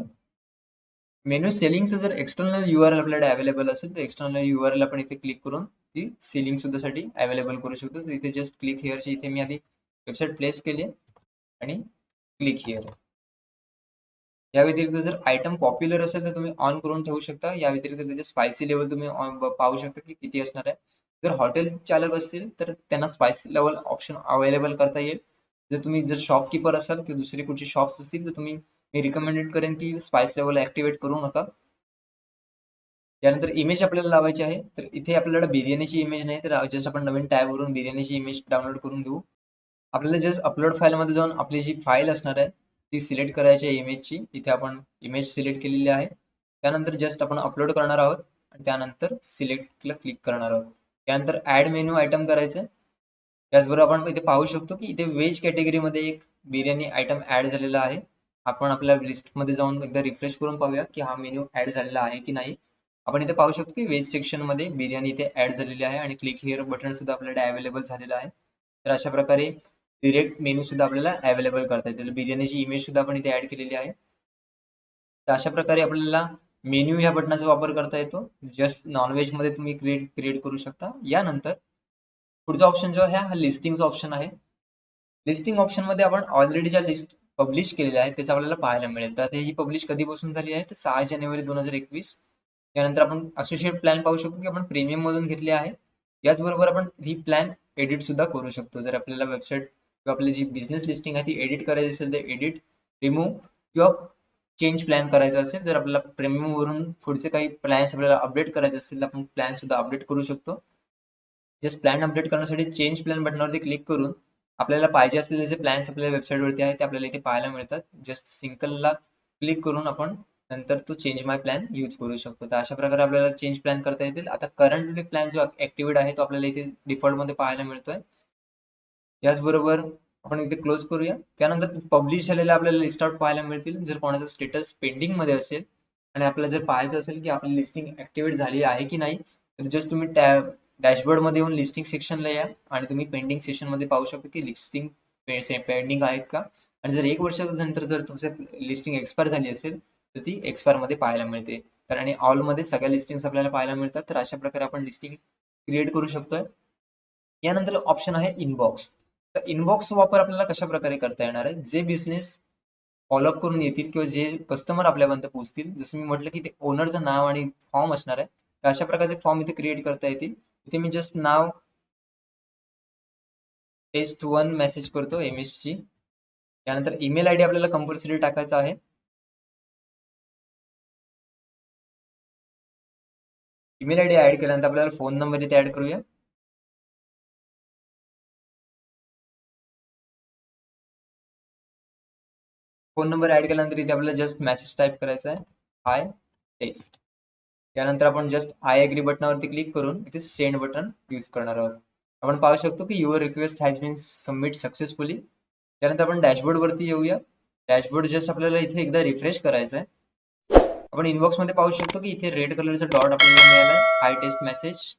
मेन्यू सेलिंगचं जर एक्सटर्नल URL आपल्याकडे अवेलेबल असेल तर एक्सटर्नल URL आपण इथे क्लिक करून ती सेलिंग सुद्धा साठी अवेलेबल करू शकतो. तर इथे जस्ट क्लिक हिअरची इथे मी आधी वेबसाईट प्लेस केली आणि क्लिक हिअर. या व्यतिरिक्त जर आयटम पॉप्युलर असेल तर तुम्ही ऑन करून ठेवू शकता. या व्यतिरिक्त त्याचे स्पायसी लेवल तुम्ही पाहू शकता की किती असणार आहे. जर हॉटेल चालक असतील तर त्यांना स्पायसी लेवल ऑप्शन अवेलेबल करता येईल. जर शॉपकीपर असाल किंवा दुसरी कुठची शॉप्स असतील तर मी रिकमेंडेड करेन की स्पाइस लेवल ऍक्टिव्हेट करू नका. त्यानंतर इमेज आपल्याला लावायची आहे. तर इथे आपल्याला बिर्याणीची इमेज नाही, तर जस्ट आपण नवीन टॅब वरून बिर्याणीची इमेज डाउनलोड करून घेऊ. आपल्याला जस्ट अपलोड फाईल मध्ये जाऊन आपली जी फाईल असणार आहे ती सिलेक्ट करायची आहे इमेजची. इथे आपण इमेज सिलेक्ट केलेली आहे. त्यानंतर जस्ट आपण अपलोड करणार आहोत आणि त्यानंतर सिलेक्टला क्लिक करणार आहोत. त्यानंतर ऍड मेन्यू आयटम करायचं. त्याचबरोबर आपण इथे पाहू शकतो की इथे व्हेज कॅटेगरीमध्ये एक बिर्याणी आयटम ऍड झालेला आहे. आपण आपल्या लिस्टमध्ये जाऊन एकदा रिफ्रेश करून पाहूया की हा मेन्यू ऍड झालेला आहे की नाही. आपण इथे पाहू शकतो की व्हेज सेक्शन मध्ये बिर्याणी इथे ऍड झालेली आहे आणि क्लिक हिअर बटन सुद्धा आपल्याला अवेलेबल झालेलं आहे. तर अशा प्रकारे डिरेक्ट मेनू सुद्धा आपल्याला अवेलेबल करता येतील. बिर्याणीची इमेज सुद्धा आपण इथे ऍड केलेली आहे. तर अशा प्रकारे आपल्याला मेन्यू ह्या बटनाचा वापर करता येतो. जस्ट नॉनव्हेज मध्ये तुम्ही क्रिएट करू शकता. यानंतर पुढचा ऑप्शन जो आहे हा लिस्टिंगचा ऑप्शन आहे. लिस्टिंग ऑप्शन मध्ये आपण ऑलरेडी ज्या लिस्ट पब्लिश केलेल्या आहेत त्याचं आपल्याला पाहायला मिळेल. तर ही पब्लिश कधीपासून झाली आहे, तर 6 जानेवारी 2021. त्यानंतर आपण असोसिएट प्लॅन पाहू शकतो की आपण प्रीमियम मधून घेतले आहे. याचबरोबर आपण ही प्लॅन एडिट सुद्धा करू शकतो. जर आपल्याला वेबसाईट किंवा आपली जी बिझनेस लिस्टिंग आहे ती एडिट करायची असेल तर एडिट, रिमूव्ह किंवा चेंज प्लॅन करायचा असेल, जर आपल्याला प्रीमियम वरून पुढचे काही प्लॅन्स आपल्याला अपडेट करायचे असतील तर आपण प्लॅन सुद्धा अपडेट करू शकतो. जस्ट प्लॅन अपडेट करण्यासाठी चेंज प्लॅन बटनावरती क्लिक करून आपल्याला पाहिजे असलेले जे प्लॅन्स आपल्या वेबसाईट वरती आहेत ते आपल्याला इथे पाहायला मिळतात. जस्ट सिंकलला क्लिक करून आपण नंतर तो चेंज माय प्लॅन यूज करू शकतो. तर अशा प्रकारे आपल्याला चेंज प्लॅन करता येतील. आता करंटली प्लॅन जो ऍक्टिव्हेट आहे तो आपल्याला इथे डिफॉल्ट मध्ये पाहायला मिळतोय. याचबरोबर आपण इथे क्लोज करूया. त्यानंतर पब्लिश झालेल्या आपल्याला लिस्ट आउट पाहायला मिळतील. जर कोणाचा स्टेटस पेंडिंग मध्ये असेल आणि आपल्याला जर पाहायचं असेल की आपली लिस्टिंग ऍक्टिव्हेट झाली आहे की नाही, तर जस्ट तुम्ही डॅशबोर्ड मध्ये येऊन लिस्टिंग सेक्शनला या आणि तुम्ही पेंडिंग सेक्शन मध्ये पाहू शकता की लिस्टिंग पेंडिंग आहेत का. आणि जर 1 वर्षानंतर जर तुमची लिस्टिंग एक्सपायर झाली असेल तर ती एक्सपायर मध्ये पाहायला मिळते. तर आणि ऑल मध्ये सगळ्या लिस्टिंग आपल्याला पाहायला मिळतात. तर अशा प्रकारे आपण लिस्टिंग क्रिएट करू शकतोय. यानंतर ऑप्शन आहे इनबॉक्स. तर इनबॉक्स वापर आपल्याला कशा प्रकारे करता येणार आहे, जे बिझनेस फॉलोअप करून येतील किंवा जे कस्टमर आपल्यापर्यंत पोहोचतील, जसं मी म्हटलं की ते ओनरचं नाव आणि फॉर्म असणार आहे. तर अशा प्रकारचे फॉर्म इथे क्रिएट करता येतील. इथे मी जस्ट नाव test1 मेसेज करतो MSG. त्यानंतर ईमेल आयडी आपल्याला कंपल्सरी टाकायचा आहे. ईमेल आयडी ऍड केल्यानंतर आपल्याला फोन नंबर इथे ऍड करूया. फोन नंबर ऍड केल्यानंतर इथे आपल्याला जस्ट मेसेज टाईप करायचा आहे, हाय टेस्ट. त्यानंतर आपण जस्ट आय एग्री बटनावरती क्लिक करून इथे सेंड बटन यूज करणार आहोत. आपण पाहू शकतो की your request has been submit successfully. त्यानंतर आपण डॅशबोर्ड वरती येऊया. डॅशबोर्ड जस्ट आपल्याला इथे एकदा रिफ्रेश करायचं आहे. आपण इनबॉक्स मध्ये पाहू शकतो की इथे रेड कलरचा डॉट आपल्याला मिळालाय, हाय टेस्ट मेसेज.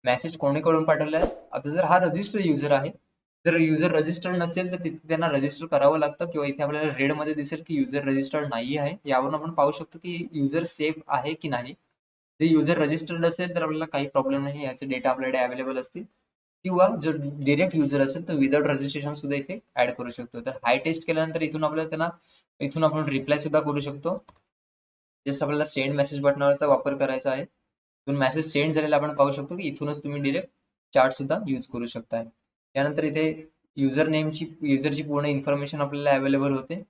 मेसेज कोणीकडून पाठवलाय. आता जर हा रजिस्टर युजर आहे, जर युजर रजिस्टर्ड नसेल तर तिथे त्यांना रजिस्टर करावं लागतं किंवा इथे आपल्याला रेड मध्ये दिसेल की युजर रजिस्टर्ड नाही आहे. यावरून आपण पाहू शकतो की युजर सेफ आहे की नाही. जे युजर रजिस्टर्ड असेल तर आपल्याला काही प्रॉब्लेम नाही, याचे डेटा आपल्याकडे अवेलेबल असतील. किंवा जर डिरेक्ट युजर असेल तर विदाउट रजिस्ट्रेशन सुद्धा इथे ऍड करू शकतो. तर हाय टेस्ट केल्यानंतर इथून आपल्याला त्यांना इथून आपण रिप्लाय सुद्धा करू शकतो. जस्ट आपल्याला सेंड मेसेज बटनावरचा वापर करायचा आहे. इथून मेसेज सेंड झालेला आपण पाहू शकतो की इथूनच तुम्ही डिरेक्ट चार्ट सुद्धा यूज करू शकताय. त्यानंतर इथे युजरची पूर्ण इन्फॉर्मेशन आपल्याला अवेलेबल होते.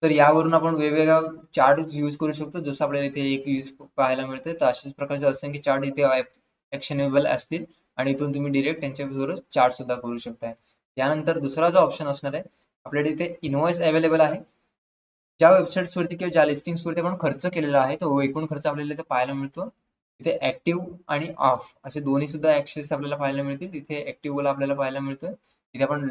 तर यावरून आपण वेगवेगळ्या चार्ट यूज करू शकतो. जसं आपल्याला इथे एक यूज पाहायला मिळते, तर अशाच प्रकारचे असंख्य चार्ट इथे ऍक्शनेबल असतील आणि इथून तुम्ही डिरेक्ट त्यांच्याबरोबर चार्ट सुद्धा करू शकताय. यानंतर दुसरा जो ऑप्शन असणार आहे, आपल्याकडे इथे इनवॉइस अवेलेबल आहे. ज्या वेबसाईट्स वरती किंवा ज्या लिस्टिंग्स वरती आपण खर्च केलेला आहे, तो एकूण खर्च आपल्याला इथे पाहायला मिळतो. इथे ऍक्टिव्ह आणि ऑफ असे दोन्ही सुद्धा ऍक्सेस आपल्याला पाहायला मिळतील. इथे ऍक्टिव्ह आपल्याला पाहायला मिळतोय. इथे आपण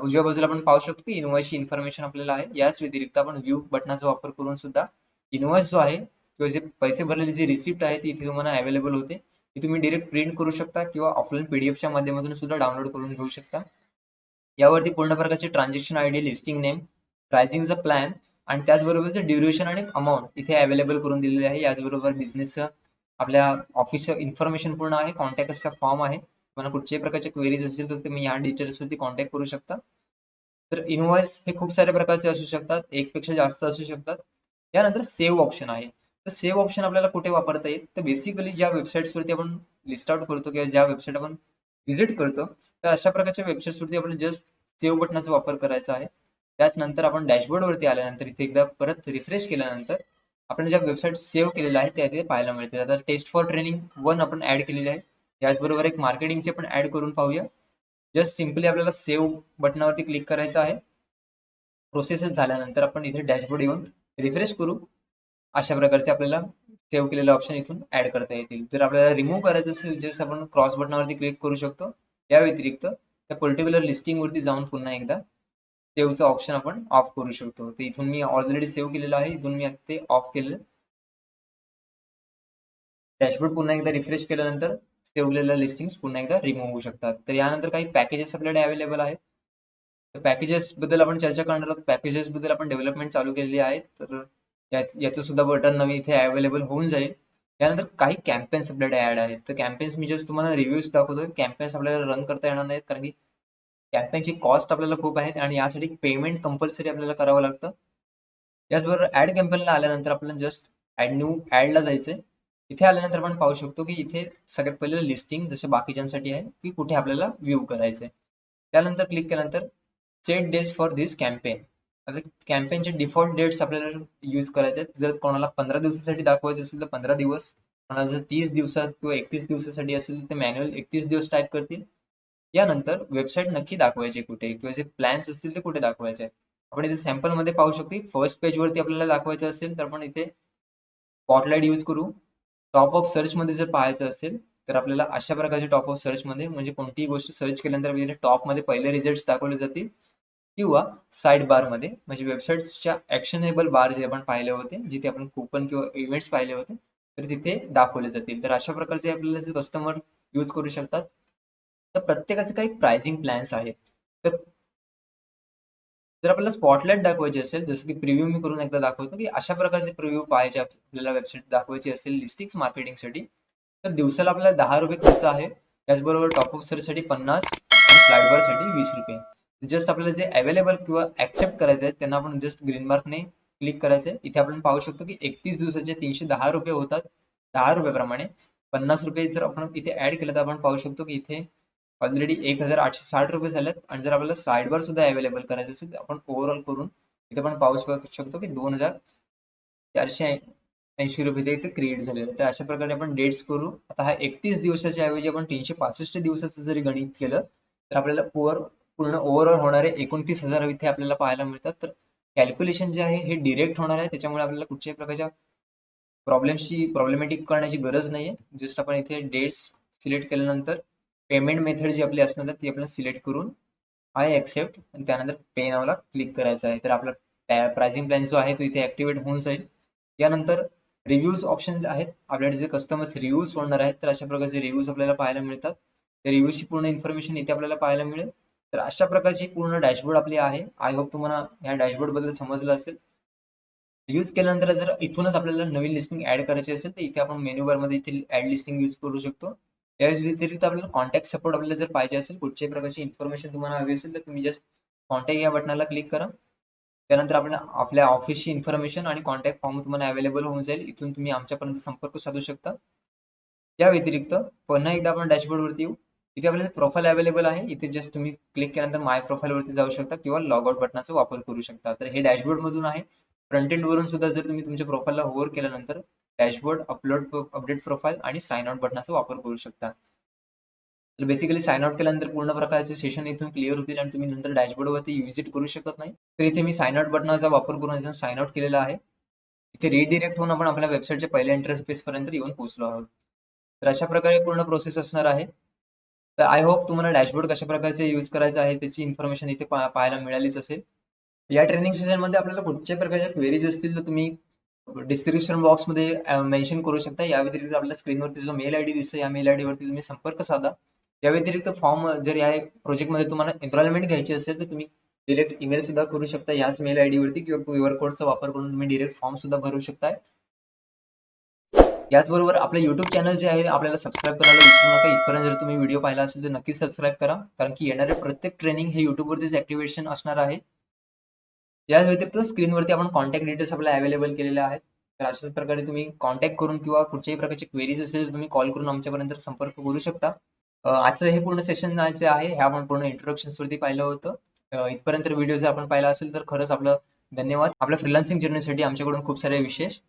उजव्या बाजूला आपण पाहू शकतो की इनवॉइसची इन्फॉर्मेशन आपल्याला आहे. याच व्यतिरिक्त आपण व्ह्यू बटनाचा वापर करून सुद्धा इनवॉइस जो आहे किंवा जे पैसे भरलेली जी रिसिप्ट आहे ती इथे तुम्हाला अवेलेबल होते. ती तुम्ही डिरेक्ट प्रिंट करू शकता किंवा ऑफलाईन पीडीएफच्या माध्यमातून सुद्धा डाउनलोड करून घेऊ शकता. यावरती पूर्ण प्रकारचे ट्रान्झॅक्शन आयडी, लिस्टिंग नेम, प्राइसिंगचा प्लॅन आणि त्याचबरोबरचे ड्युरेशन आणि अमाऊंट इथे अवेलेबल करून दिलेले आहे. याचबरोबर बिझनेसचं आपल्या ऑफिसचं इन्फॉर्मेशन पूर्ण आहे. कॉन्टॅक्टचा फॉर्म आहे. तुम्हाला कुठच्याही प्रकारचे क्वेरीज असतील तर तुम्ही या डिटेल्स वरती कॉन्टॅक्ट करू शकता. तर इनवॉइस हे खूप साऱ्या प्रकारचे असू शकतात, एकपेक्षा जास्त असू शकतात. यानंतर सेव्ह ऑप्शन आहे. तर सेव्ह ऑप्शन आपल्याला कुठे वापरता येईल, तर बेसिकली ज्या वेबसाईट्स वरती आपण लिस्ट आउट करतो किंवा ज्या वेबसाईट आपण व्हिजिट करतो, तर अशा प्रकारच्या वेबसाईट्स वरती आपण जस्ट सेव्ह बटनाचा वापर करायचा आहे. त्याचनंतर आपण डॅशबोर्ड वरती आल्यानंतर इथे एकदा परत रिफ्रेश केल्यानंतर आपण ज्या वेबसाईट सेव्ह केलेल्या आहेत त्या इथे पाहायला मिळतील. आता टेस्ट फॉर ट्रेनिंग 1 आपण ऍड केलेली आहे. त्याचबरोबर एक मार्केटिंगचे पण ऍड करून पाहूया. जस्ट सिम्पली आपल्याला सेव्ह बटनावरती क्लिक करायचं आहे. प्रोसेस झाल्यानंतर आपण इथे डॅशबोर्ड येऊन रिफ्रेश करू. अशा प्रकारचे आपल्याला सेव्ह केलेले ऑप्शन इथून ऍड करता येतील. जर आपल्याला रिमूव्ह करायचं असेल जस्ट आपण क्रॉस बटनावरती क्लिक करू शकतो. या व्यतिरिक्त त्या पर्टिक्युलर लिस्टिंग वरती जाऊन पुन्हा एकदा सेव्हचं ऑप्शन आपण ऑफ करू शकतो. तर इथून मी ऑलरेडी सेव्ह केलेलं आहे. इथून मी आता ते ऑफ केलेलं. डॅशबोर्ड पुन्हा एकदा रिफ्रेश केल्यानंतर सेव्ह केलेल्या लिस्टिंग्स पुन्हा एकदा रिमूव्ह होऊ शकतात. तर यानंतर काही पॅकेजेस आपल्याकडे अवेलेबल आहेत. तर पॅकेजेस बद्दल आपण चर्चा करणार आहोत. पॅकेजेस बद्दल आपण डेव्हलपमेंट चालू केलेली आहे. तर याचं सुद्धा बटन नवीन इथे अवेलेबल होऊन जाईल. त्यानंतर काही कॅम्पेन्स आपल्याकडे ऍड आहेत. तर कॅम्पेन्स मी जस्ट तुम्हाला रिव्ह्यूज दाखवतोय. कॅम्पेन्स आपल्याला रन करता येणार नाहीत कारण की कॅम्पेनची कॉस्ट आपल्याला खूप आहे आणि यासाठी पेमेंट कंपल्सरी आपल्याला करावं लागतं. याचबरोबर ऍड कॅम्पेनला आल्यानंतर आपल्याला जस्ट ऍड न्यू ऍडला जायचंय. इथे आल्यानंतर आपण पाहू शकतो की इथे सगळ्यात पहिले लिस्टिंग जसे बाकीच्यांसाठी आहे की कुठे आपल्याला व्ह्यू करायचंय. त्यानंतर क्लिक केल्यानंतर set dates for this campaign. आता कॅम्पेनचे डिफॉल्ट डेट्स आपल्याला यूज करायचे आहेत. जर कोणाला 15 दिवसासाठी दाखवायचे असेल तर 15 दिवस, कोणाला जर 30 दिवसात किंवा 31 दिवसासाठी असेल तर मॅन्युअल 31 दिवस टाईप करतील. यानंतर वेबसाईट नक्की दाखवायची कुठे किंवा जे प्लॅन्स असतील ते कुठे दाखवायचे आहेत. आपण इथे सॅम्पल मध्ये पाहू शकतो. फर्स्ट पेज वरती आपल्याला दाखवायचं असेल तर आपण इथे स्पॉटलाइट यूज करू. टॉप ऑफ सर्च मध्ये जर पाहायचं असेल तर आपल्याला अशा प्रकारचे टॉप ऑफ सर्च मध्ये म्हणजे कोणतीही गोष्ट सर्च केल्यानंतर टॉप मध्ये पहिले रिझल्ट दाखवले जातील किंवा साइड बार मध्ये म्हणजे वेबसाईटच्या ऍक्शनेबल बार जे आपण पाहिले होते, जिथे आपण कुपन किंवा इव्हेंट्स पाहिले होते, तर तिथे दाखवले जातील. तर अशा प्रकारचे आपल्याला जे कस्टमर यूज करू शकतात. तर प्रत्येकाचे काही प्राइसिंग प्लॅन्स आहेत. तर जर आपल्याला स्पॉटलाइट दाखवायची असेल, जसं की प्रिव्ह्यू मी करून एकदा दाखवतो की अशा प्रकारचे प्रिव्ह्यू पाहायचे आपल्याला वेबसाईट दाखवायची असेल लिस्टिंग्स मार्केटिंगसाठी, तर दिवसाला आपल्याला 10 रुपये खर्च आहे. त्याचबरोबर टॉप ऑफ सर्चसाठी 50 आणि स्लाइड बारसाठी 20 रुपये. जस्ट आपल्याला जे अवेलेबल किंवा ऍक्सेप्ट करायचे आहेत त्यांना आपण जस्ट ग्रीन मार्कने क्लिक करायचंय. इथे आपण पाहू शकतो की 31 दिवसाचे 310 रुपये होतात. 10 रुपयाप्रमाणे 50 रुपये जर आपण इथे ऍड केलं तर आपण पाहू शकतो की इथे ऑलरेडी 1860 रुपये झालेत. आणि जर आपल्याला साइड बार सुद्धा अवेलेबल करायचं असेल तर आपण ओव्हरऑल करून इथे आपण पाहू शकतो की 2480 रुपये ते इथे क्रिएट झालेले. तर अशा प्रकारे आपण डेट्स करू. आता हा 31 दिवसाच्या ऐवजी आपण 365 दिवसाचं जरी गणित केलं तर आपल्याला पूर्ण ओव्हरऑल होणारे 29,000 इथे आपल्याला पाहायला मिळतात. तर कॅल्क्युलेशन जे आहे हे डिरेक्ट होणार आहे. त्याच्यामुळे आपल्याला कुठच्याही प्रकारच्या प्रॉब्लेमॅटिक करण्याची गरज नाहीये. जस्ट आपण इथे डेट्स सिलेक्ट केल्यानंतर पेमेंट मेथड जी आपली असणार ती आपल्याला सिलेक्ट करून आय एक्सेप्ट आणि त्यानंतर पे नावला क्लिक करायचं आहे. तर आपला प्राइसिंग प्लॅन जो आहे तो इथे ऍक्टिव्हेट होऊन जाईल. यानंतर रिव्ह्यूज ऑप्शन्स आहेत. आपल्याकडे जे कस्टमर्स रिव्ह्यूज सोडणार आहेत तर अशा प्रकारचे रिव्ह्यूज आपल्याला पाहायला मिळतात. त्या रिव्ह्यूची पूर्ण इन्फॉर्मेशन इथे आपल्याला पाहायला मिळेल. तर अशा प्रकारची पूर्ण डॅशबोर्ड आपली आहे. आय होप तुम्हाला या डॅशबोर्ड बद्दल समजलं असेल. यूज केल्यानंतर जर इथूनच आपल्याला नवीन लिस्टिंग ऍड करायची असेल तर इथे आपण मेन्यू बार मध्ये इथे ऍड लिस्टिंग यूज करू शकतो. त्या व्यतिरिक्त आपल्याला कॉन्टॅक्ट सपोर्ट आपल्याला जर पाहिजे असेल, कुठच्याही प्रकारची इन्फॉर्मेशन तुम्हाला हवी असेल तर तुम्ही जस्ट कॉन्टॅक्ट या बटनाला क्लिक करा. त्यानंतर आपल्या ऑफिसची इन्फॉर्मेशन आणि कॉन्टॅक्ट फॉर्म तुम्हाला अवेलेबल होऊन जाईल. इथून तुम्ही आमच्यापर्यंत संपर्क साधू शकता. या व्यतिरिक्त पुन्हा एकदा आपण डॅशबोर्ड वरती येऊ. इथे आपल्याला प्रोफाईल अवेलेबल आहे. इथे जस्ट तुम्ही क्लिक केल्यानंतर माय प्रोफाईल वरती जाऊ शकता किंवा लॉग आउट बटनाचा वापर करू शकता. तर हे डॅशबोर्ड मधून आहे. फ्रंट एंड वरून सुद्धा जर तुम्ही तुमच्या प्रोफाईलला होव्हर केल्यानंतर डॅशबोर्ड, अपडेट प्रोफाईल आणि साइन आउट बटनाचा वापर करू शकता. तर बेसिकली साइन आउट केल्यानंतर पूर्ण प्रकारचे सेशन इथून क्लिअर होतील आणि तुम्ही नंतर डॅशबोर्ड वरती व्हिजिट करू शकत नाही. तर इथे मी साइन आउट बटनाचा वापर करून इथून साइन आउट केलेला आहे. इथे रिडिरेक्ट होऊन आपण आपल्या वेबसाईटच्या पहिल्या इंटरफेस पर्यंत येऊन पोहोचलो आहोत. तर अशा प्रकारे पूर्ण प्रोसेस असणार आहे. तर आय होप तुम्हाला डॅशबोर्ड कशा प्रकारचे यूज करायचं आहे त्याची इन्फॉर्मेशन इथे पाहायला मिळालीच असेल. या ट्रेनिंग सेशन मध्ये आपल्याला कुठच्याही प्रकारच्या क्वेरीज असतील तर तुम्ही डिस्क्रिप्शन बॉक्स मध्ये मेन्शन करू शकता. या व्यतिरिक्त आपल्या स्क्रीनवरती जो मेल आयडी दिसतो या मेल आयडी वरती तुम्ही संपर्क साधा. या व्यतिरिक्त फॉर्म जर या प्रोजेक्ट मध्ये तुम्हाला एनरोलमेंट घ्यायची असेल तर तुम्ही डिरेक्ट ईमेल सुद्धा करू शकता याच मेल आयडी वरती किंवा क्यूआर कोडचा वापर करून तुम्ही डिरेक्ट फॉर्म सुद्धा भरू शकताय. याचबरोबर आपलं युट्यूब चॅनल जे आहे आपल्याला सबस्क्राईब करायला विसरू नका. इथपर्यंत जर तुम्ही व्हिडिओ पाहिला असेल तर नक्कीच सबस्क्राईब करा, कारण की येणारे प्रत्येक ट्रेनिंग हे युट्यूब वरतीच ऍक्टिव्हेशन असणार आहे. या व्यतिरिक्त स्क्रीनवरती आपण कॉन्टॅक्ट डिटेल्स आपल्याला अवेलेबल केलेले आहेत. तर अशाच प्रकारे तुम्ही कॉन्टॅक्ट करून किंवा कुठच्याही प्रकारची क्वेरीज असेल तर तुम्ही कॉल करून आमच्यापर्यंत संपर्क करू शकता. आजचं हे पूर्ण सेशन जे आहे हे आपण पूर्ण इंट्रोडक्शन वरती पाहिलं होतं. इथपर्यंत व्हिडिओ जर आपण पाहिला असेल तर खरंच आपलं धन्यवाद. आपल्या फ्रीलान्सिंग जर्नीसाठी आमच्याकडून खूप सारे विशेष.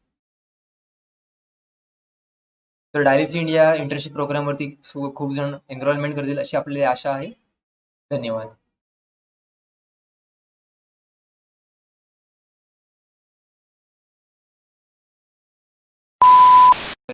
तर डायलिसी इंडिया इंटर्नशिप प्रोग्राम वरती खूप जण एनरोलमेंट करतील अशी आपली आशा आहे. धन्यवाद.